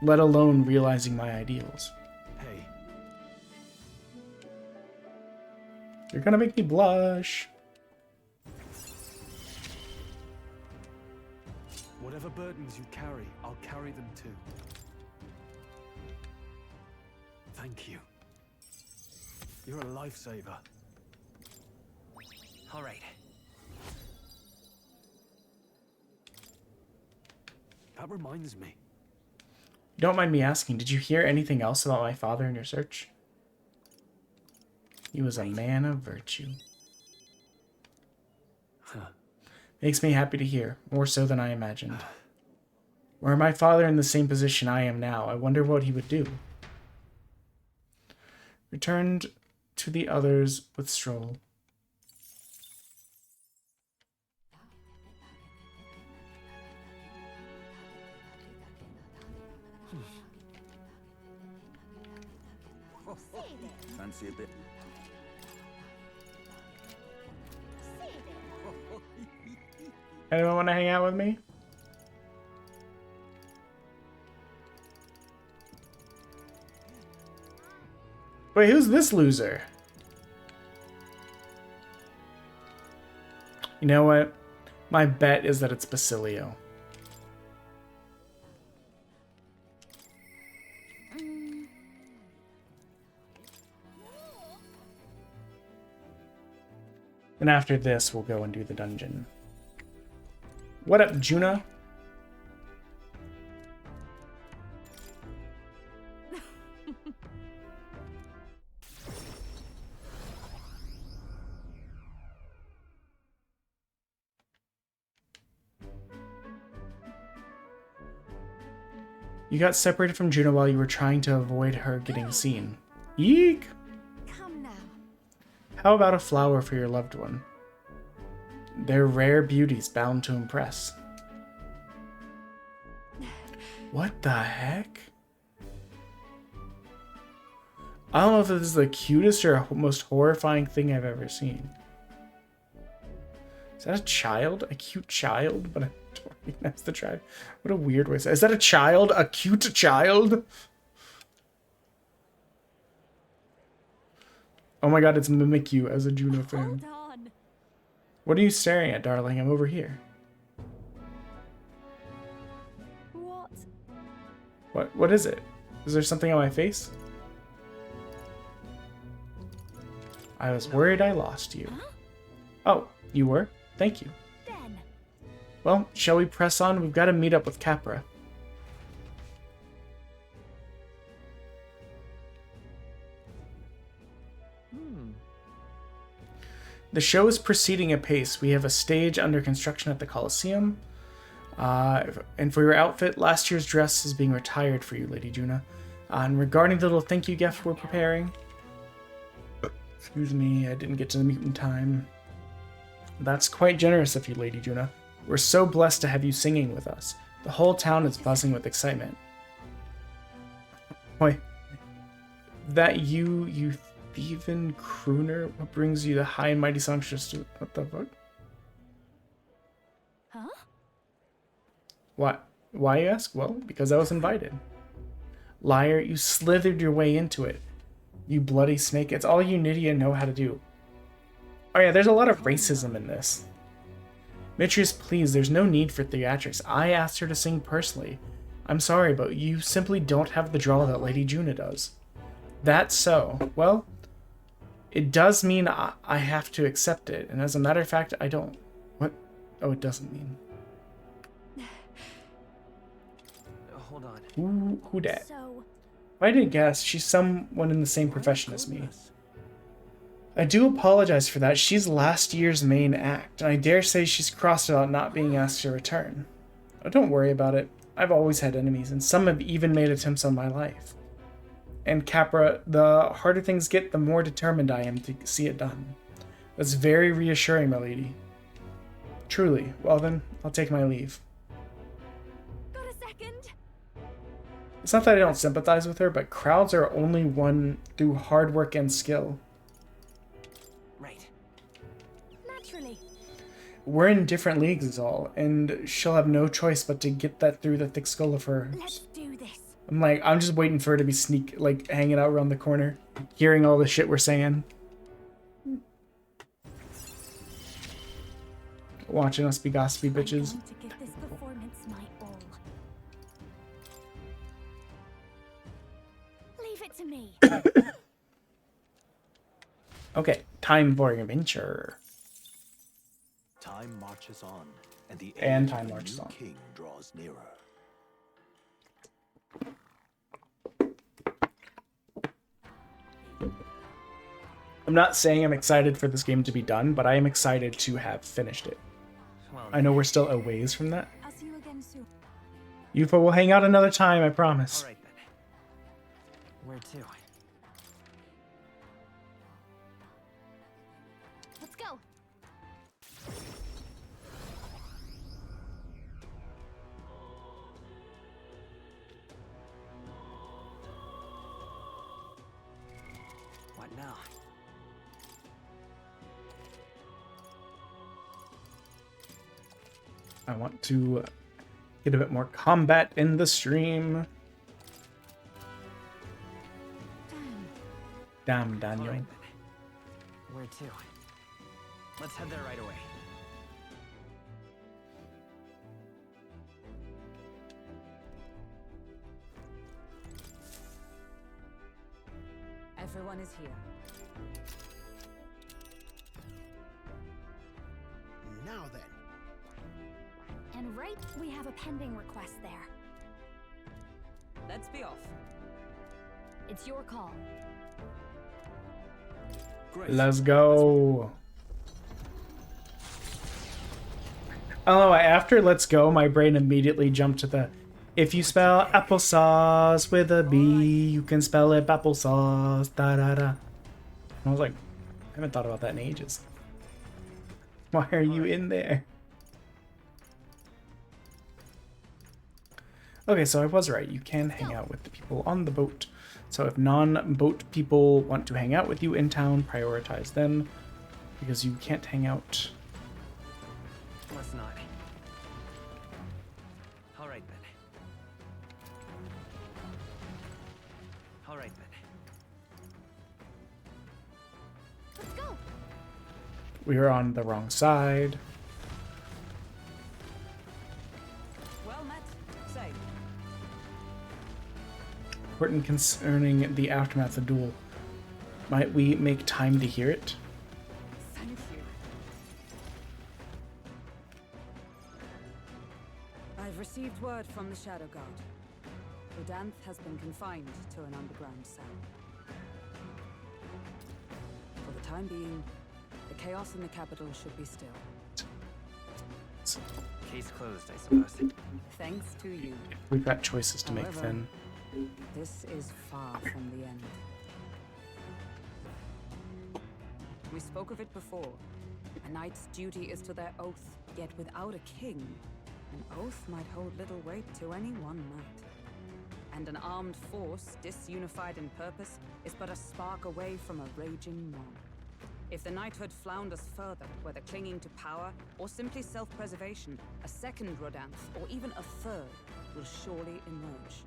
let alone realizing my ideals. Hey. You're gonna make me blush. Whatever burdens you carry, I'll carry them too. Thank you. You're a lifesaver. All right. That reminds me. Don't mind me asking, did you hear anything else about my father in your search? He was a man of virtue. Huh. Makes me happy to hear, more so than I imagined. Were my father in the same position I am now, I wonder what he would do. Returned to the others with Stroll. Fancy a bit. Anyone want to hang out with me? Wait, who's this loser? You know what? My bet is that it's Basilio. And after this, we'll go and do the dungeon. What up, Juna? You got separated from Juna while you were trying to avoid her getting seen. Eek! Come now. How about a flower for your loved one? They're rare beauties bound to impress. What the heck? I don't know if this is the cutest or most horrifying thing I've ever seen. Is that a child? A cute child? But I don't recognize the tribe. What a weird way to say. Is that a child? A cute child? Oh my god, it's Mimikyu as a Juno fan. Hold on. What are you staring at, darling? I'm over here. What? What is it? Is there something on my face? I was worried I lost you. Huh? Oh, you were? Thank you. Then. Well, shall we press on? We've got to meet up with Capra. The show is proceeding apace. We have a stage under construction at the Coliseum. And for your outfit, last year's dress is being retired for you, Lady Juna. And regarding the little thank you gift we're preparing... Excuse me, I didn't get to the meet in time. That's quite generous of you, Lady Juna. We're so blessed to have you singing with us. The whole town is buzzing with excitement. Wait. That you thieving crooner? What brings you the high and mighty songs just to... What the fuck? Huh? What? Why, you ask? Well, because I was invited. Liar, you slithered your way into it. You bloody snake. It's all you Nydia know how to do. Oh yeah, there's a lot of racism in this. Mitrius, please, there's no need for theatrics. I asked her to sing personally. I'm sorry, but you simply don't have the draw that Lady Juna does. That's so. Well, it does mean I have to accept it, and as a matter of fact, I don't. What? Oh, it doesn't mean. Hold on. Who dat? So, If I didn't guess, she's someone in the same profession as me. I do apologize for that. She's last year's main act, and I dare say she's crossed about not being asked to return. Oh, don't worry about it. I've always had enemies, and some have even made attempts on my life. And Capra, the harder things get, the more determined I am to see it done. That's very reassuring, my lady. Truly. Well then, I'll take my leave. got a second? It's not that I don't sympathize with her, but crowds are only won through hard work and skill. Right. Naturally. We're in different leagues is all, and she'll have no choice but to get that through the thick skull of hers. Let's do this. I'm just waiting for her to be hanging out around the corner, hearing all the shit we're saying. Watching us be gossipy bitches. I'm going to give this performance my all. Leave it to me. Okay, time for adventure. Time marches on, and the And age time of a marches new on. king draws nearer. I'm not saying I'm excited for this game to be done, but I am excited to have finished it. Well, I know we're still a ways from that. I'll see you again soon. Yufa will hang out another time, I promise. all right then. Where to? Let's go. What now? I want to get a bit more combat in the stream. Damn, All Daniel. right then. Where to? Let's head there right away. Everyone is here. right? We have a pending request there. Let's be off. It's your call. Great. Let's go. I don't know, after let's go, my brain immediately jumped to the, if you spell applesauce with a B, you can spell it applesauce, da da da. I was like, I haven't thought about that in ages. Why are you in there? Okay, so I was right. You can hang out with the people on the boat. So if non-boat people want to hang out with you in town, prioritize them, because you can't hang out. Let's not. All right, then. All right, then. Let's go. We were on the wrong side. Well met. Say. Important concerning the aftermath of the duel. Might we make time to hear it? Thank you. I've received word from the Shadow Guard. Rodanth has been confined to an underground cell. For the time being, the chaos in the capital should be still. Case closed, I suppose. Thanks to you. We've got choices to make, However, Finn. This is far from the end. We spoke of it before. A knight's duty is to their oath, yet without a king, an oath might hold little weight to any one knight. And an armed force, disunified in purpose, is but a spark away from a raging mob. If the knighthood flounders further, whether clinging to power or simply self-preservation, a second Rodanth, or even a third, will surely emerge.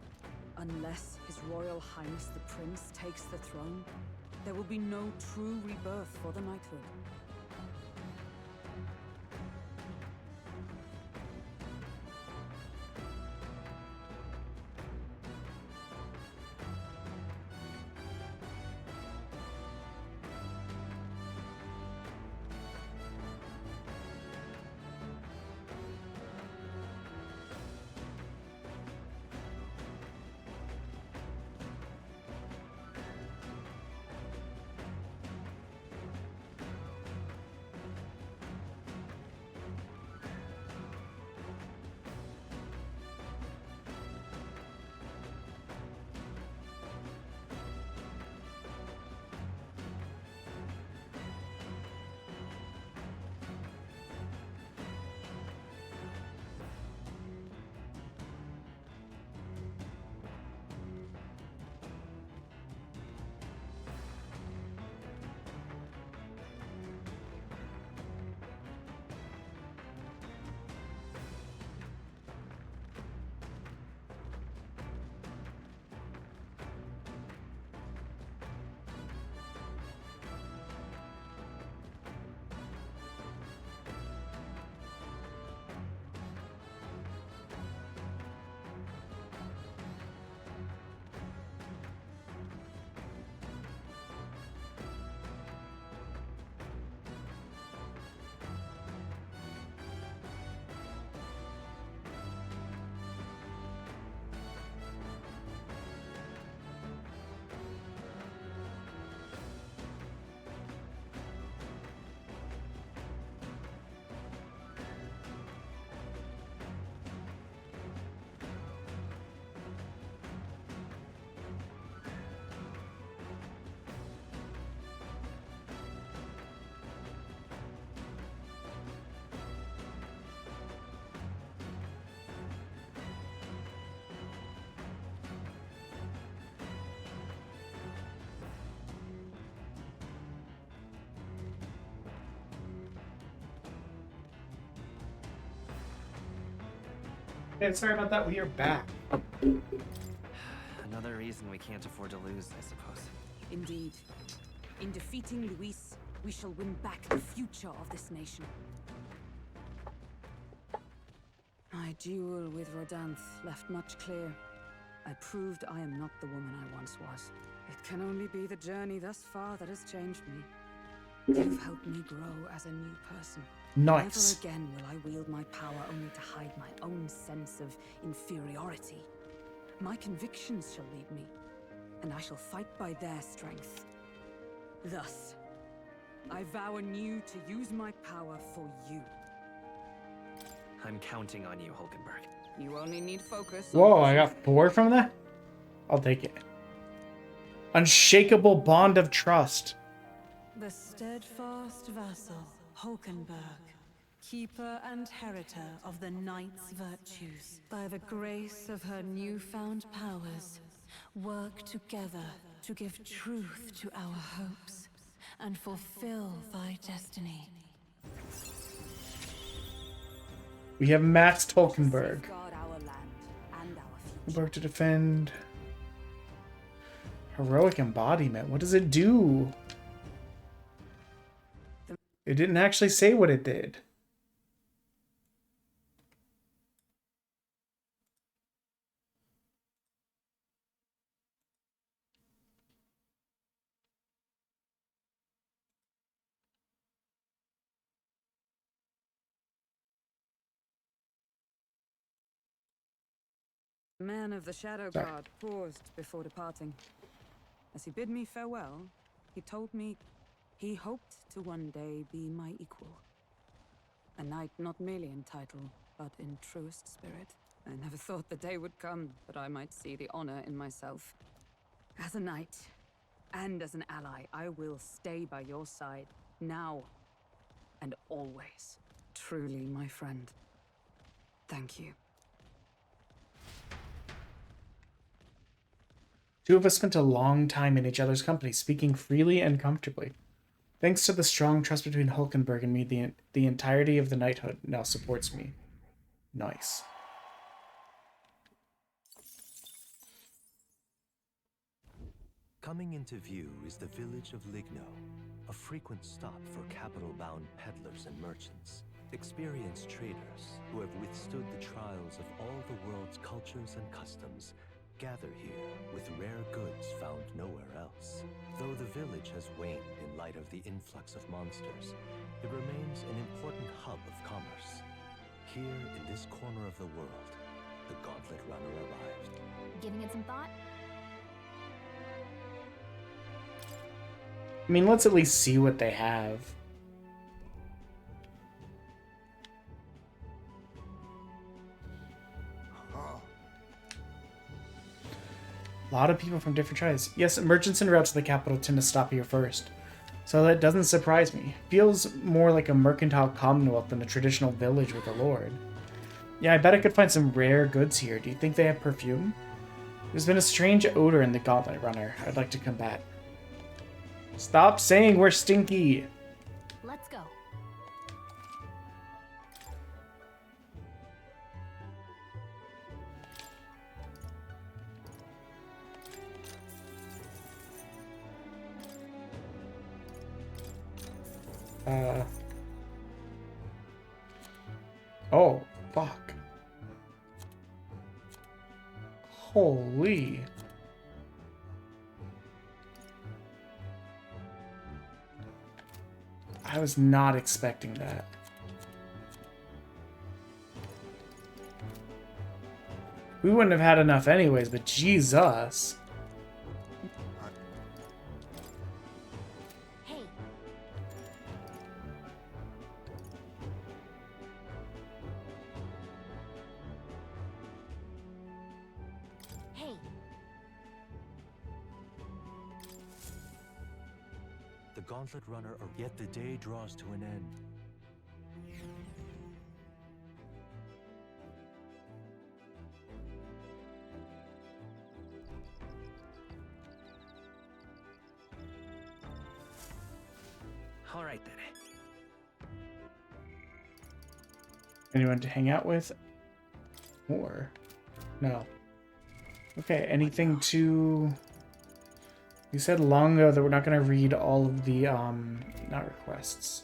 Unless His Royal Highness the Prince takes the throne, there will be no true rebirth for the knighthood. Okay, sorry about that. We are back. Another reason we can't afford to lose, I suppose. Indeed. In defeating Luis, we shall win back the future of this nation. My duel with Rodanth left much clear. I proved I am not the woman I once was. It can only be the journey thus far that has changed me. You've helped me grow as a new person. Nice. Never again will I wield my power only to hide my own sense of inferiority. My convictions shall lead me, and I shall fight by their strength. Thus, I vow anew to use my power for you. I'm counting on you, Hulkenberg. You only need focus. Whoa, I got 4 from that? I'll take it. Unshakable bond of trust. The steadfast vassal, Hulkenberg, keeper and heritor of the knight's virtues. By the grace of her newfound powers, work together to give truth to our hopes and fulfill thy destiny. We have Max Tolkenberg. Guard our land and our future. Work to defend. Heroic embodiment. What does it do? It didn't actually say what it did. The man of the Shadow Sorry. Guard paused before departing. As he bid me farewell, he told me he hoped to one day be my equal. A knight not merely in title, but in truest spirit. I never thought the day would come that I might see the honor in myself. As a knight, and as an ally, I will stay by your side, now and always. Truly, my friend. Thank you. Two of us spent a long time in each other's company, speaking freely and comfortably. Thanks to the strong trust between Hulkenberg and me, the entirety of the knighthood now supports me. Nice. Coming into view is the village of Ligno, a frequent stop for capital-bound peddlers and merchants. Experienced traders who have withstood the trials of all the world's cultures and customs gather here with rare goods found nowhere else. Though the village has waned in light of the influx of monsters, it remains an important hub of commerce. Here in this corner of the world, the Gauntlet Runner arrived. Giving it some thought? I mean, let's at least see what they have. A lot of people from different tribes. Yes, merchants en route to the capital tend to stop here first. So that doesn't surprise me. Feels more like a mercantile commonwealth than a traditional village with a lord. Yeah, I bet I could find some rare goods here. Do you think they have perfume? There's been a strange odor in the Gauntlet Runner I'd like to combat. Stop saying we're stinky! Let's go. Oh, fuck. Holy. I was not expecting that. We wouldn't have had enough anyways, but Jesus. Hey. Hey. The Gauntlet Runner, yet the day draws to an end. All right then. Anyone to hang out with? Or no. Okay, anything to... You said long ago that we're not going to read all of the, not requests.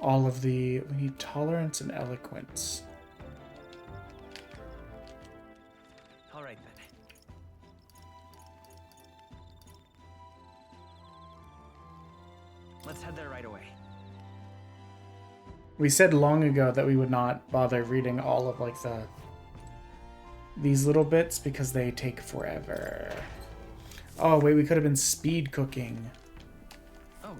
All of the... We need tolerance and eloquence. All right then. Let's head there right away. We said long ago that we would not bother reading all of like these little bits because they take forever. Oh wait, we could have been speed cooking. Oh.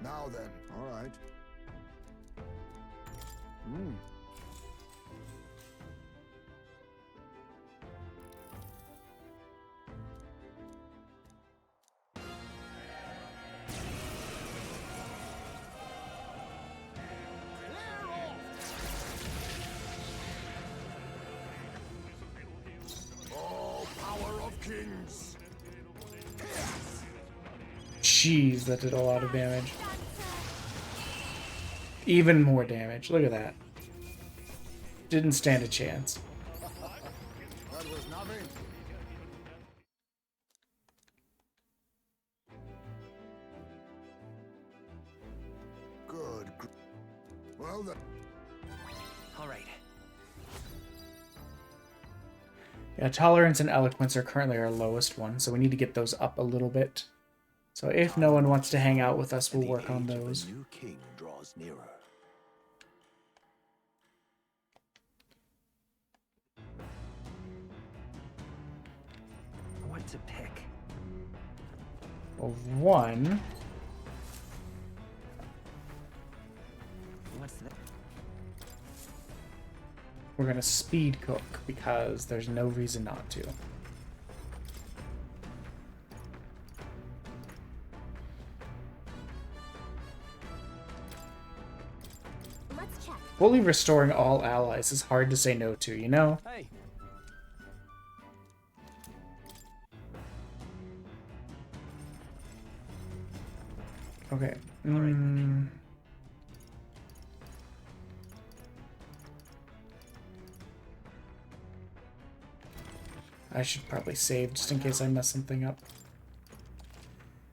Now then, all right. Hmm. All power of kings. Jeez, that did a lot of damage. Even more damage. Look at that. Didn't stand a chance. That was nothing. Good. Well then. All right. Yeah, tolerance and eloquence are currently our lowest one, so we need to get those up a little bit. So if no one wants to hang out with us, we'll work on those. The new king draws nearer. What to pick? Well, one. What's that? We're gonna speed cook because there's no reason not to. Let's check. Fully restoring all allies is hard to say no to, you know? Hey. Okay. I should probably save just in case I mess something up.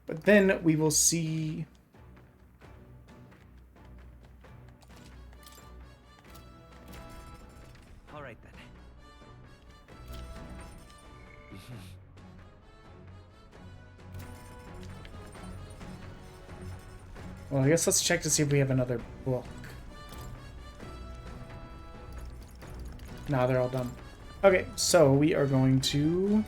But then we will see. All right then. Well, I guess let's check to see if we have another book. Nah, they're all done. Okay, so we are going to...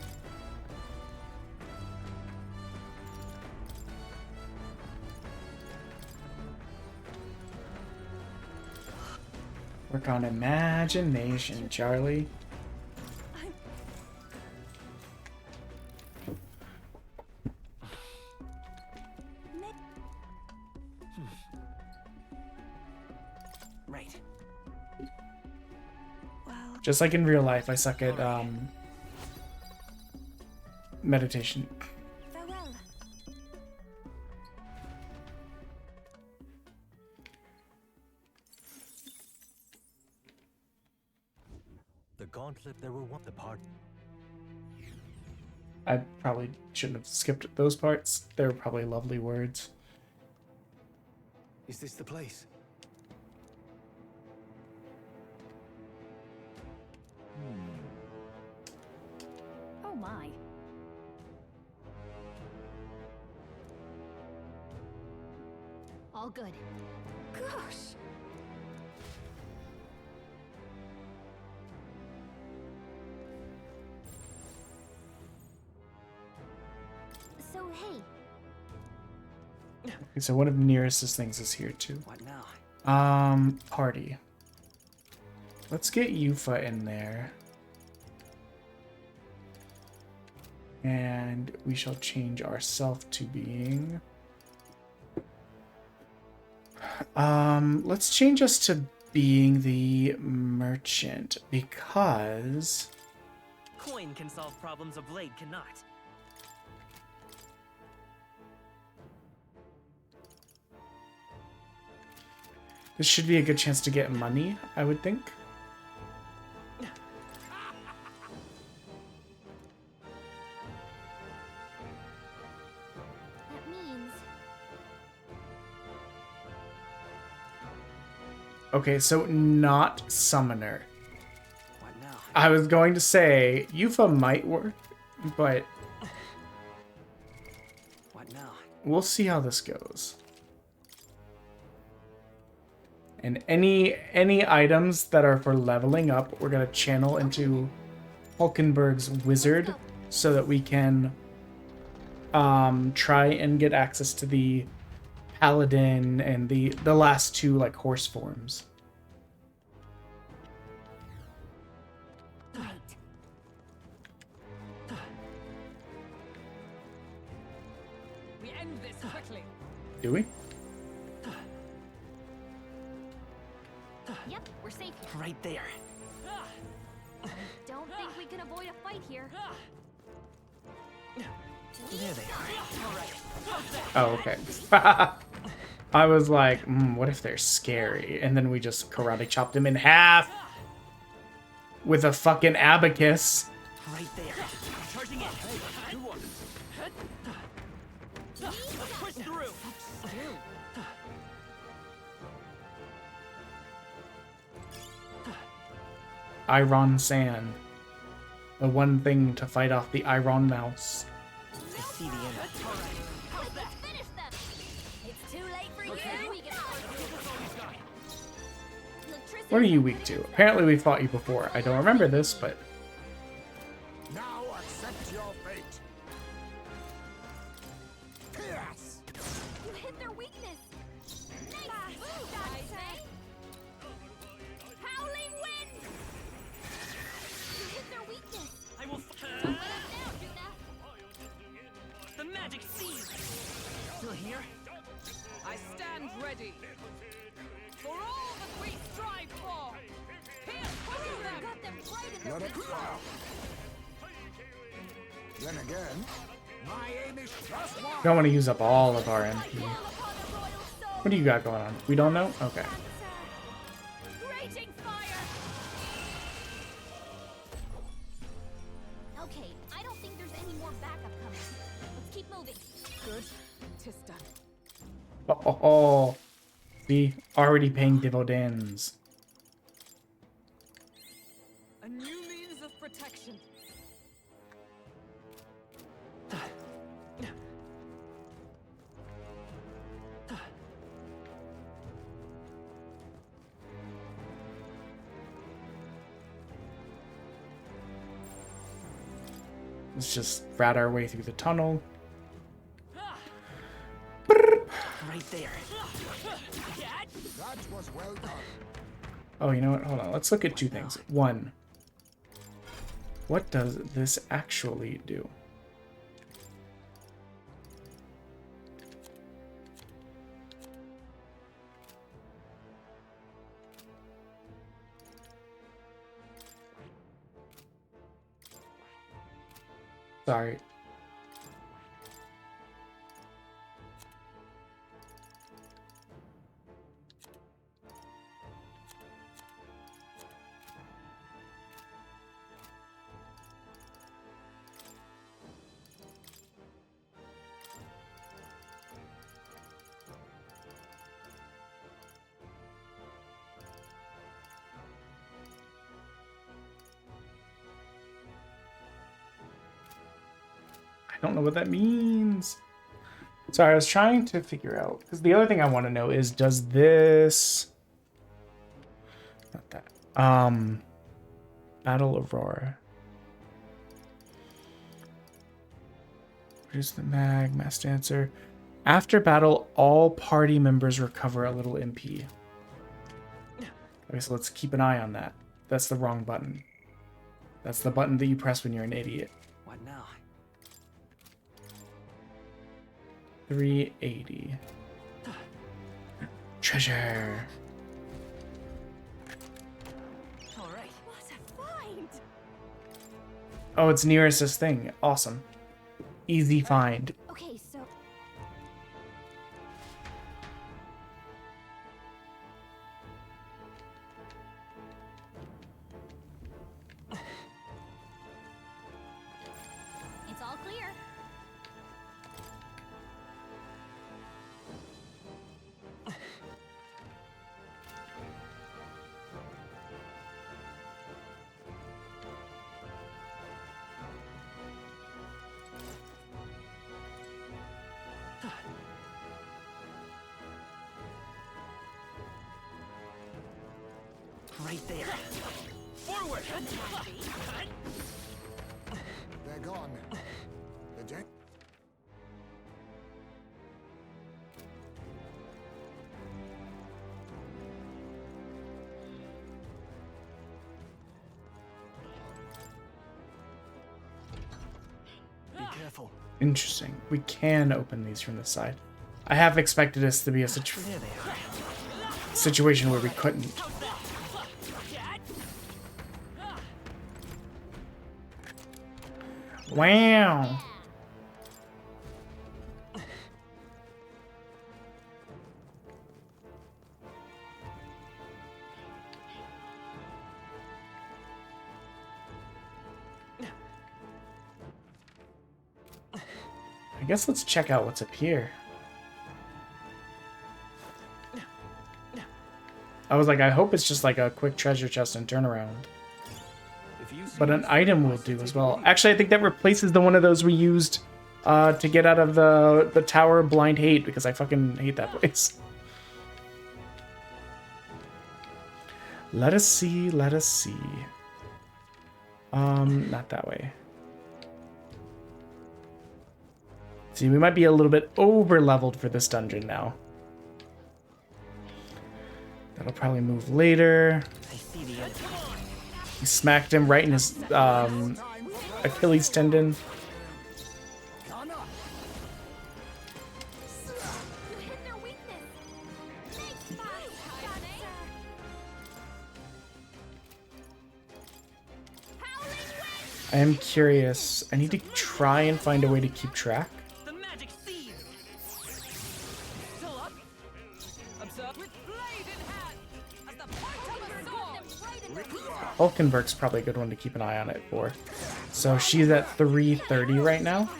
work on imagination, Charlie. Right. Just like in real life, I suck at meditation. Farewell. The gauntlet, there were one. The part. I probably shouldn't have skipped those parts. They were probably lovely words. Is this the place? Oh my. All good. Gosh. So hey, Okay, so one of the nearest things is here too. What now? Party. Let's get Yufa in there. And we shall change ourself to being... let's change us to being the merchant, because... Coin can solve problems a blade cannot. This should be a good chance to get money, I would think. that means Okay, so not summoner. What now? I was going to say Yufa might work, but What now? we'll see how this goes. And any items that are for leveling up, we're gonna channel into Hulkenberg's wizard so that we can try and get access to the paladin and the last two like horse forms. We end this quickly. Do we? Yep, we're safe here. Right there. Don't think we can avoid a fight here. There they are. All right. Oh, okay. I was like, what if they're scary? And then we just karate chopped him in half with a fucking abacus. Right there. Charging in. Hey, good one. Push through. Iron Sand. The one thing to fight off the Iron Mouse. I see the end. Let's finish them. It's too late for you. What are you weak to? Apparently we fought you before. I don't remember this, but... Now accept your fate. Yes. You hit their weakness. Nice move, I say. Howling wind. You hit their weakness. I will. Don't let us down, Juna. The magic seed. Still here? I stand ready. For all that we strive for. Here, pursue them. Got them right in Let the it fly. Then again, my aim is just one. Don't want to use up all of our MP. What do you got going on? We don't know? Okay. Raging fire. Okay, I don't think there's any more backup coming. Let's keep moving. Good. Tis done. Oh. See? Already paying dividends. A new means of protection. Let's just rat our way through the tunnel. Right there. That was well done. Oh, you know what? Hold on. Let's look at two things. One. What does this actually do? Sorry. I don't know what that means. Sorry, I was trying to figure out, because the other thing I want to know is, does this... Not that. Battle Aurora. Reduce the mass dancer. After battle, all party members recover a little MP. Okay, so let's keep an eye on that. That's the wrong button. That's the button that you press when you're an idiot. What now? 380. Treasure. All right. What a find! Oh, it's nearest this thing. Awesome. Easy find. Okay, so it's all clear. Right there. Forward. They're gone. The gen- Be careful. Interesting. We can open these from this side. I have expected this to be a There they are. situation where we couldn't. Wow. I guess let's check out what's up here. I was like, I hope it's just like a quick treasure chest and turnaround. But an item will do as well. Actually, I think that replaces the one of those we used to get out of the Tower of Blind Hate, because I fucking hate that place. Let us see, let us see. Not that way. See, we might be a little bit over-leveled for this dungeon now. That'll probably move later. He smacked him right in his Achilles tendon. I am curious. I need to try and find a way to keep track. The magic seed. Still up. Observe with blade in hand. At the point of a sword. Hulkenberg's probably a good one to keep an eye on it for. So she's at 330 right now.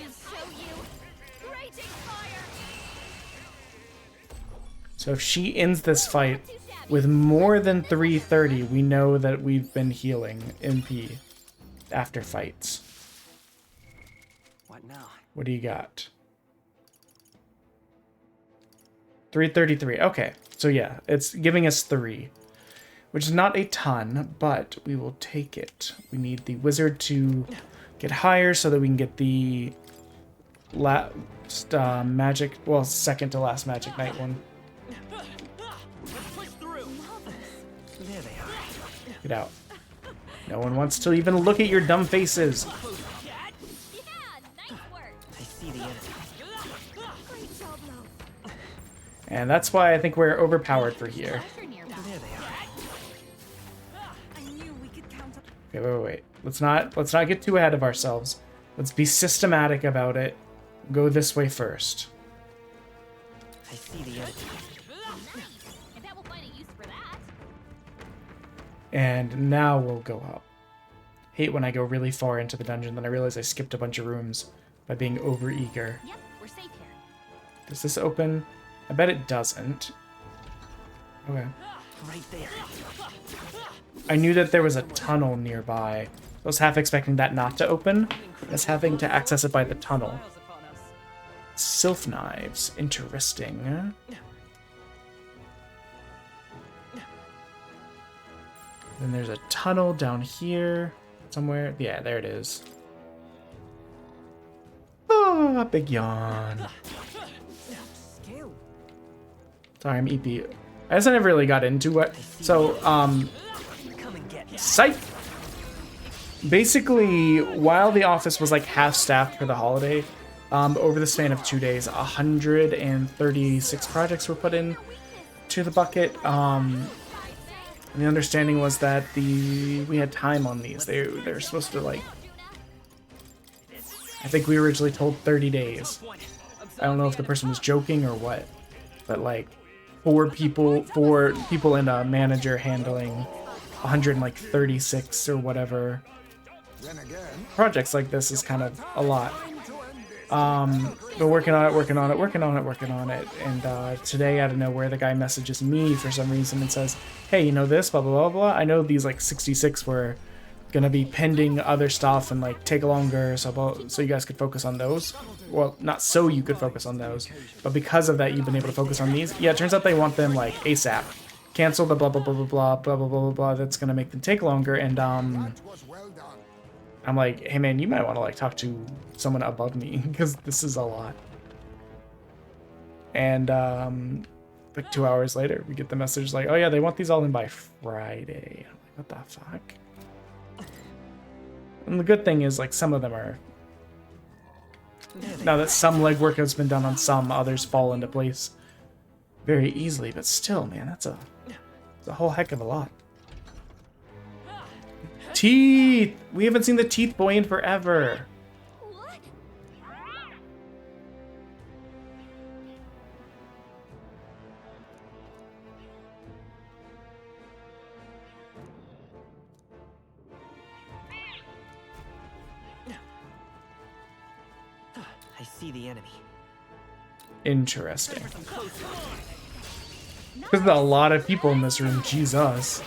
So if she ends this fight with more than 330, we know that we've been healing MP after fights. What now? What do you got? 333. Okay. So yeah, it's giving us 3. Which is not a ton, but we will take it. We need the wizard to get higher so that we can get the last magic, well, second to last magic night one. There they are. Get out. No one wants to even look at your dumb faces. I see the enemy. And that's why I think we're overpowered for here. There they are. Okay, wait. Let's not get too ahead of ourselves. Let's be systematic about it. Go this way first. I see the enemy. And now we'll go up. Hate when I go really far into the dungeon, then I realize I skipped a bunch of rooms by being over-eager. Yep, we're safe here. Does this open? I bet it doesn't. Okay. Right there. I knew that there was a tunnel nearby. I was half expecting that not to open, as having to access it by the tunnel. Sylph knives. Interesting. Then there's a tunnel down here somewhere. Yeah, there it is. Oh, a big yawn. Sorry, I'm EP. I guess I never really got into what. So, psych. Basically, while the office was like half-staffed for the holiday, over the span of 2 days, 136 projects were put in to the bucket. And the understanding was that we had time on these. They're supposed to, like, I think we were originally told 30 days. I don't know if the person was joking or what, but like 4 people and a manager handling 136 or whatever. Projects like this is kind of a lot. But working on it. And today, out of nowhere, the guy messages me for some reason and says, hey, you know this, blah, blah, blah, blah. I know these, like, 66 were going to be pending other stuff and, like, take longer, so you guys could focus on those. Well, not so you could focus on those, but because of that, you've been able to focus on these. Yeah, it turns out they want them, like, ASAP. cancel the blah blah blah blah blah blah blah blah blah blah. That's gonna make them take longer. And That was well done. I'm like, hey man, you might want to like talk to someone above me because this is a lot. And like 2 hours later, we get the message like, oh yeah, they want these all in by Friday. I'm like, what the fuck? And the good thing is like some of them are. Now that some legwork has been done on some, others fall into place very easily. But still, man, that's a whole heck of a lot. Teeth! We haven't seen the teeth boy in forever. What? I see the enemy. Interesting. There's a lot of people in this room. Jesus.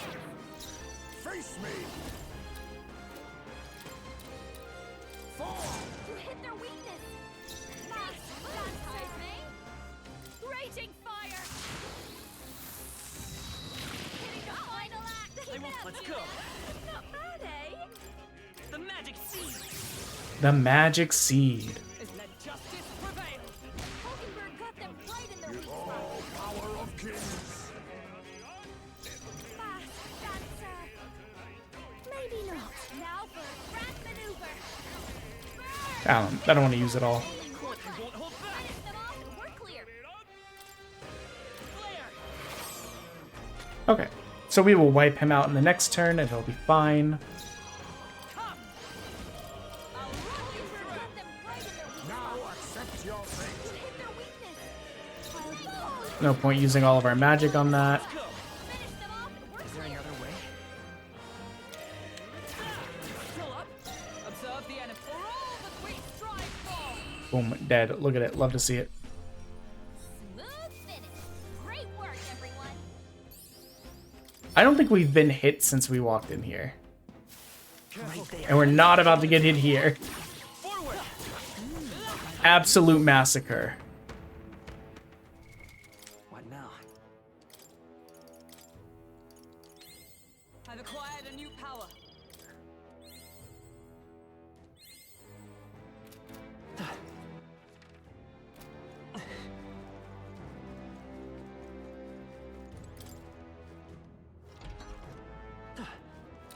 Face me. You hit their weakness. Raging fire. Hitting the final act. Keep it up, Let's you go. man. Not bad, eh? The magic seed. The magic seed. Let justice prevail. Hulkenberg got them right in their weak spot. All power of kings. Maybe not. Now for a grand maneuver. I don't want to use it all. Finish them off and we're clear. Okay. So we will wipe him out in the next turn and he'll be fine. Hulkenberg got them right in their weak Now spot. accept your fate. You hit their weakness. No point using all of our magic on that. Finish them off and we're Is there any clear. other way? Still up. Observe the enemy. For all that we strive for. Boom, dead. Look at it. Love to see it. Smooth finish. Great work, everyone. I don't think we've been hit since we walked in here. Right there. And we're not about to get hit here. Forward. Absolute massacre. What now? I've acquired a new power.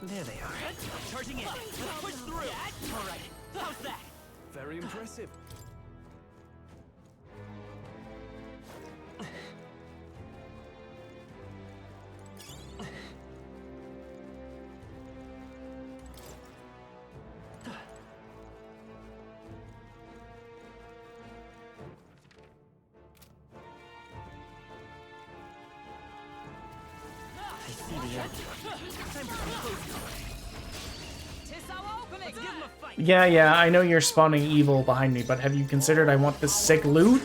There they are. Charging in. Let's push through. All right. How's that? Very impressive. I see the enemy. Time for some close. Tis our opening. Let's give him a fight. Yeah, I know you're spawning evil behind me, but have you considered I want this sick loot?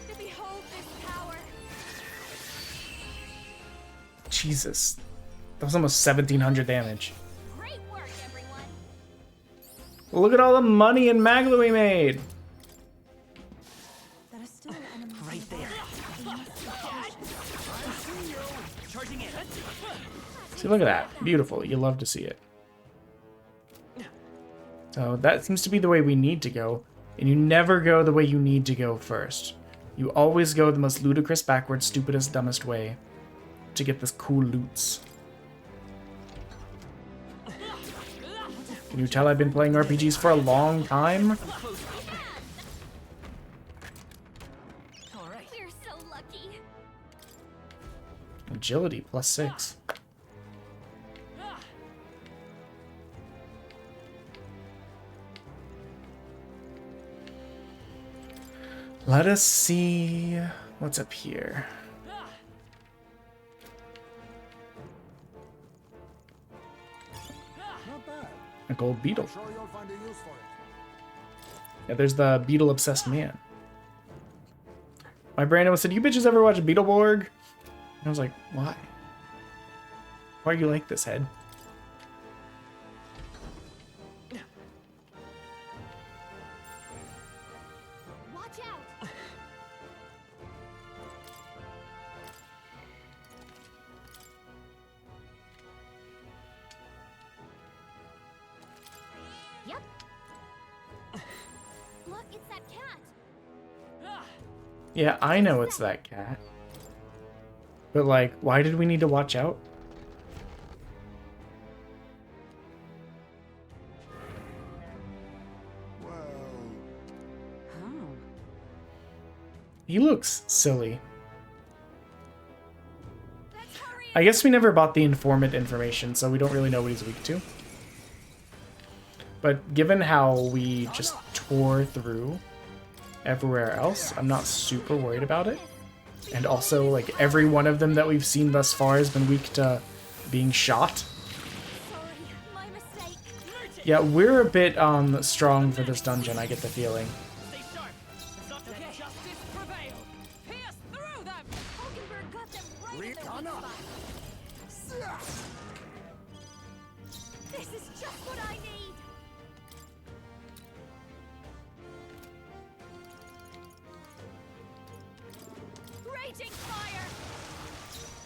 To behold this power. Jesus. That was almost 1700 damage. Great work, everyone. Look at all the money and magla we made. There are still enemies. Right there. Charging in. See, look at that. Beautiful. You love to see it. So that seems to be the way we need to go. And you never go the way you need to go first. You always go the most ludicrous, backwards, stupidest, dumbest way to get this cool loots. Can you tell I've been playing RPGs for a long time? All right. We're so lucky. Agility +6. Let us see what's up here. Not bad. A gold beetle. Sure you'll find a use for it. Yeah, there's the beetle obsessed man. My Brandon said, "You bitches ever watch Beetleborg?" And I was like, "Why? Why are you like this, head?" Watch out. that cat. Yeah, I know it's that cat. But like, why did we need to watch out? Oh. He looks silly. I guess we never bought the informant information, so we don't really know what he's weak to. But given how we just tore through everywhere else, I'm not super worried about it. And also, like, every one of them that we've seen thus far has been weak to being shot. Sorry, my mistake. Yeah, we're a bit strong for this dungeon, I get the feeling. Stay sharp. It's not to let justice prevail. Pierce through them. Hulkenberg got them right in their weak spot. This is just what I need. Raging fire.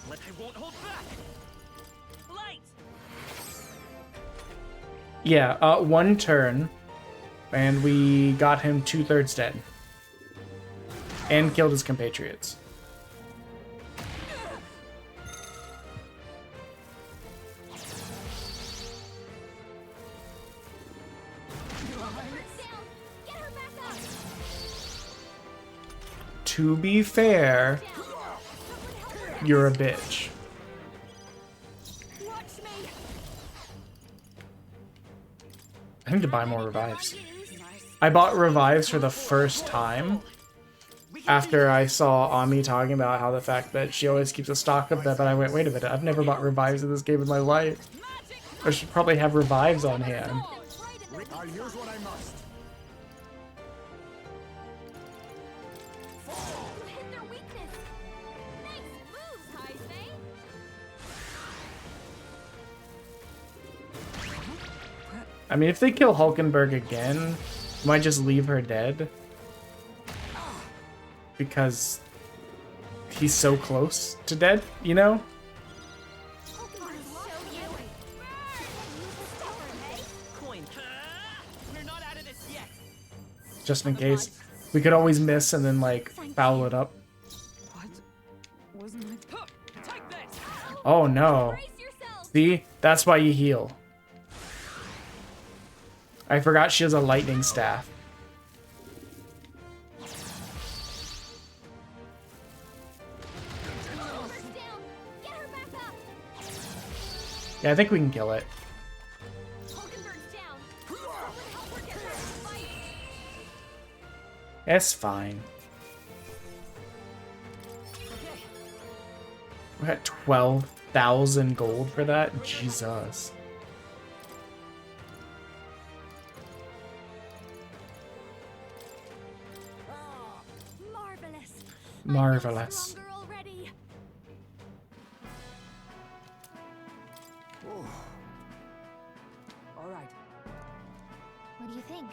But I won't hold back. Light. Yeah, one turn, and we got him 2/3 dead. And killed his compatriots. To be fair, you're a bitch. I need to buy more revives. I bought revives for the first time after I saw Ami talking about how the fact that she always keeps a stock of them, and I went, wait a minute, I've never bought revives in this game in my life. I should probably have revives on hand. I'll use what I must. You hit their weakness. Nice moves, Heisman. I mean, if they kill Hulkenberg again, I might just leave her dead. Because he's so close to dead, you know? We're not out of this yet. Just in case. We could always miss and then, like, foul it up. What? Wasn't it? Take this. Oh, no. Brace yourself. See? That's why you heal. I forgot she has a lightning staff. Down. Get her back up. Yeah, I think we can kill it. Hulkenberg's down. Someone help her get back to the fight. It's fine. We're at 12,000 gold for that? Jesus. Marvelous. Marvelous. Stronger already. All right. What do you think?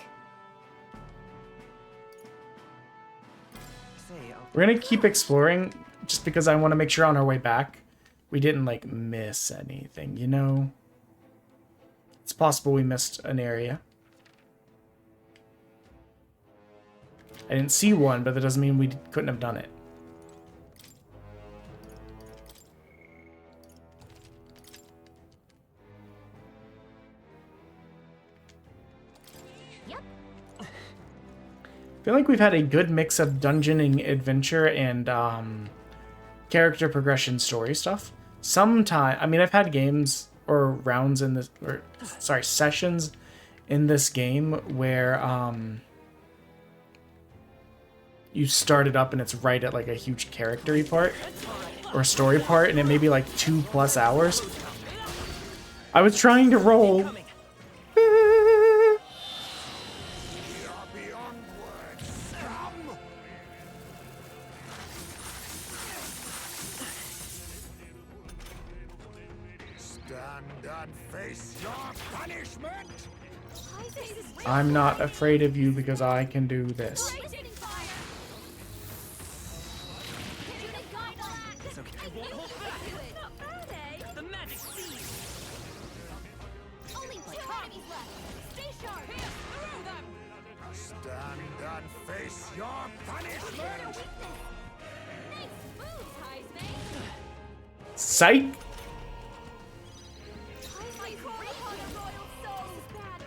Say, We're gonna keep exploring just because I want to make sure on our way back we didn't, like, miss anything, you know? It's possible we missed an area. I didn't see one, but that doesn't mean we couldn't have done it. Yep. I feel like we've had a good mix of dungeoning adventure and character progression story stuff. Sometime, I mean, I've had games or rounds in this, or sorry, sessions in this game where you start it up and it's right at like a huge character-y part or story part, and it may be like 2+ hours. I was trying to roll. Stand and face your punishment! I'm not afraid of you because I can do this. Raging fire. Do the guidal act. it's okay. I won't hold back. Not bad, eh? The magic seed. Only 2 enemies left. Stay sharp. Pierce through them. Stand and face your punishment! Nice moves, Heisman. Psych. I call upon the royal soul. Bad.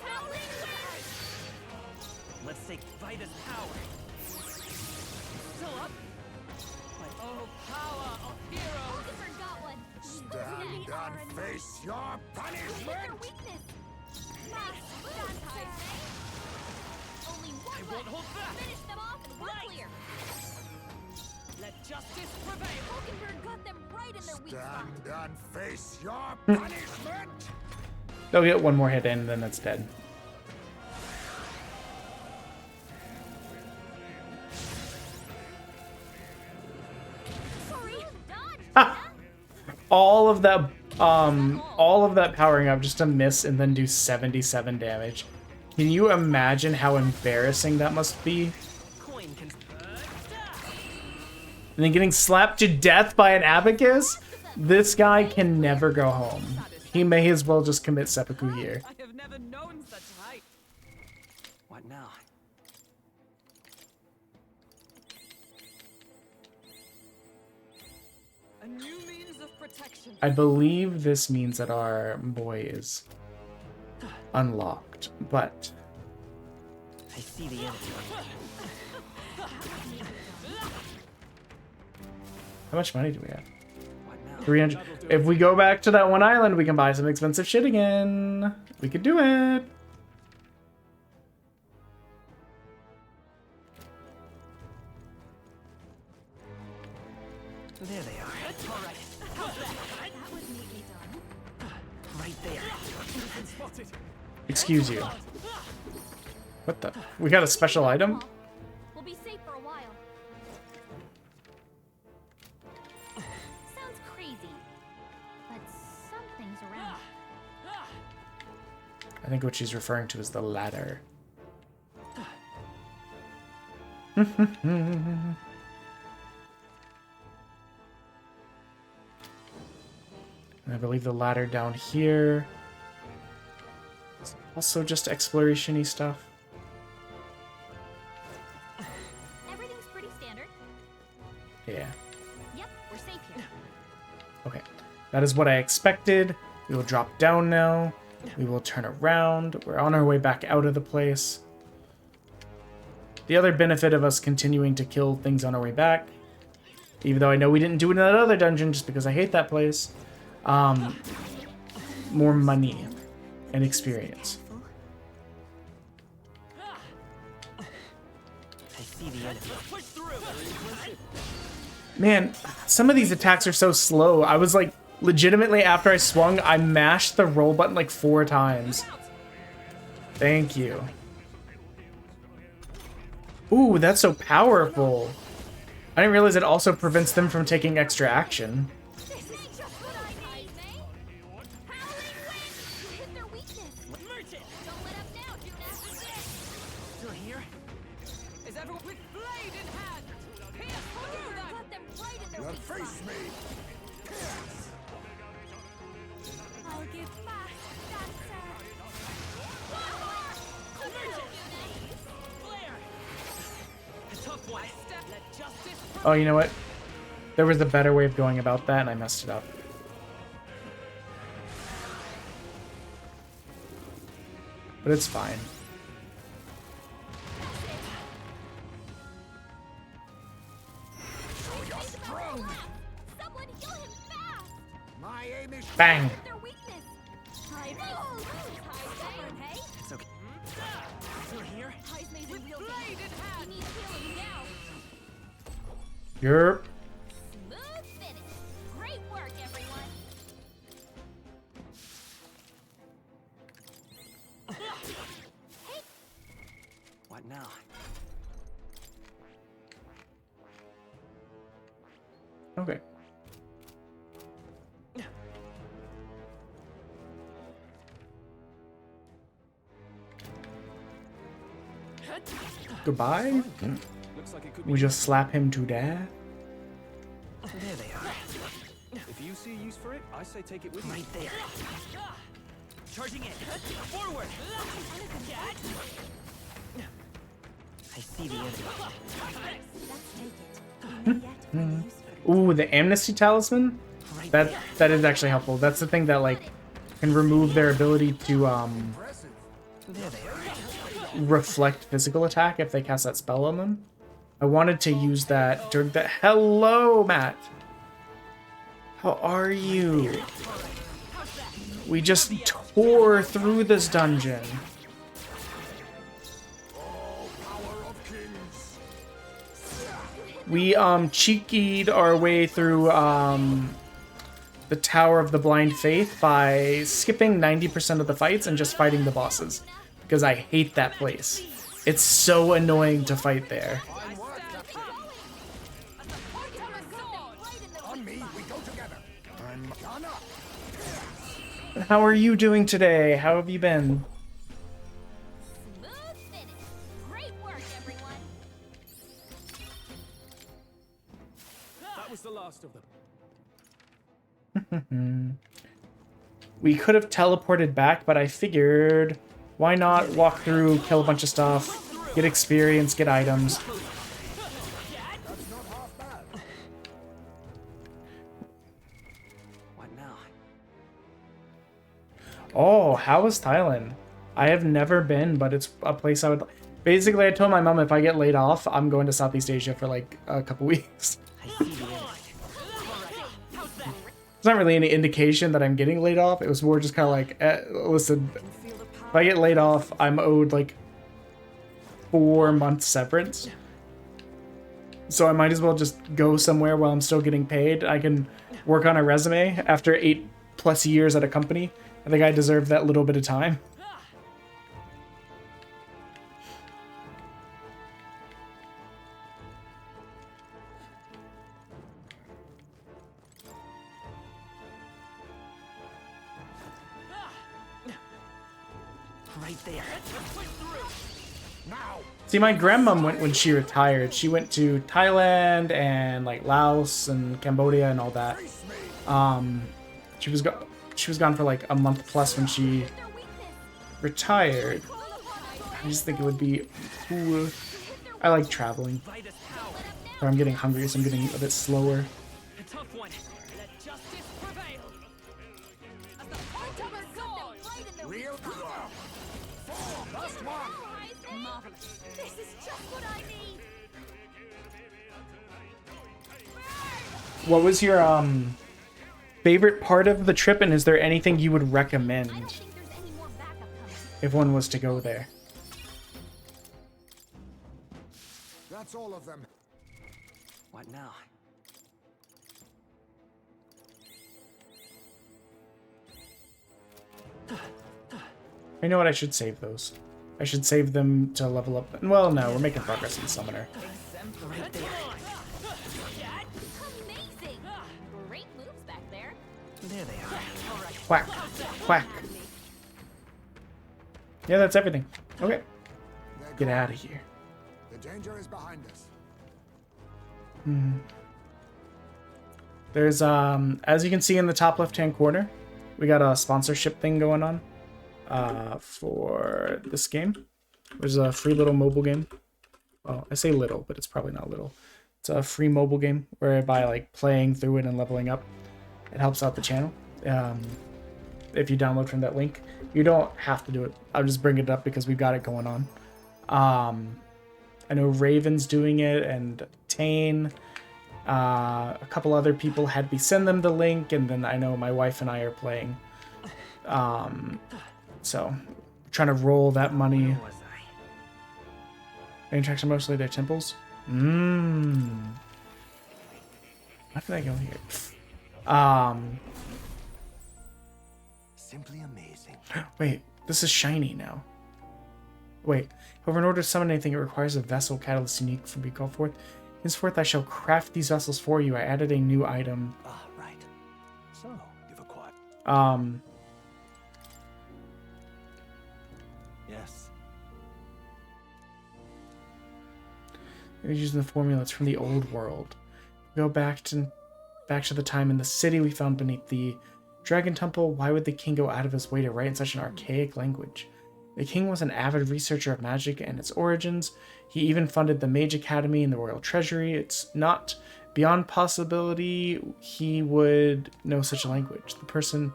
Howling wind. Let's take Vida's power. Still up? My oh power of heroes! I forgot one. Stand and face your Hit their punishment! weakness. Nice moves, Heisman. Only one I won't left. hold back. Finish them off and we're clear. Let justice prevail! Hulkenberg got them right in their weak spot. Stand and face your punishment! They'll get one more hit in, then it's dead. Sorry. Dodge. Ha! All of that powering up just to miss and then do 77 damage. Can you imagine how embarrassing that must be? Coin can. And then getting slapped to death by an abacus? This guy can never go home. He may as well just commit seppuku here. I have never known such height. What now? A new means of protection. I believe this means that our boy is unlocked, but I see the enemy. how much money do we have? What now? 300. If we go back to that one island, we can buy some expensive shit again. We could do it. There they are. All right. How's that? That was neatly done. Right there. Spotted. Excuse you. What the? We got a special item? We'll be safe for a while. Sounds crazy, but something's around. I think what she's referring to is the ladder. And I believe the ladder down here is also just exploration-y stuff. Everything's pretty standard. Yeah. Yep, we're safe here. Okay. That is what I expected. We will drop down now. We will turn around. We're on our way back out of the place. The other benefit of us continuing to kill things on our way back, even though I know we didn't do it in that other dungeon just because I hate that place, more money and experience. I see the enemy. Push through. Man, some of these attacks are so slow. I was like, legitimately, after I swung, I mashed the roll button like 4 times. Thank you. Ooh, that's so powerful. I didn't realize it also prevents them from taking extra action. This is just what I need, May. Howling wind. You hit their weakness. Merchant. Don't let up now, June. Still here? Is everyone with blade in hand? Pierce through them. Got them right in their Now weak spot. face me! I'll get fast. Flare. A tough one. Step. Let justice. Oh, you know what? There was a better way of going about that, and I messed it up. But it's fine. Someone heal him fast. My aim is Bang! Their weakness. Try this. Heisman, hey? It's okay. Still here? Heisman's in real Blade danger. in hand. He needs healing now. Yerp. Smooth finish. Great work, everyone. What now? Okay. Goodbye? Looks like it could be. We just slap him to death? There they are. If you see a use for it, I say take it with you. Right there. Charging in. Forward. I see the enemy. Ooh, the amnesty talisman? That is actually helpful. That's the thing that like can remove their ability to reflect physical attack if they cast that spell on them. I wanted to use that during the— Hello, Matt. How are you? We just tore through this dungeon. We cheekied our way through the Tower of the Blind Faith by skipping 90% of the fights and just fighting the bosses, because I hate that place. It's so annoying to fight there. How are you doing today? How have you been? Smooth finish. Great work, everyone. That was the last of them. We could have teleported back, but I figured, why not walk through, kill a bunch of stuff, get experience, get items. What now? Oh, how is Thailand? I have never been, but it's a place I would... Basically, I told my mom if I get laid off, I'm going to Southeast Asia for like a couple weeks. It's not really any indication that I'm getting laid off. It was more just kind of like, listen, if I get laid off, I'm owed like 4 months severance. So I might as well just go somewhere while I'm still getting paid. I can work on a resume after 8+ years at a company. I think I deserve that little bit of time. Right there. Now. See, my grandmom went when she retired. She went to Thailand and like Laos and Cambodia and all that. She was gone for like a month plus when she retired. I just think it would be cool. I like traveling. Or I'm getting hungry, so I'm getting a bit slower. A tough one. Let justice prevail. As the point of a sword. Real power. 4 plus 1. Marvelous. This is just what I need. What was your favorite part of the trip, and is there anything you would recommend if one was to go there? That's all of them. What now? You know what? I should save those. I should save them to level up. Well, no, we're making progress in Summoner. Right there. Amazing. Great moves back there. There they are. Quack. Quack. Yeah, that's everything. Okay. Get out of here. The danger is behind us. There's, as you can see in the top left-hand corner, we got a sponsorship thing going on for this game. There's a free little mobile game. Well, I say little, but it's probably not little. It's a free mobile game whereby, like, playing through it and leveling up, it helps out the channel. If you download from that link, you don't have to do it. I'll just bring it up because we've got it going on. I know Raven's doing it, and Tane. A couple other people had me send them the link, and then I know my wife and I are playing. So, trying to roll that money. Where was I? Main tracks are mostly their temples. Why did I go here? Simply amazing. Wait, this is shiny now. Wait, however, in order to summon anything, it requires a vessel catalyst unique from be called forth. Henceforth, I shall craft these vessels for you. I added a new item. Ah, right. So, you've acquired. Yes. Using the formula, it's from the old world. Go back to the time in the city we found beneath the Dragon Temple. Why would the king go out of his way to write in such an archaic language? The king was an avid researcher of magic and its origins. He even funded the Mage Academy and the Royal Treasury. It's not beyond possibility he would know such a language. The person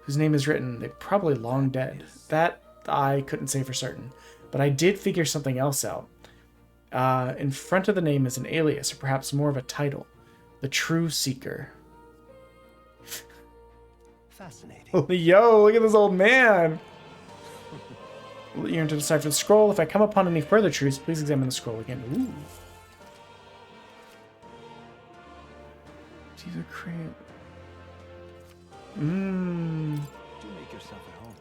whose name is written, they're probably long dead. That I couldn't say for certain. But I did figure something else out. In front of the name is an alias, or perhaps more of a title. The True Seeker. Fascinating. Yo, look at this old man! You're to decipher the scroll. If I come upon any further truths, please examine the scroll again. Ooh. Caesar crate. Mmm. Do make yourself at home.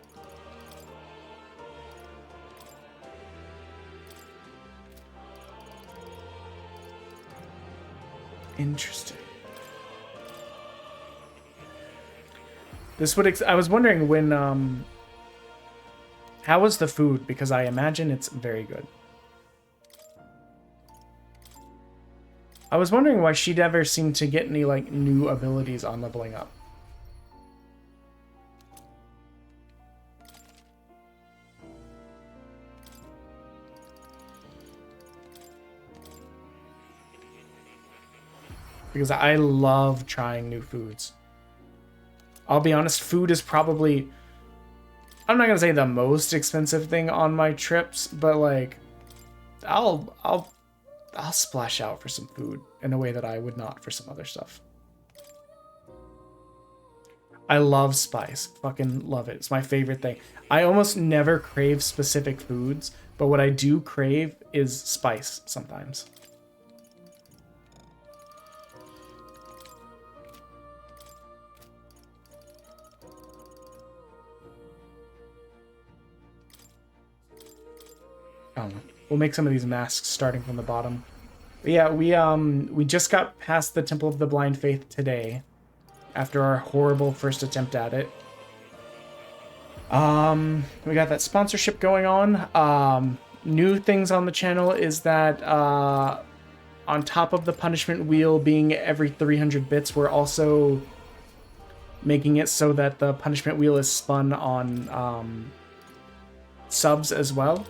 Interesting. This would I was wondering when how was the food, because I imagine it's very good. I was wondering why she never seemed to get any like new abilities on leveling up. Because I love trying new foods. I'll be honest, food is probably, I'm not gonna say the most expensive thing on my trips, but like, I'll splash out for some food in a way that I would not for some other stuff. I love spice, fucking love it. It's my favorite thing. I almost never crave specific foods, but what I do crave is spice sometimes. Oh, we'll make some of these masks starting from the bottom. But yeah, we just got past the Temple of the Blind Faith today, after our horrible first attempt at it. We got that sponsorship going on. New things on the channel is that on top of the punishment wheel being every 300 bits, we're also making it so that the punishment wheel is spun on subs as well.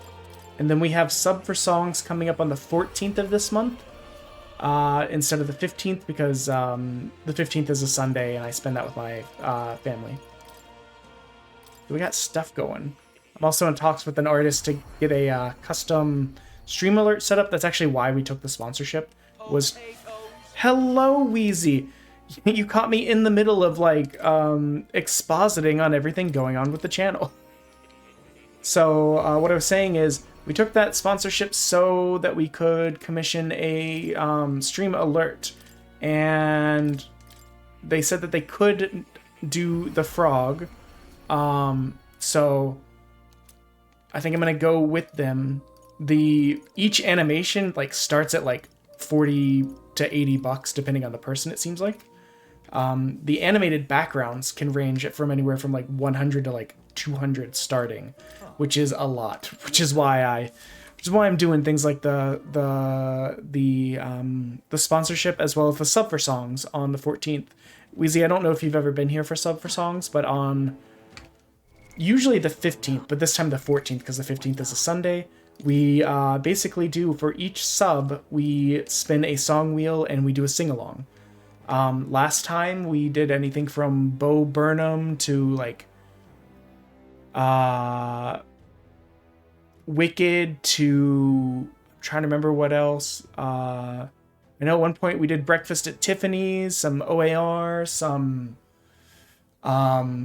And then we have sub for songs coming up on the 14th of this month instead of the 15th, because the 15th is a Sunday and I spend that with my family. So we got stuff going. I'm also in talks with an artist to get a custom stream alert set up. That's actually why we took the sponsorship. Was hello, Wheezy. You caught me in the middle of like expositing on everything going on with the channel. So what I was saying is, we took that sponsorship so that we could commission a stream alert, and they said that they could do the frog. So I think I'm gonna go with them. Each animation like starts at like 40 to 80 bucks depending on the person, it seems like. The animated backgrounds can range from anywhere from like 100 to like 200 starting, which is a lot, which is why I'm doing things like the sponsorship as well as the sub for songs on the 14th. Wheezy, I don't know if you've ever been here for sub for songs, but on usually the 15th, but this time the 14th, because the 15th is a Sunday, we basically do, for each sub, we spin a song wheel and we do a sing-along. Last time we did anything from Bo Burnham to like Wicked to, I'm trying to remember what else. I know at one point we did Breakfast at Tiffany's, some OAR, some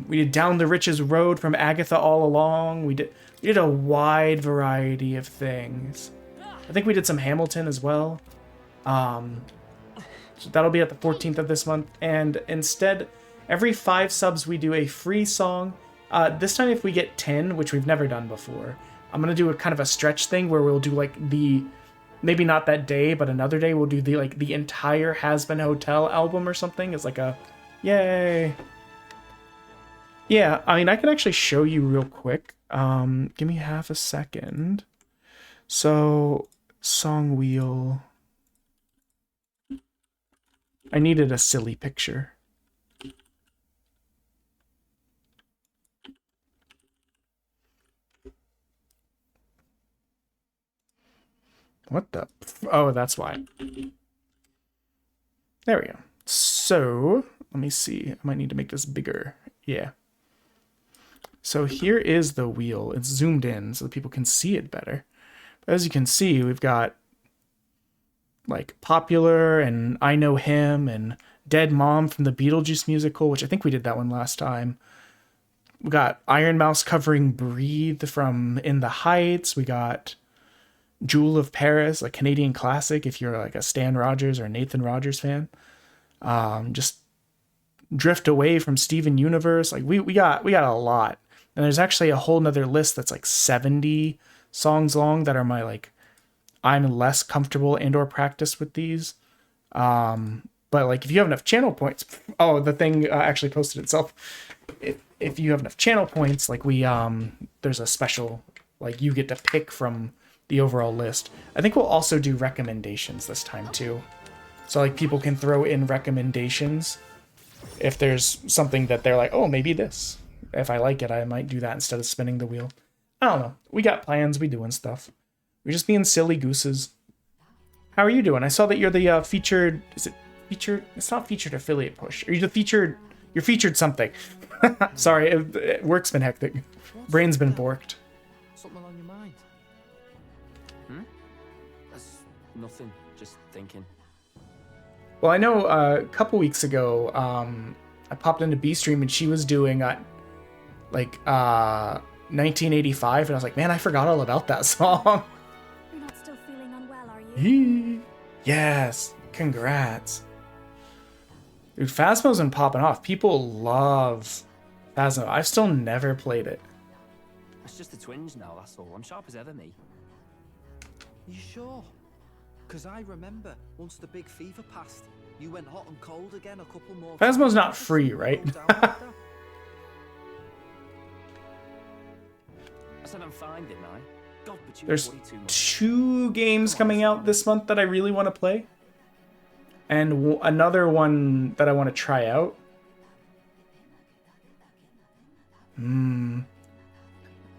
we did Down the Riches Road from Agatha All Along. We did a wide variety of things. I think we did some Hamilton as well. So that'll be at the 14th of this month. And instead, every 5 subs we do a free song. This time if we get 10, which we've never done before, I'm going to do a kind of a stretch thing where we'll do like maybe not that day, but another day we'll do the entire Has Been Hotel album or something. It's like a, yay. Yeah, I mean, I can actually show you real quick. Give me half a second. So, song wheel. I needed a silly picture. What the? Oh, that's why. There we go. So, let me see. I might need to make this bigger. Yeah. So here is the wheel. It's zoomed in so that people can see it better. But as you can see, we've got like Popular and I Know Him and Dead Mom from the Beetlejuice musical, which I think we did that one last time. We got Iron Mouse covering Breathe from In the Heights. We got Jewel of Paris, a Canadian classic if you're like a Stan Rogers or Nathan Rogers fan. Just Drift Away from Steven Universe. Like we got a lot. And there's actually a whole nother list that's like 70 songs long that are my like I'm less comfortable and or practiced with these. But like if you have enough channel points, oh, the thing actually posted itself. If you have enough channel points, like we there's a special, like you get to pick from the overall list. I think we'll also do recommendations this time too. So like people can throw in recommendations if there's something that they're like, oh, maybe this. If I like it, I might do that instead of spinning the wheel. I don't know. We got plans. We doing stuff. We're just being silly gooses. How are you doing? I saw that you're the featured... Is it featured? It's not featured affiliate push. Are you the featured... You're featured something. Sorry, work's been hectic. Brain's been borked. Something on your mind? That's nothing. Just thinking. Well, I know a couple weeks ago, I popped into B-Stream and she was doing 1985, and I was like, man, I forgot all about that song. You're not still feeling unwell, are you? Yes, congrats. Dude, Phasmo's been popping off. People love Phasmo. I've still never played it. It's just the twinge now, that's all. I'm sharp as ever, me. You sure? Because I remember once the big fever passed, you went hot and cold again a couple more times. Phasmo's not free, right? I said I'm fine, didn't I? God, but you There's worry too much. 2 games coming out this month that I really want to play. And another one that I want to try out.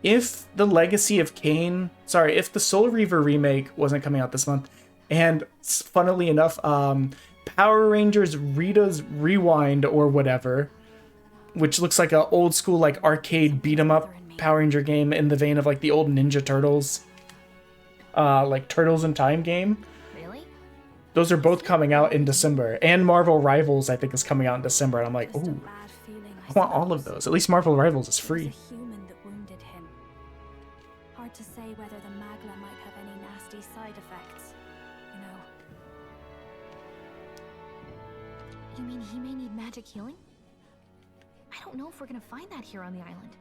If the Legacy of Kain... Sorry, if the Soul Reaver remake wasn't coming out this month, and funnily enough, Power Rangers Rita's Rewind or whatever, which looks like an old school like arcade beat 'em up Power Ranger game in the vein of like the old Ninja Turtles, like Turtles in Time game. Really? Those are both coming out in December, and Marvel Rivals I think is coming out in December, and I'm like, ooh, I want all of those. At least Marvel Rivals is free. Human that wounded him. Hard to say whether the Magla might have any nasty side effects. You know. You mean he may need magic healing? I don't know if we're gonna find that here on the island.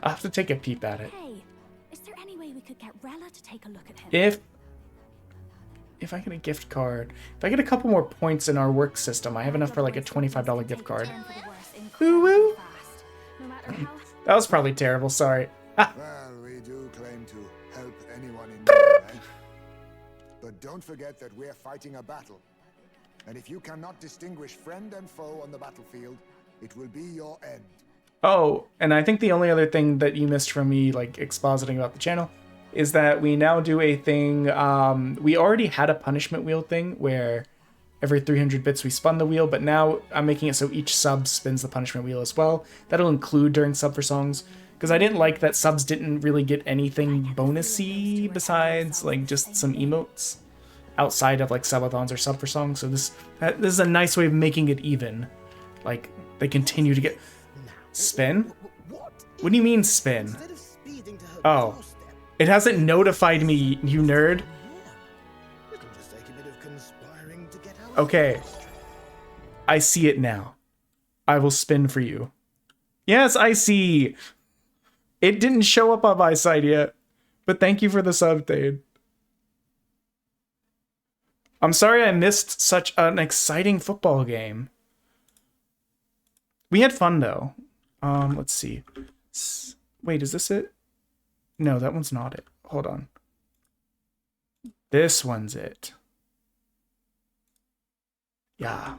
I'll have to take a peep at it. Hey, is there any way we could get Rella to take a look at him? If I get a gift card, if I get a couple more points in our work system, I have enough for like a $25 gift card. Woo woo! That was probably terrible, sorry. Well, we do claim to help anyone in need, eh? But don't forget that we're fighting a battle. And if you cannot distinguish friend and foe on the battlefield, it will be your end. Oh, and I think the only other thing that you missed from me, like, expositing about the channel, is that we now do a thing, we already had a punishment wheel thing, where every 300 bits we spun the wheel, but now I'm making it so each sub spins the punishment wheel as well. That'll include during Sub for Songs, because I didn't like that subs didn't really get anything bonusy besides, like, just some emotes outside of, like, subathons or Sub for Songs, so this is a nice way of making it even. Like, they continue to get... Spin? What do you mean spin? Oh. It hasn't notified me, you nerd. Okay. I see it now. I will spin for you. Yes, I see. It didn't show up on my side yet. But thank you for the sub, Thade. I'm sorry I missed such an exciting football game. We had fun, though. Let's see. Wait, is this it? No, that one's not it. Hold on. This one's it. Yeah.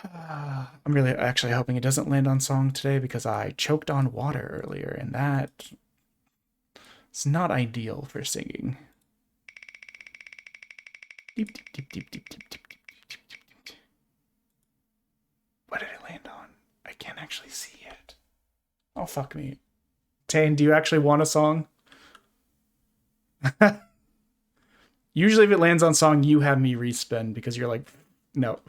I'm really actually hoping it doesn't land on song today because I choked on water earlier, and that It's not ideal for singing. Deep, deep, deep, deep, deep, deep, deep, deep, deep, deep, deep. What did it land on? I can't actually see it. Oh, fuck me. Tane, do you actually want a song? Usually if it lands on song, you have me respin because you're like, no.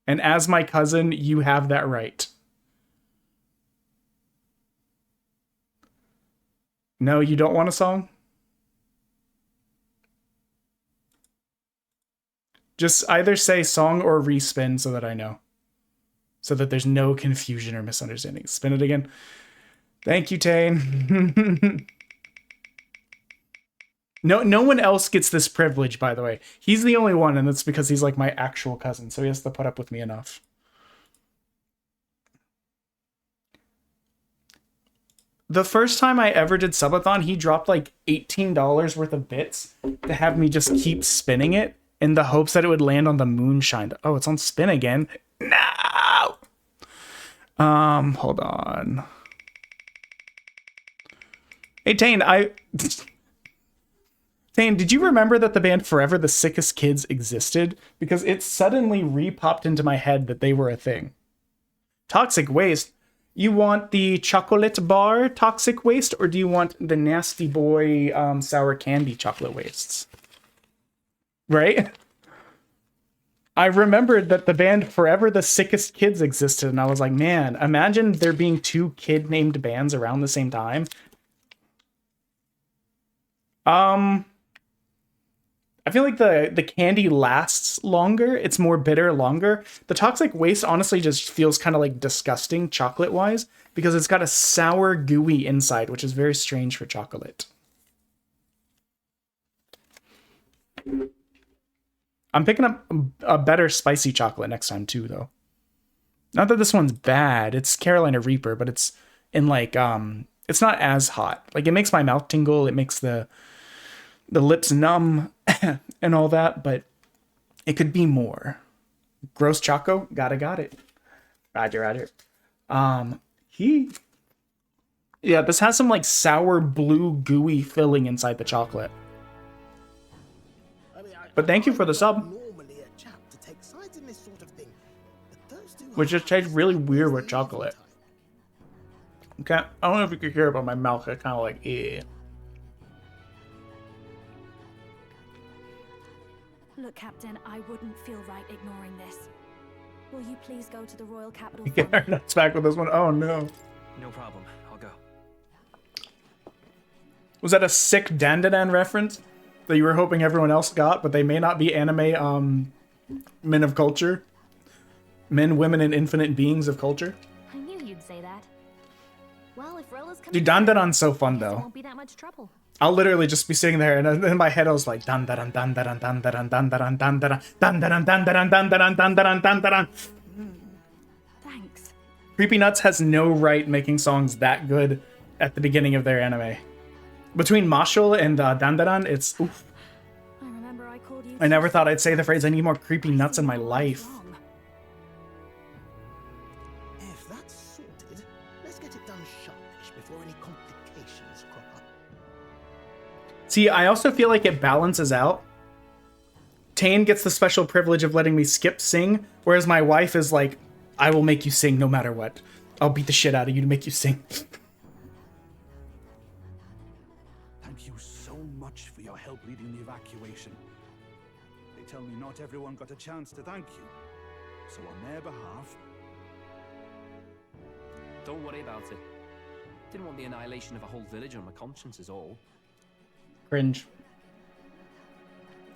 And as my cousin, you have that right. No, you don't want a song? Just either say song or respin so that I know. So that there's no confusion or misunderstanding. Spin it again. Thank you, Tane. No one else gets this privilege, by the way. He's the only one, and that's because he's like my actual cousin, so he has to put up with me enough. The first time I ever did subathon, he dropped like $18 worth of bits to have me just keep spinning it in the hopes that it would land on the moonshine. Oh, it's on spin again. No! Hold on. Hey, Tane, Tane, did you remember that the band Forever the Sickest Kids existed? Because it suddenly re-popped into my head that they were a thing. Toxic Waste. You want the chocolate bar Toxic Waste, or do you want the Nasty Boy sour candy chocolate wastes? Right? I remembered that the band Forever the Sickest Kids existed, and I was like, man, imagine there being two kid-named bands around the same time. I feel like the candy lasts longer. It's more bitter longer. The Toxic Waste honestly just feels kind of like disgusting chocolate-wise because it's got a sour, gooey inside, which is very strange for chocolate. I'm picking up a better spicy chocolate next time too, though. Not that this one's bad. It's Carolina Reaper, but it's in like, it's not as hot. Like, it makes my mouth tingle. It makes the lips numb and all that, but it could be more. Gross Choco, got it. Roger. Yeah, this has some like sour blue gooey filling inside the chocolate. But thank you for the sub. Which just tastes really weird with chocolate. Okay, I don't know if you could hear it, but my mouth is kind of like, eh. Look, Captain, I wouldn't feel right ignoring this. Will you please go to the Royal Capital? Get our nuts back with this one. Oh no. No problem. I'll go. Was that a sick Dandadan reference that you were hoping everyone else got, but they may not be anime men of culture? Men, women, and infinite beings of culture? I knew you'd say that. Well, if Rola's coming, Dude, Dandadan's so fun though. won't be that much trouble. I'll literally just be sitting there, and in my head I was like, dan dan dan dan dan dan dan dan dan dan dan dan dan dan dan dan dan dan dan. Thanks. Creepy Nuts has no right making songs that good at the beginning of their anime. Between Mashal and Dandadan, it's oof. I remember I called you. I never thought I'd say the phrase, I need more creepy nuts in my life. If that's sorted, let's get it done sharpish before any complications crop up. See, I also feel like it balances out. Tane gets the special privilege of letting me skip sing, whereas my wife is like, I will make you sing no matter what. I'll beat the shit out of you to make you sing. Thank you so much for your help leading the evacuation. They tell me not everyone got a chance to thank you. So on their behalf... Don't worry about it. Didn't want the annihilation of a whole village on my conscience is all. Cringe.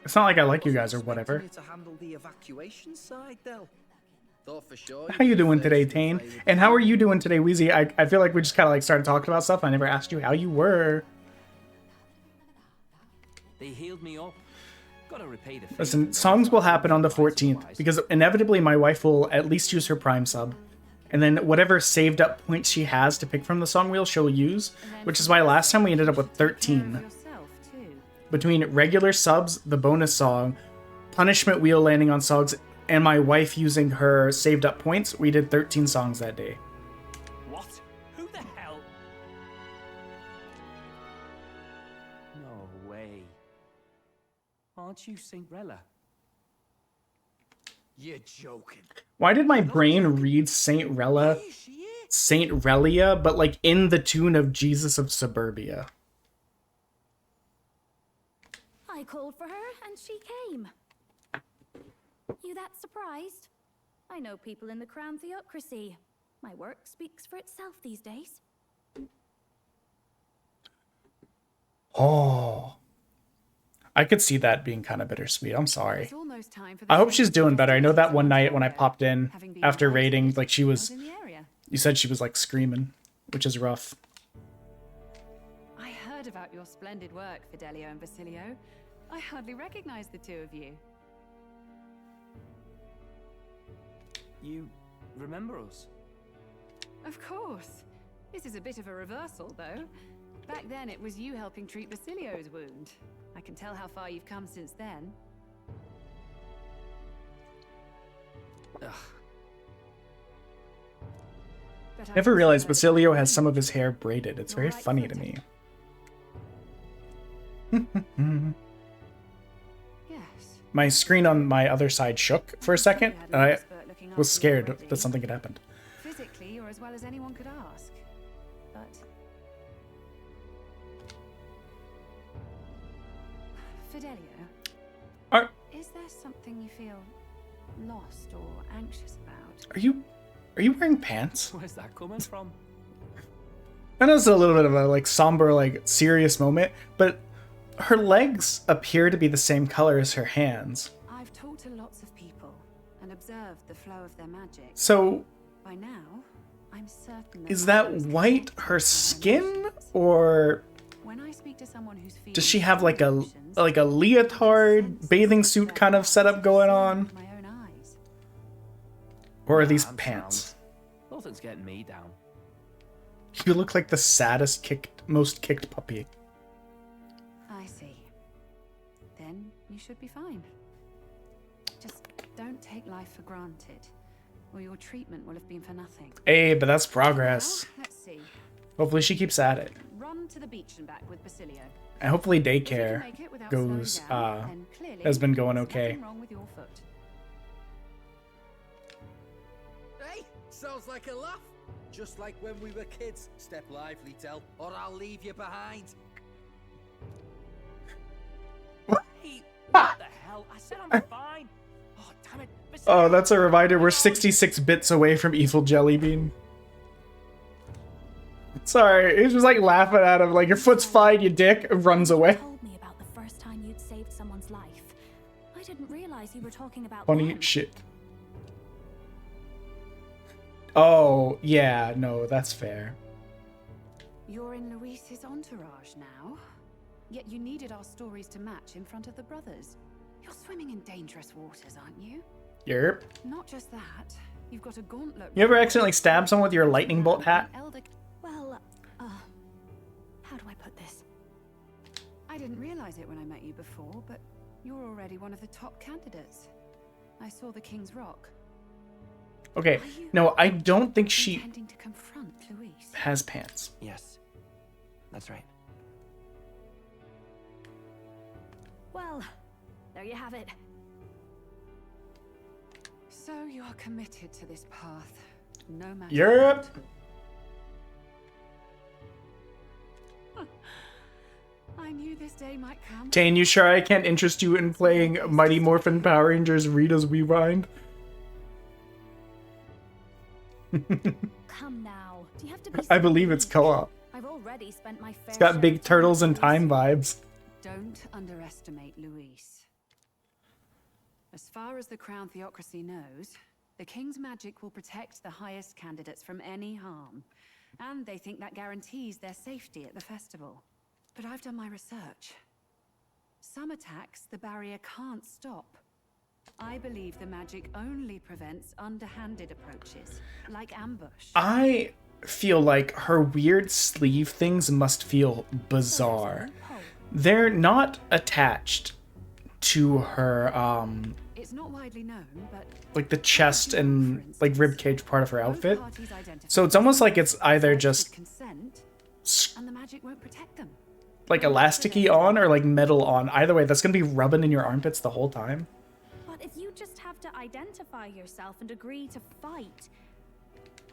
It's not like I like you guys or whatever. To handle the evacuation side, though. Thought for sure. How you doing today, Tane? And how are you doing today, Wheezy? I feel like we just kind of like started talking about stuff. I never asked you how you were. They healed me up. Gotta repay the favor. Listen, songs will happen on the 14th because inevitably my wife will at least use her Prime sub. And then whatever saved up points she has to pick from the song wheel, she'll use. Which is why last time we ended up with 13. Between regular subs, the bonus song, punishment wheel landing on songs, and my wife using her saved up points, we did 13 songs that day. What? Who the hell? Aren't you Saint Rella? You're joking. Why did my brain read Saint Rella, Saint Relia, but like in the tune of Jesus of Suburbia? I called for her and she came. You that surprised? I know people in the Crown Theocracy. My work speaks for itself these days. Oh. I could see that being kind of bittersweet. I'm sorry. I hope she's doing better. I know that one night when I popped in after raiding, like she was, you said she was like screaming, which is rough. I heard about your splendid work, Fidelio and Basilio. I hardly recognize the two of you. You remember us? Of course. This is a bit of a reversal, though. Back then, it was you helping treat Basilio's wound. I can tell how far you've come since then. Ugh. Never realized Basilio has some of his hair braided. It's very funny to me. My screen on my other side shook for a second, and I was scared that something had happened. Physically, you're as well as anyone could ask. But Fidelio, is there something you feel lost or anxious about? Are you wearing pants? Where's that coming from? I know it's a little bit of a like somber, like serious moment, but her legs appear to be the same color as her hands. I've talked to lots of people and observed the flow of their magic. So by now, I'm certain is that white her skin, or when I speak to someone who's does she have like a leotard bathing suit kind of setup going on? Or are these pants? Nothing's getting me down. You look like the saddest most kicked puppy. I see. Then you should be fine. Just don't take life for granted, or your treatment will have been for nothing. Hey, but that's progress. Now, let's see. Hopefully she keeps at it. Run to the beach and back with Basilio. And hopefully daycare goes has been going okay. Nothing wrong with your foot. Hey, sounds like a laugh. Just like when we were kids. Step lively, Del, or I'll leave you behind. Hey, what the hell? I said I'm fine. Oh, damn it. Oh, that's a reminder. We're 66 bits away from Evil Jellybean. Sorry, he's just like laughing at him, like your foot's fine, you dick, and runs away. Told me about the first time you'd saved someone's life. I didn't realize you were talking about Funny them. shit. Oh, yeah, no, that's fair. You're in Luis's entourage now. Yet you needed our stories to match in front of the brothers. You're swimming in dangerous waters, aren't you? Yerp. Not just that, you've got a gauntlet. You ever accidentally stab someone with your lightning bolt hat? Well, how do I put this? I didn't realize it when I met you before, but you're already one of the top candidates. I saw the King's Rock. Okay, no, I don't think she Intending to confront Luis? has pants. Yes, that's right. Well, there you have it. So you are committed to this path, no matter Yerp. what. I knew this day might come. Tane, you sure I can't interest you in playing Mighty Morphin Power Rangers Rita's Rewind? Come now. Do you have to be I believe it's co-op. I've already spent my fair It's got share big of time turtles with and Luis. time vibes. Don't underestimate Luis. As far as the Crown Theocracy knows, the King's magic will protect the highest candidates from any harm. And they think that guarantees their safety at the festival. But I've done my research. Some attacks the barrier can't stop. I believe the magic only prevents underhanded approaches, like ambush. I feel like her weird sleeve things must feel bizarre. They're not attached to her, It's not widely known, but like the chest and like ribcage part of her outfit. So it's almost like it's either just consent, and the magic won't protect them. like elasticy on or like metal on. Either way, that's gonna be rubbing in your armpits the whole time. But if you just have to identify yourself and agree to fight...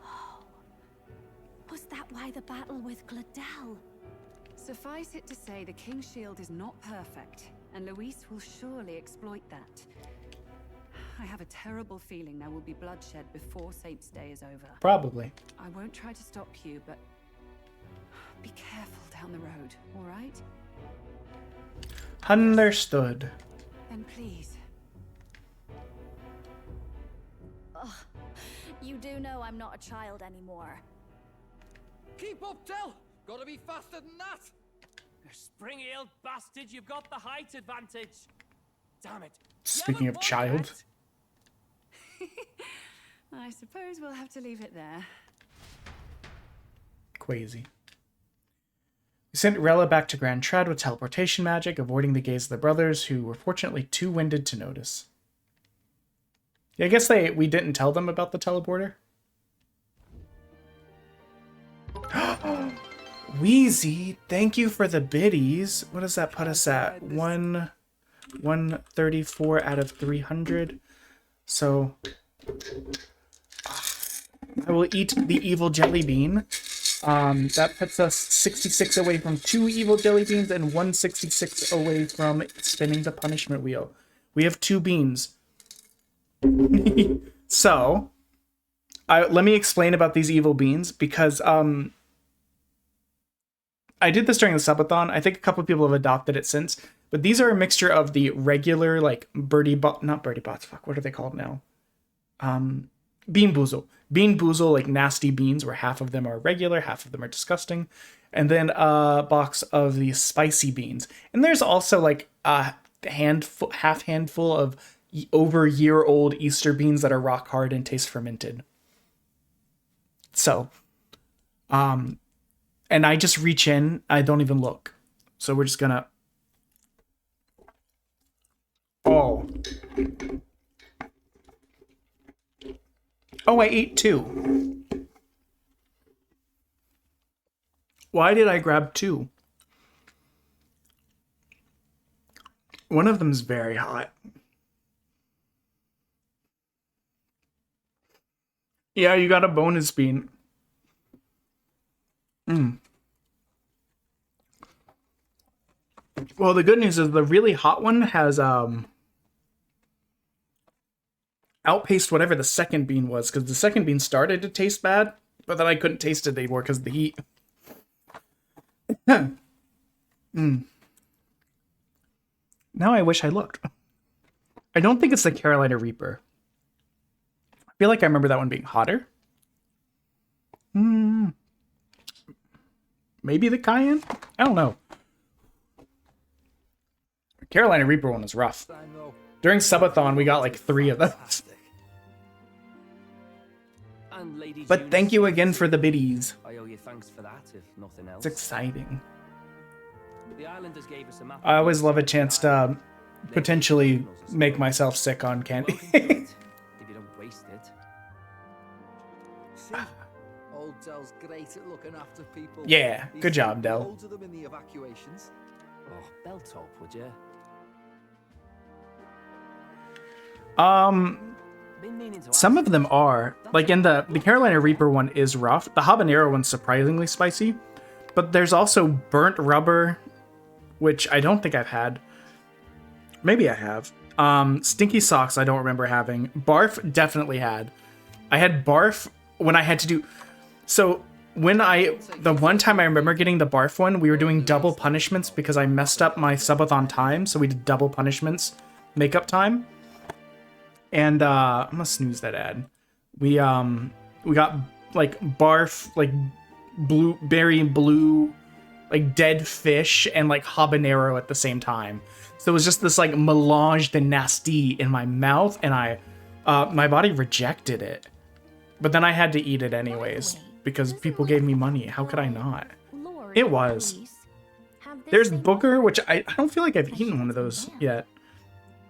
Oh, was that why the battle with Gladel? Suffice it to say, the King's Shield is not perfect, and Luis will surely exploit that. I have a terrible feeling there will be bloodshed before Saint's Day is over. Probably. I won't try to stop you, but be careful down the road, all right? Understood. Then please. Ugh, you do know I'm not a child anymore. Keep up, Del! Gotta be faster than that! You spring-heeled bastard, you've got the height advantage! Damn it. Speaking of child. I suppose we'll have to leave it there. Crazy. We sent Rella back to Grand Tread with teleportation magic, avoiding the gaze of the brothers, who were fortunately too winded to notice. Yeah, I guess we didn't tell them about the teleporter. Wheezy, thank you for the biddies. What does that put us at? 134 out of 300. So I will eat the evil jelly bean. That puts us 66 away from 2 evil jelly beans and 166 away from spinning the punishment wheel. We have 2 beans. So, let me explain about these evil beans, because I did this during the subathon. I think a couple of people have adopted it since. But these are a mixture of the regular, like, not birdie bots, fuck, what are they called now? Bean boozle. Bean boozle, like nasty beans, where half of them are regular, half of them are disgusting. And then a box of the spicy beans. And there's also like a half handful of over year-old Easter beans that are rock hard and taste fermented. So, and I just reach in, I don't even look. So we're just gonna... Oh. Oh, I ate 2. Why did I grab 2? One of them's very hot. Yeah, you got a bonus bean. Well, the good news is the really hot one has outpaced whatever the second bean was, because the second bean started to taste bad, but then I couldn't taste it anymore because of the heat. Now I wish I looked. I don't think it's the Carolina Reaper. I feel like I remember that one being hotter. Maybe the Cayenne? I don't know. The Carolina Reaper one was rough. During subathon, we got like 3 of those. But thank you again for the biddies. I owe you thanks for that, if nothing else. It's exciting. The islanders gave us a map. I always love a chance to potentially make myself sick on candy. If you don't waste it. See? Old Del's great at looking after people. Yeah, good job, Del. Loads of them in the evacuations. Oh, belt top, would you? Some of them are. Like in the Carolina Reaper one is rough. The habanero one's surprisingly spicy. But there's also burnt rubber, which I don't think I've had. Maybe I have. Stinky socks I don't remember having. Barf definitely had. I had barf when I had to do... So the one time I remember getting the barf one, we were doing double punishments because I messed up my subathon time. So we did double punishments makeup time. And I'm gonna snooze that ad. We got like barf, like blueberry blue, like dead fish, and like habanero at the same time. So it was just this like melange de nasty in my mouth, and my body rejected it. But then I had to eat it anyways because people gave me money. How could I not? It was. There's Booker, which I don't feel like I've eaten one of those yet.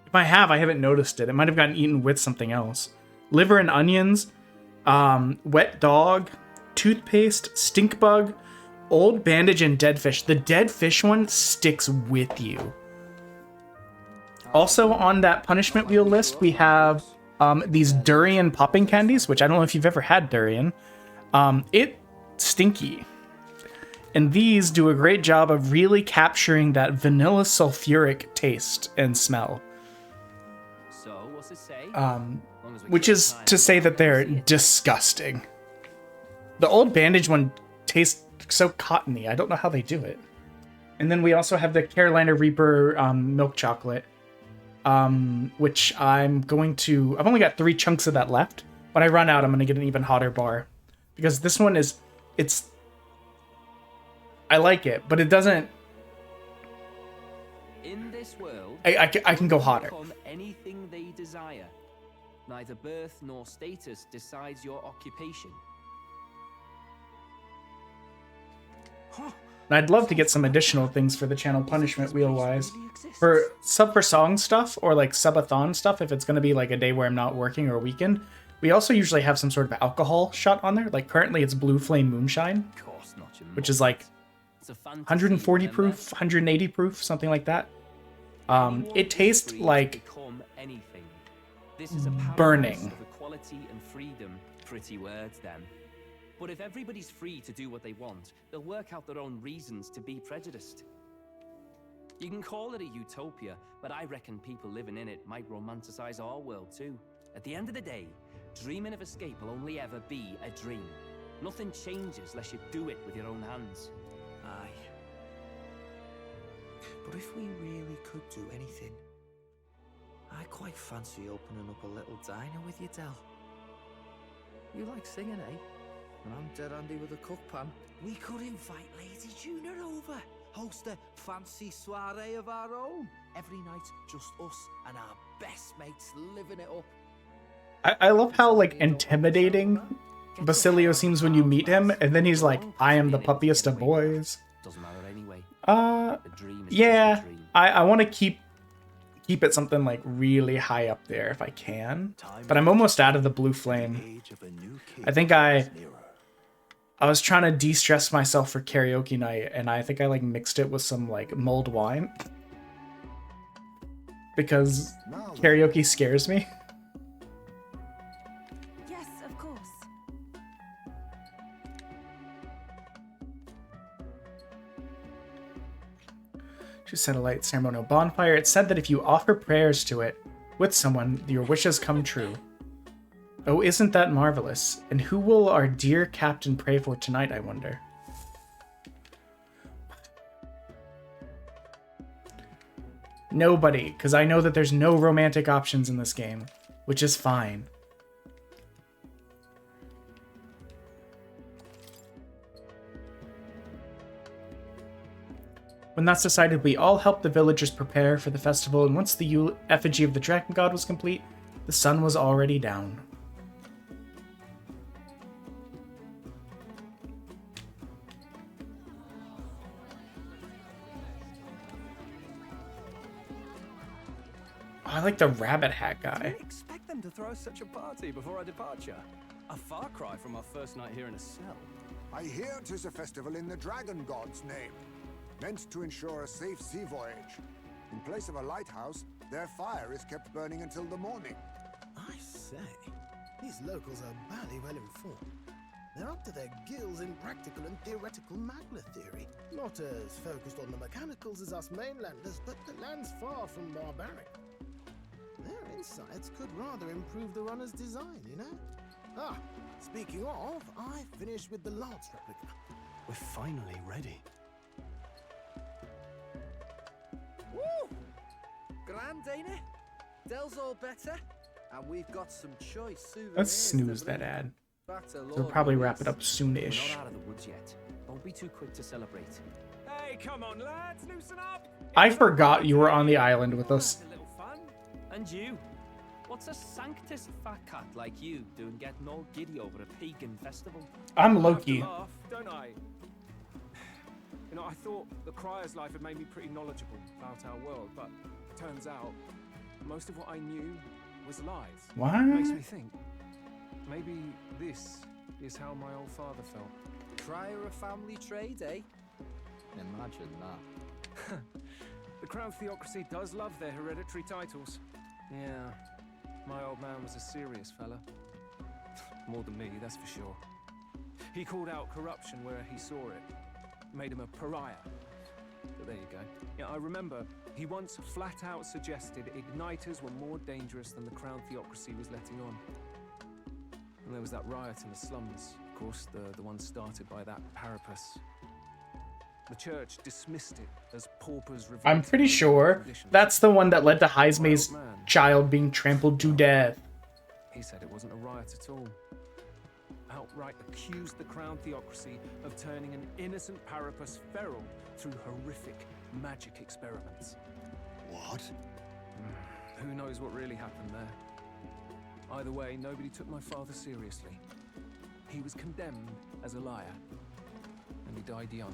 If I have, I haven't noticed it. It might have gotten eaten with something else. Liver and onions, wet dog, toothpaste, stink bug, Old bandage and dead fish. The dead fish one sticks with you. Also on that punishment wheel list, we have these durian popping candies, which I don't know if you've ever had durian. It's stinky. And these do a great job of really capturing that vanilla sulfuric taste and smell. So, what's it say? Which is to say that they're disgusting. The old bandage one tastes so cottony. I don't know how they do it. And then we also have the Carolina Reaper milk chocolate, which I've only got 3 chunks of that left. When I run out, I'm going to get an even hotter bar. Because this one I like it, but it doesn't... In this world, I can go hotter. Become anything they desire. Neither birth nor status decides your occupation. And I'd love to get some additional things for the channel punishment wheel-wise. For sub-for-song stuff, or like subathon stuff, if it's going to be like a day where I'm not working or a weekend, we also usually have some sort of alcohol shot on there. Like currently it's Blue Flame Moonshine, which is like 140 proof, 180 proof, something like that. It tastes like burning. Equality and freedom, pretty words then. But if everybody's free to do what they want, they'll work out their own reasons to be prejudiced. You can call it a utopia, but I reckon people living in it might romanticize our world too. At the end of the day, dreaming of escape will only ever be a dream. Nothing changes unless you do it with your own hands. Aye. But if we really could do anything, I quite fancy opening up a little diner with you, Del. You like singing, eh? And I'm dead handy with a cook pan. We could invite Lady Juna over. Host a fancy soiree of our own. Every night, just us and our best mates living it up. I love how like intimidating Basilio seems when you meet him, and then he's like, I am the puppiest of boys. Doesn't matter anyway. Yeah, I want to keep it something like really high up there if I can, but I'm almost out of the Blue Flame. I think I was trying to de-stress myself for karaoke night, and I think I like mixed it with some like mulled wine because karaoke scares me. Yes, of course. She set a light ceremonial bonfire. It's said that if you offer prayers to it with someone, your wishes come true. Oh, isn't that marvelous? And who will our dear captain pray for tonight, I wonder? Nobody, because I know that there's no romantic options in this game, which is fine. When that's decided, we all helped the villagers prepare for the festival, and once the effigy of the dragon god was complete, the sun was already down. I like the rabbit hat guy. Didn't expect them to throw such a party before our departure. A far cry from our first night here in a cell. I hear 'tis a festival in the dragon god's name, meant to ensure a safe sea voyage. In place of a lighthouse, their fire is kept burning until the morning. I say, these locals are badly well informed. They're up to their gills in practical and theoretical magna theory. Not as focused on the mechanicals as us mainlanders, but the land's far from barbaric. Their insights could rather improve the runner's design, you know? Ah, speaking of, I finished with the lance replica. We're finally ready. Woo! Grand, ain't it? Del's all better, and we've got some choice souvenirs. Let's snooze that ad. We'll probably wrap it up soonish. We're not out of the woods yet. Don't be too quick to celebrate. Hey, come on, lads, loosen up. I forgot you were on the island with us. And you? What's a sanctus fat cat like you doing getting all giddy over a pagan festival? I'm Loki. I have to laugh, don't I? You know, I thought the Crier's life had made me pretty knowledgeable about our world, but turns out most of what I knew was lies. What? Makes me think. Maybe this is how my old father felt. crier a family trade, eh? Imagine that. The Crown Theocracy does love their hereditary titles. Yeah, my old man was a serious fella. More than me, that's for sure. He called out corruption where he saw it. Made him a pariah. But there you go. Yeah, I remember he once flat out suggested igniters were more dangerous than the Crown Theocracy was letting on. And there was that riot in the slums, of course, the one started by that Parapus. The church dismissed it as paupers. I'm pretty sure that's the one that led to Heismay's child being trampled to death. He said it wasn't a riot at all. Outright accused the Crown Theocracy of turning an innocent Parapus feral through horrific magic experiments. What? Who knows what really happened there? Either way, nobody took my father seriously. He was condemned as a liar, and he died young.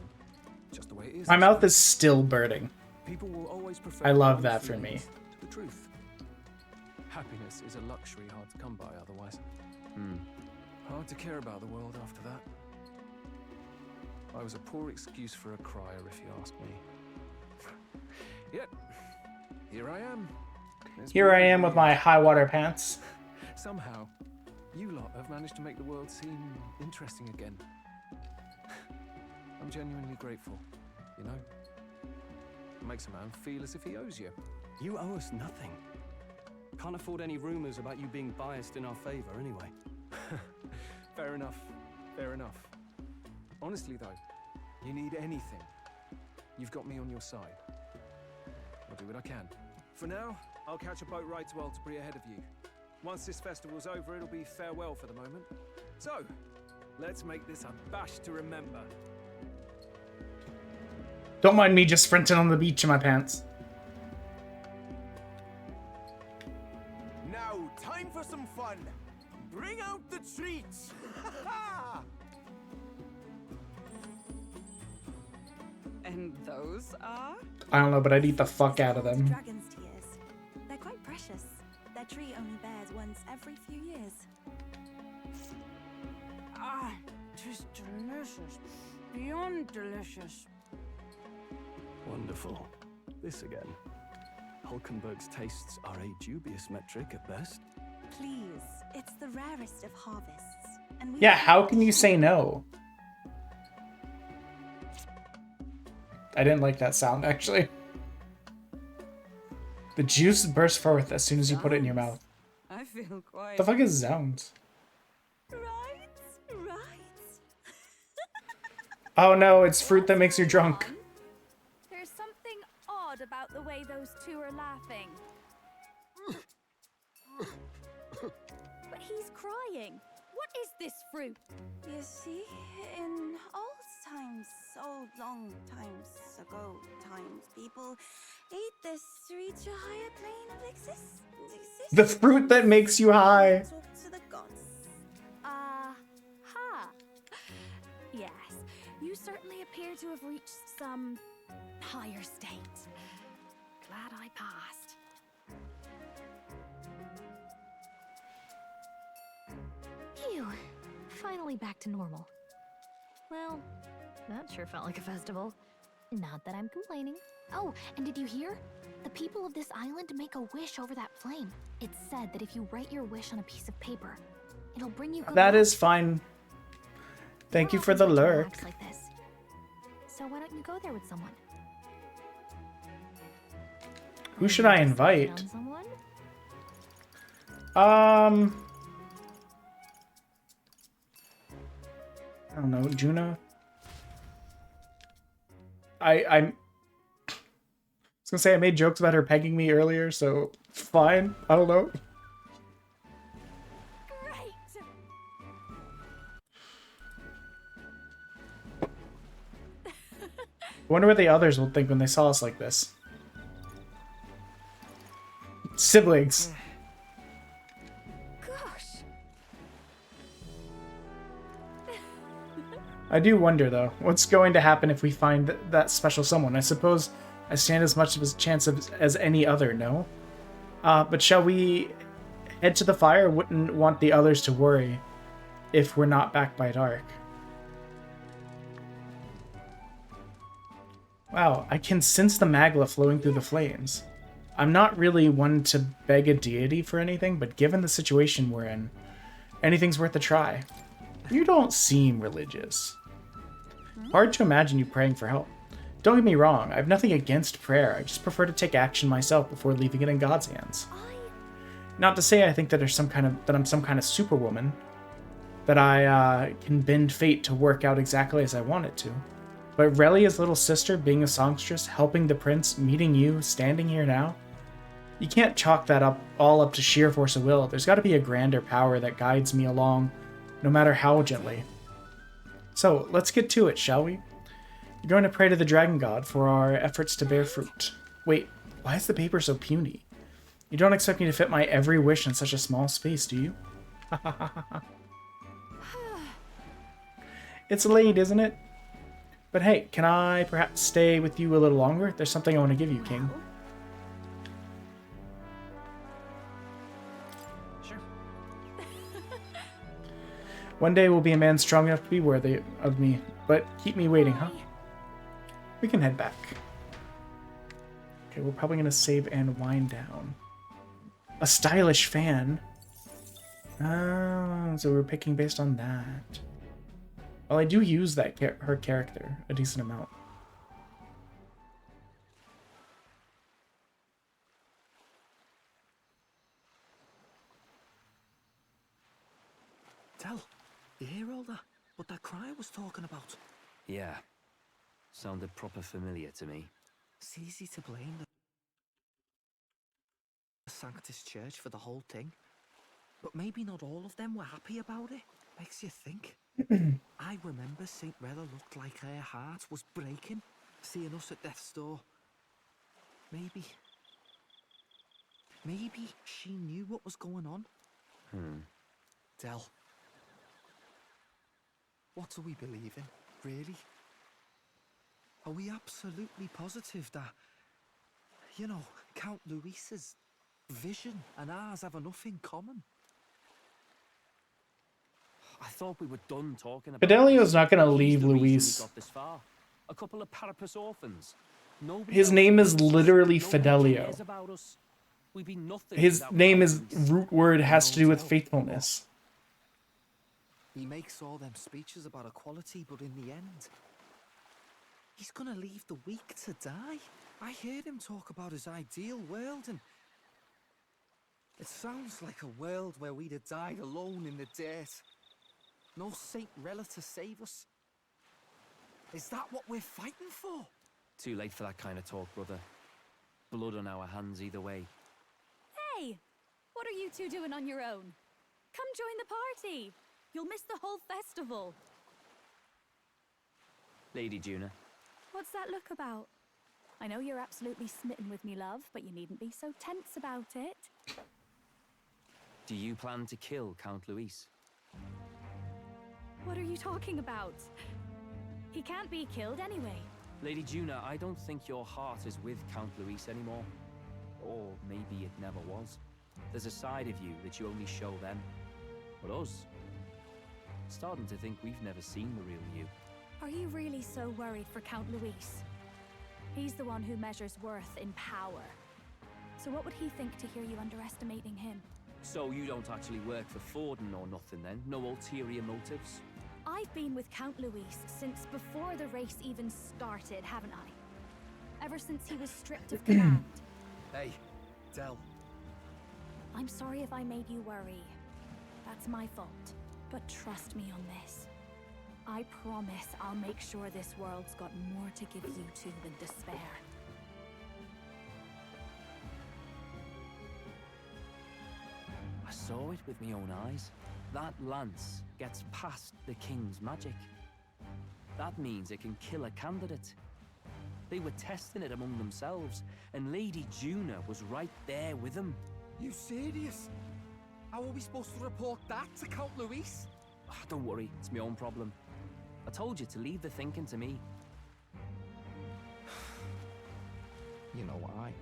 Just the way it is. My mouth is still burning. People will always prefer I love their own that for me. feelings to the truth. Happiness is a luxury hard to come by otherwise. Hard to care about the world after that. I was a poor excuse for a crier, if you ask me. Yet, here I am. Here I am with my high water pants. Somehow, you lot have managed to make the world seem interesting again. I'm genuinely grateful, you know? It makes a man feel as if he owes you. You owe us nothing. Can't afford any rumors about you being biased in our favor anyway. Fair enough. Fair enough. Honestly, though, you need anything, you've got me on your side. I'll do what I can. For now, I'll catch a boat ride to Altabury ahead of you. Once this festival's over, it'll be farewell for the moment. So, let's make this a bash to remember. Don't mind me just sprinting on the beach in my pants. Now, time for some fun. Bring out the treats. And those are? I don't know, but I'd eat the fuck out of them. Dragon's tears. They're quite precious. Their tree only bears once every few years. Ah, tis delicious. Beyond delicious. Wonderful. This again. Hulkenberg's tastes are a dubious metric at best. Please, it's the rarest of harvests. And we Yeah, how can you say no? I didn't like that sound, actually. The juice bursts forth as soon as you put it in your mouth. I feel quite... The fuck is zounds? Right. Oh no, it's fruit that makes you drunk. There's something odd about the way those two are laughing. But he's crying. What is this fruit? You see, in old times, so long times ago, people ate this to reach a higher plane of existence. The fruit that makes you high. Talk to the gods. Ha. Yes, you certainly appear to have reached some higher state. Glad I passed. Phew. Finally back to normal. Well, that sure felt like a festival. Not that I'm complaining. Oh, and did you hear? The people of this island make a wish over that flame. It's said that if you write your wish on a piece of paper, it'll bring you good That luck. is fine. Thank you for the lurk. Relax like this. So why don't you go there with someone? Who should I invite? Found someone? I don't know, Juna? I was gonna say I made jokes about her pegging me earlier, so fine. I don't know. I wonder what the others will think when they saw us like this. Siblings. Gosh. I do wonder, though, what's going to happen if we find that special someone? I suppose I stand as much of a chance as any other, no? But shall we head to the fire? Wouldn't want the others to worry if we're not back by dark. Wow, I can sense the magla flowing through the flames. I'm not really one to beg a deity for anything, but given the situation we're in, anything's worth a try. You don't seem religious. Hard to imagine you praying for help. Don't get me wrong, I have nothing against prayer, I just prefer to take action myself before leaving it in God's hands. Not to say I think that I'm some kind of superwoman, that I can bend fate to work out exactly as I want it to. But Relia's little sister being a songstress, helping the prince, meeting you, standing here now, you can't chalk that all up to sheer force of will. There's got to be a grander power that guides me along, no matter how gently. So, let's get to it, shall we? You're going to pray to the dragon god for our efforts to bear fruit. Wait, why is the paper so puny? You don't expect me to fit my every wish in such a small space, do you? It's late, isn't it? But hey, can I perhaps stay with you a little longer? There's something I want to give you, King. Sure. One day we'll be a man strong enough to be worthy of me, but keep me waiting, huh? We can head back. Okay, we're probably going to save and wind down. A stylish fan. Oh, so we're picking based on that. Well, I do use that her character a decent amount. Tell, you hear all that? What that cry was talking about? Yeah. Sounded proper familiar to me. It's easy to blame the Sanctus Church for the whole thing. But maybe not all of them were happy about it. Makes you think. I remember St. Rella looked like her heart was breaking, seeing us at death's door. Maybe she knew what was going on. Del, what do we believe in, really? Are we absolutely positive that, you know, Count Luis's vision and ours have enough in common? I thought we were done talking about Fidelio's not going to He's leave the reason Luis. we got this far. A couple of Parapus orphans. Nobody His else name is knows us. literally Nobody Fidelio. cares about us. We'd be nothing His without name Count is Luis. root word has to do with Del. faithfulness. He makes all them speeches about equality, but in the end, he's gonna leave the weak to die. I heard him talk about his ideal world, and it sounds like a world where we'd have died alone in the dirt. No Saint Rella to save us. Is that what we're fighting for? Too late for that kind of talk, brother. Blood on our hands either way. Hey! What are you two doing on your own? Come join the party! You'll miss the whole festival. Lady Juna. What's that look about? I know you're absolutely smitten with me, love, but you needn't be so tense about it. Do you plan to kill Count Luis? What are you talking about? He can't be killed anyway. Lady Juna, I don't think your heart is with Count Luis anymore. Or maybe it never was. There's a side of you that you only show them. But us, starting to think we've never seen the real you. Are you really so worried for Count Luis? He's the one who measures worth in power. So what would he think to hear you underestimating him? So you don't actually work for Forden or nothing then? No ulterior motives? I've been with Count Luis since before the race even started, haven't I? Ever since he was stripped of command. Hey, Del. I'm sorry if I made you worry. That's my fault. But trust me on this. I promise I'll make sure this world's got more to give you two than despair. I saw it with my own eyes. That lance gets past the king's magic. That means it can kill a candidate. They were testing it among themselves, and Lady Juna was right there with them. You serious? How are we supposed to report that to Count Luis? Don't worry, it's my own problem. I told you to leave the thinking to me. You know why?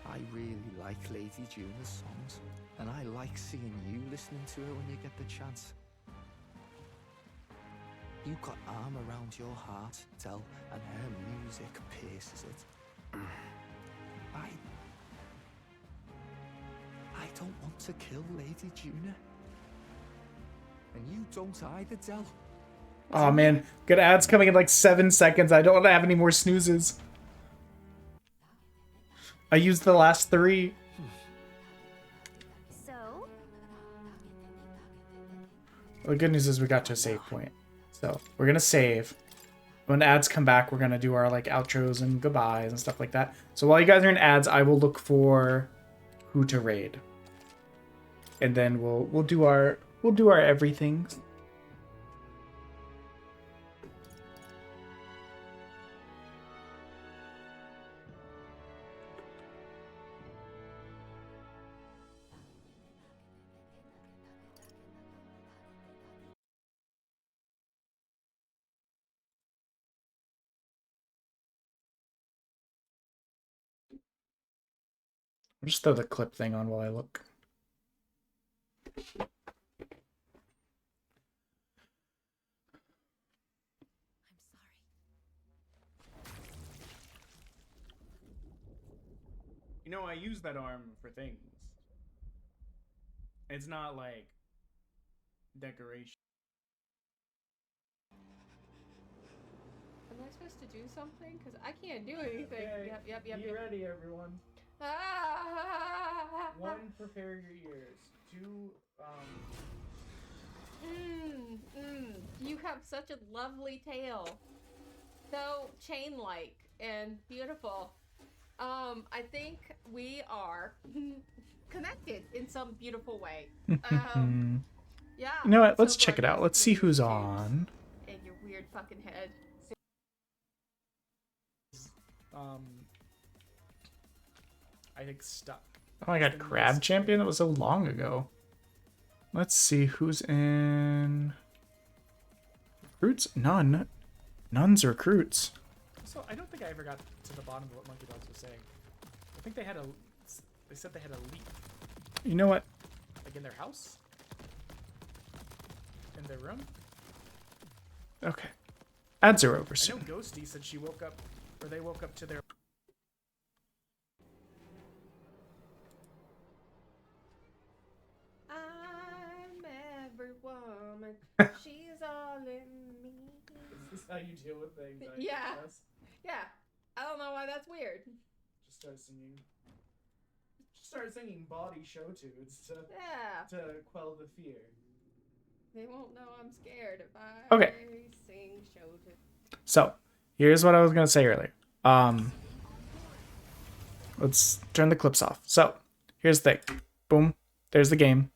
I really like Lady Juna's songs, and I like seeing you listening to her when you get the chance. You got arm around your heart, Del, and her music pierces it. I don't want to kill Lady Juna. And you don't either, Del. Oh man, good ads coming in like 7 seconds. I don't have any more snoozes. I used the last 3. So? Well, the good news is we got to a save point. So we're gonna save. When ads come back, we're gonna do our like outros and goodbyes and stuff like that. So while you guys are in ads, I will look for who to raid. And then we'll do our everything. I'll just throw the clip thing on while I look. You know, I use that arm for things. It's not like decoration. Am I supposed to do something? Because I can't do anything. Okay. Yep. Be ready, everyone. Ah! 1, prepare your ears. 2, You have such a lovely tail. So chain-like and beautiful. I think we are connected in some beautiful way. Yeah. You know what? Let's so check it out. Let's see who's on. And your weird fucking head. I think stuck. Oh, I got Crab Champion? That was so long ago. Let's see who's in. Recruits? None. None's recruits. So I don't think I ever got to the bottom of what Monkey Dogs was saying. I think they had a. They said they had a leak. You know what? Like in their house? In their room? Okay. Ads are over soon. I know Ghosty said she woke up, or they woke up to their. I'm every woman. She's all in me. Is this how you deal with things? Yeah. Yeah. I don't know why that's weird. Just start singing. Just start singing body show tunes to quell the fear. They won't know I'm scared if I sing show tunes. So, here's what I was gonna say earlier. Let's turn the clips off. So, here's the thing. Boom. There's the game.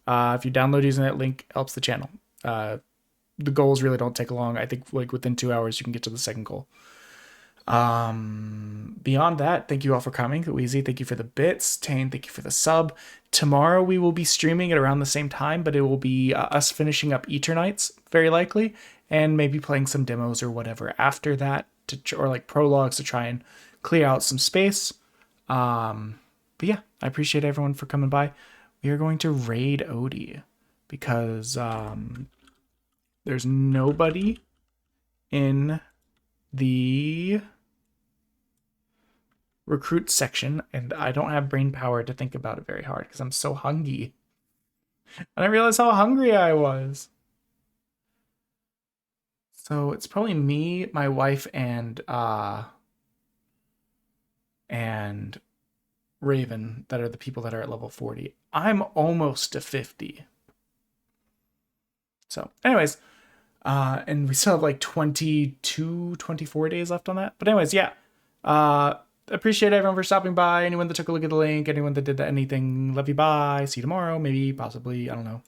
If you download using that link, it helps the channel. The goals really don't take long. I think like within 2 hours you can get to the second goal. Beyond that, thank you all for coming. Wheezy, thank you for the bits. Tane, thank you for the sub. Tomorrow we will be streaming at around the same time, but it will be us finishing up Eternights, very likely, and maybe playing some demos or whatever after that, or like prologues to try and clear out some space. But yeah, I appreciate everyone for coming by. We are going to raid Odie because there's nobody in the recruit section, and I don't have brain power to think about it very hard because I'm so hungry. And I realized how hungry I was. So it's probably me, my wife, and Raven that are the people that are at level 40. I'm almost to 50. So anyways, and we still have like 22, 24 days left on that. But anyways, yeah. Appreciate everyone for stopping by. Anyone that took a look at the link, anyone that did anything, love you, bye. See you tomorrow, maybe, possibly, I don't know.